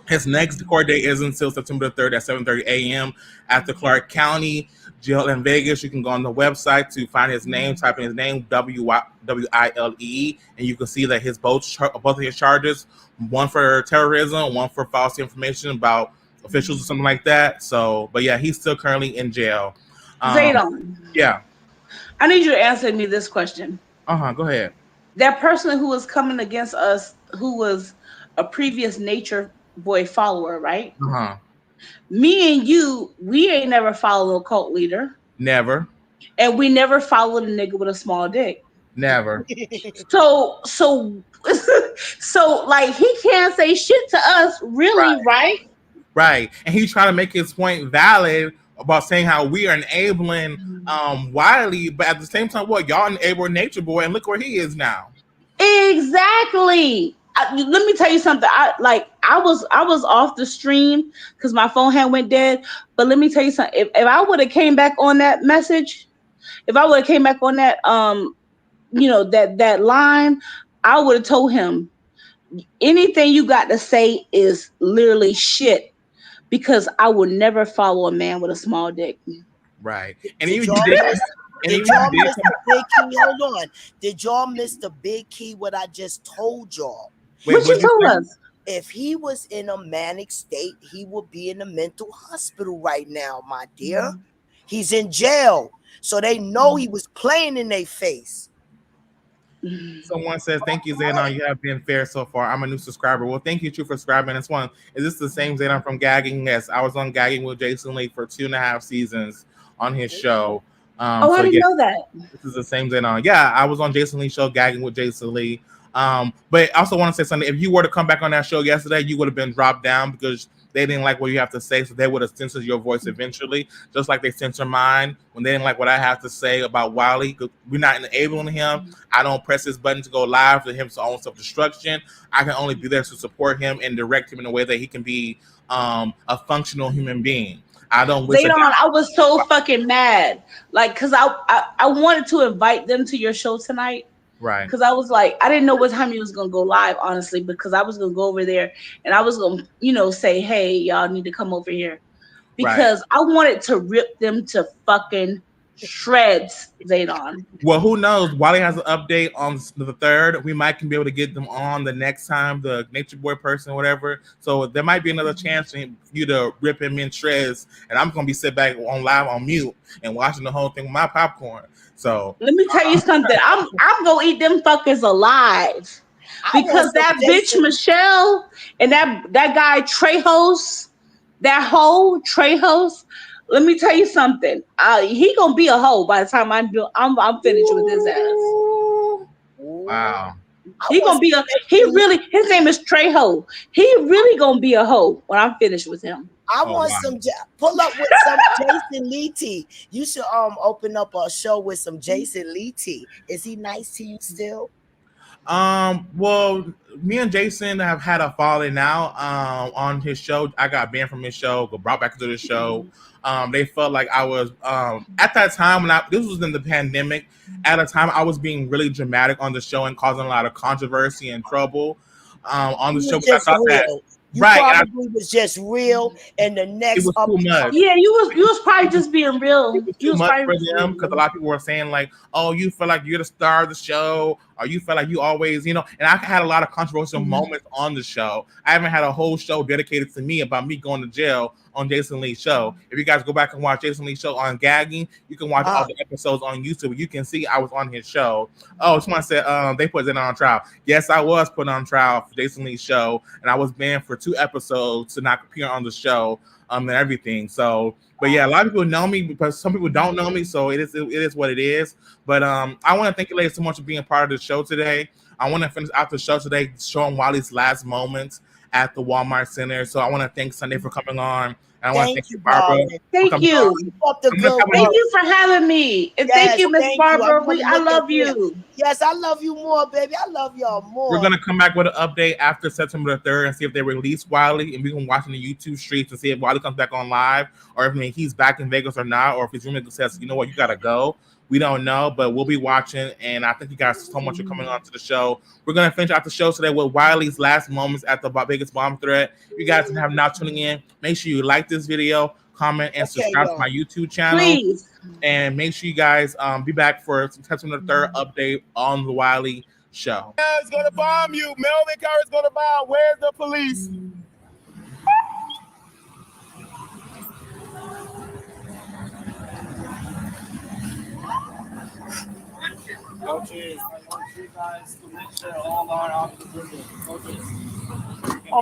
his next court date is until September 3rd at 7:30 a.m. at the Clark County Jail in Vegas. You can go on the website to find his name, type in his name, WILE, and you can see that both of his charges, one for terrorism, one for false information about officials or something like that. So, but yeah, he's still currently in jail. Zaydon. Yeah. I need you to answer me this question. Go ahead. That person who was coming against us, who was a previous Nature Boy follower, right? Me and you, we ain't never followed a cult leader. Never. And we never followed a nigga with a small dick. Never. So like he can't say shit to us, really, right? Right. And he's trying to make his point valid about saying how we are enabling Wiley, but at the same time, what y'all enable Nature Boy, and look where he is now. Exactly. Let me tell you something. I was off the stream because my phone had went dead. But let me tell you something. If I would have came back on that message, if I would have came back on that that line, I would have told him anything you got to say is literally shit. Because I would never follow a man with a small dick. Right. And Did y'all miss the big key? What I just told y'all. What you told us? If he was in a manic state, he would be in a mental hospital right now, my dear. He's in jail. So they know he was playing in their face. Someone says, "Thank you, Zaydon. You have been fair so far. I'm a new subscriber." Well, thank you, for subscribing. This one, is this the same Zaydon from Gagging? Yes, I was on Gagging with Jason Lee for 2.5 seasons on his show. I didn't know that. This is the same Zaydon. Yeah, I was on Jason Lee's show, Gagging with Jason Lee. But I also want to say something. If you were to come back on that show yesterday, you would have been dropped down because they didn't like what you have to say, so they would have censored your voice eventually, just like they censor mine when they didn't like what I have to say about Wiley. We're not enabling him. I don't press this button to go live for him's own self-destruction. I can only be there to support him and direct him in a way that he can be a functional human being. I don't wish I was so fucking mad. Like, because I wanted to invite them to your show tonight. Right. Because I was like, I didn't know what time he was going to go live, honestly, because I was going to go over there and I was going to, say, hey, y'all need to come over here. Because I wanted to rip them to fucking shreds, Zaydon. Well, who knows? Wiley has an update on the 3rd. We might be able to get them on the next time, the Nature Boy person or whatever. So there might be another chance for you to rip him in shreds. And I'm going to be sitting back on live on mute and watching the whole thing with my popcorn. So let me tell you something. I'm gonna eat them fuckers alive because that bitch Michelle and that guy Trejos, Trejos. Let me tell you something. He gonna be a hoe by the time I'm finished with his ass. Wow. His name is Trejo. He really gonna be a hoe when I'm finished with him. I want some pull up with some Jason Lee. You should open up a show with some Jason Lee. Is he nice to you still? Well, me and Jason have had a falling out on his show. I got banned from his show, got brought back to the show. They felt like I was at that time this was in the pandemic. At a time I was being really dramatic on the show and causing a lot of controversy and trouble on the show. Because I thought that you probably was just real, and the next it was too much. Yeah, you was probably just being real. It was too much for them because a lot of people were saying like, "Oh, you feel like you're the star of the show. or you felt like you always, and I had a lot of controversial moments on the show. I haven't had a whole show dedicated to me about me going to jail on Jason Lee's show. If you guys go back and watch Jason Lee's show on gagging, you can watch all the episodes on YouTube. You can see I was on his show. Oh, someone said they put it on trial. Yes, I was put on trial for Jason Lee's show, and I was banned for 2 episodes to not appear on the show and everything. So, but yeah, a lot of people know me, but some people don't know me. So it is what it is. But I want to thank you ladies so much for being part of the show today. I want to finish out the show today showing Wiley's last moments at the Walmart Center. So I want to thank Sunday for coming on. And I want to thank you, Barbara. Thank you. Thank you for having me. And thank you, Miss Barbara. I love you. Yes, I love you more, baby. I love y'all more. We're going to come back with an update after September the 3rd and see if they release Wiley. And we can watch in the YouTube streets and see if Wiley comes back on live or if he's back in Vegas or not. Or if his roommate says, you know what, you got to go. We don't know, but we'll be watching. And I thank you guys so much for coming on to the show. We're going to finish out the show today with Wiley's last moments at the Vegas bomb threat. You guys have now tuning in. Make sure you like this video, comment, and subscribe to my YouTube channel. Please. And make sure you guys be back for September 3rd update on the Wiley show. It's going to bomb you. Melvin Carr is going to bomb. Where's the police? Oh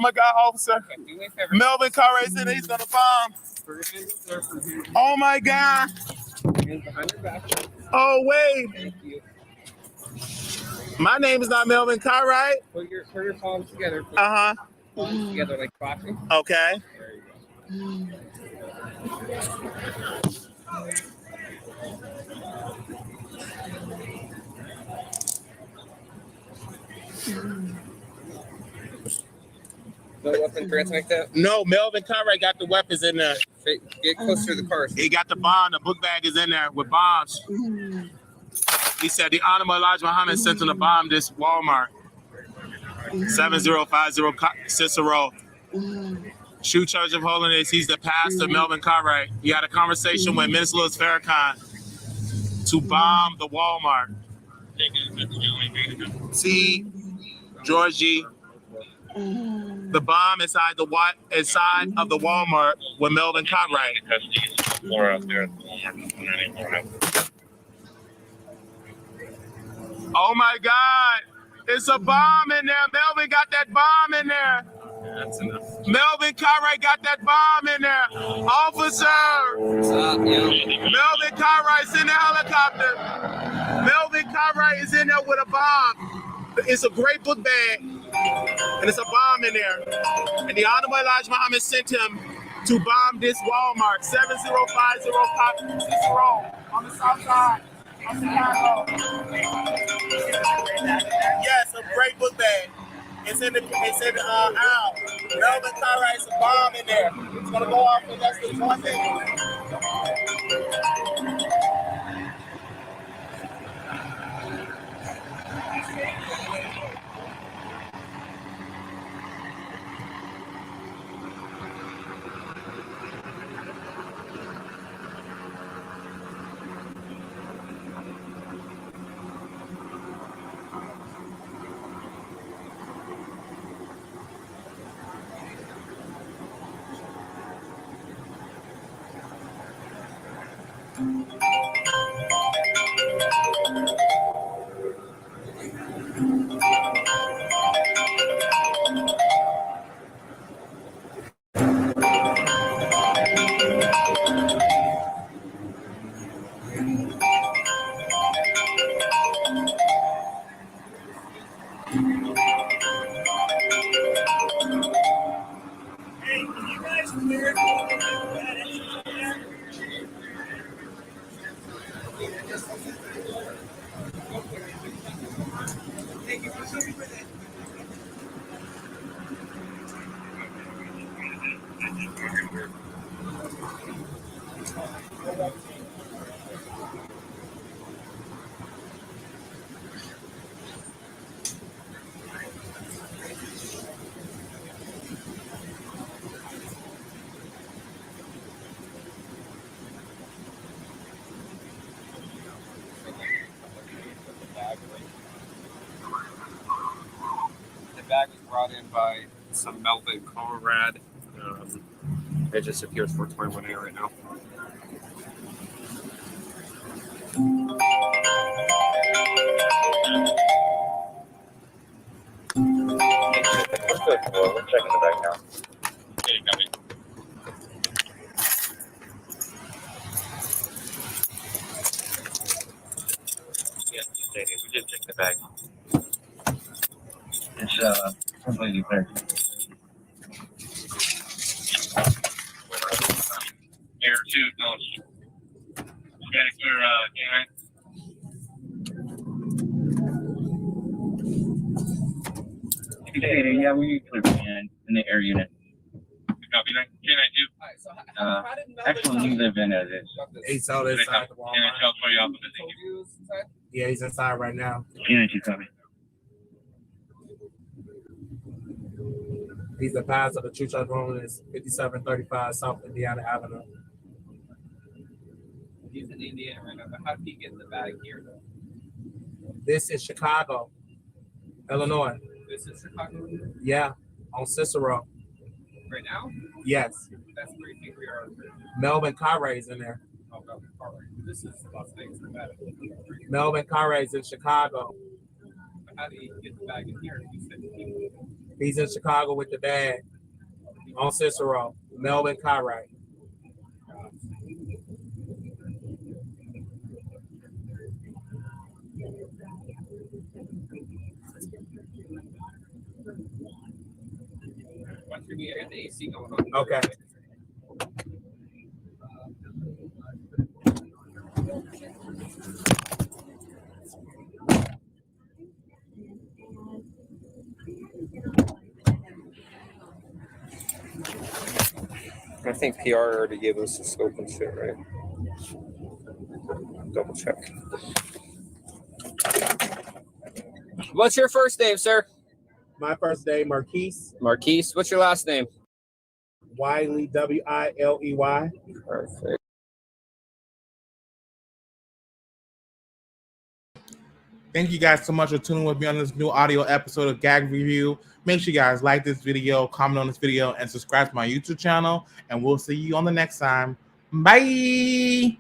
my God, officer. Melvin Carr is in. He's going to bomb. Oh my God. Oh, wait. My name is not Melvin Carr, right? Put your palms together. Palms together like boxing. Okay. There you go. No weapon grants like that? No, Melvin Cartwright got the weapons in there. Get closer to the car. He got the bomb. The book bag is in there with bombs. He said the Honorable Elijah Muhammad sent him to bomb this Walmart. 7050 Cicero. Shoe Church of Holiness. He's the pastor, Melvin Cartwright. He had a conversation with Minister Louis Farrakhan to bomb the Walmart. See, Georgie. The bomb inside of the Walmart with Melvin Cartwright. Oh my God! It's a bomb in there. Melvin got that bomb in there. That's enough. Melvin Cartwright got that bomb in there. Officer! Melvin Cartwright's in the helicopter. Melvin Cartwright is in there with a bomb. It's a great book bag. And it's a bomb in there. And the Honorable Elijah Muhammad sent him to bomb this Walmart. 7050 Cicero on the south side of Chicago. Yes, a great book bag. It's in the aisle. Melvin Cartwright's a bomb in there. It's gonna go off in less than 1 minute. some Melvin Conrad. It just appears for 21A right now. We're checking the bag now. Okay, copy. Yeah, we just checked the bag. It's completely clear. Air 2, no. Got a clear canine. Yeah, we clear canine in the air unit. Copy that. Canine 2. Actually, we live in this. He's out inside the Walmart. Yeah, he's inside right now. Canine 2, copy. He's the pastor of the True Church Room is 5735 South Indiana Avenue. He's in Indiana right now, but how did he get in the bag here, though? This is Chicago, Illinois. This is Chicago? Yeah, on Cicero. Right now? Yes. That's where you think we are. Melvin Carray's in there. Oh, Melvin Carray. This is Las Vegas, Nevada. Melvin Carray's in Chicago. But how did he get the bag in here? He said he... He's in Chicago with the bag on Cicero. Melvin Carray. Watch me get the AC going on. Okay. I think PR already gave us the scope and shit, right? Double check. What's your first name, sir? My first name, Marquise. Marquise. What's your last name? Wiley, Wiley. Perfect. Thank you guys so much for tuning with me on this new audio episode of Gag Review. Make sure you guys like this video, comment on this video, and subscribe to my YouTube channel. And we'll see you on the next time. Bye.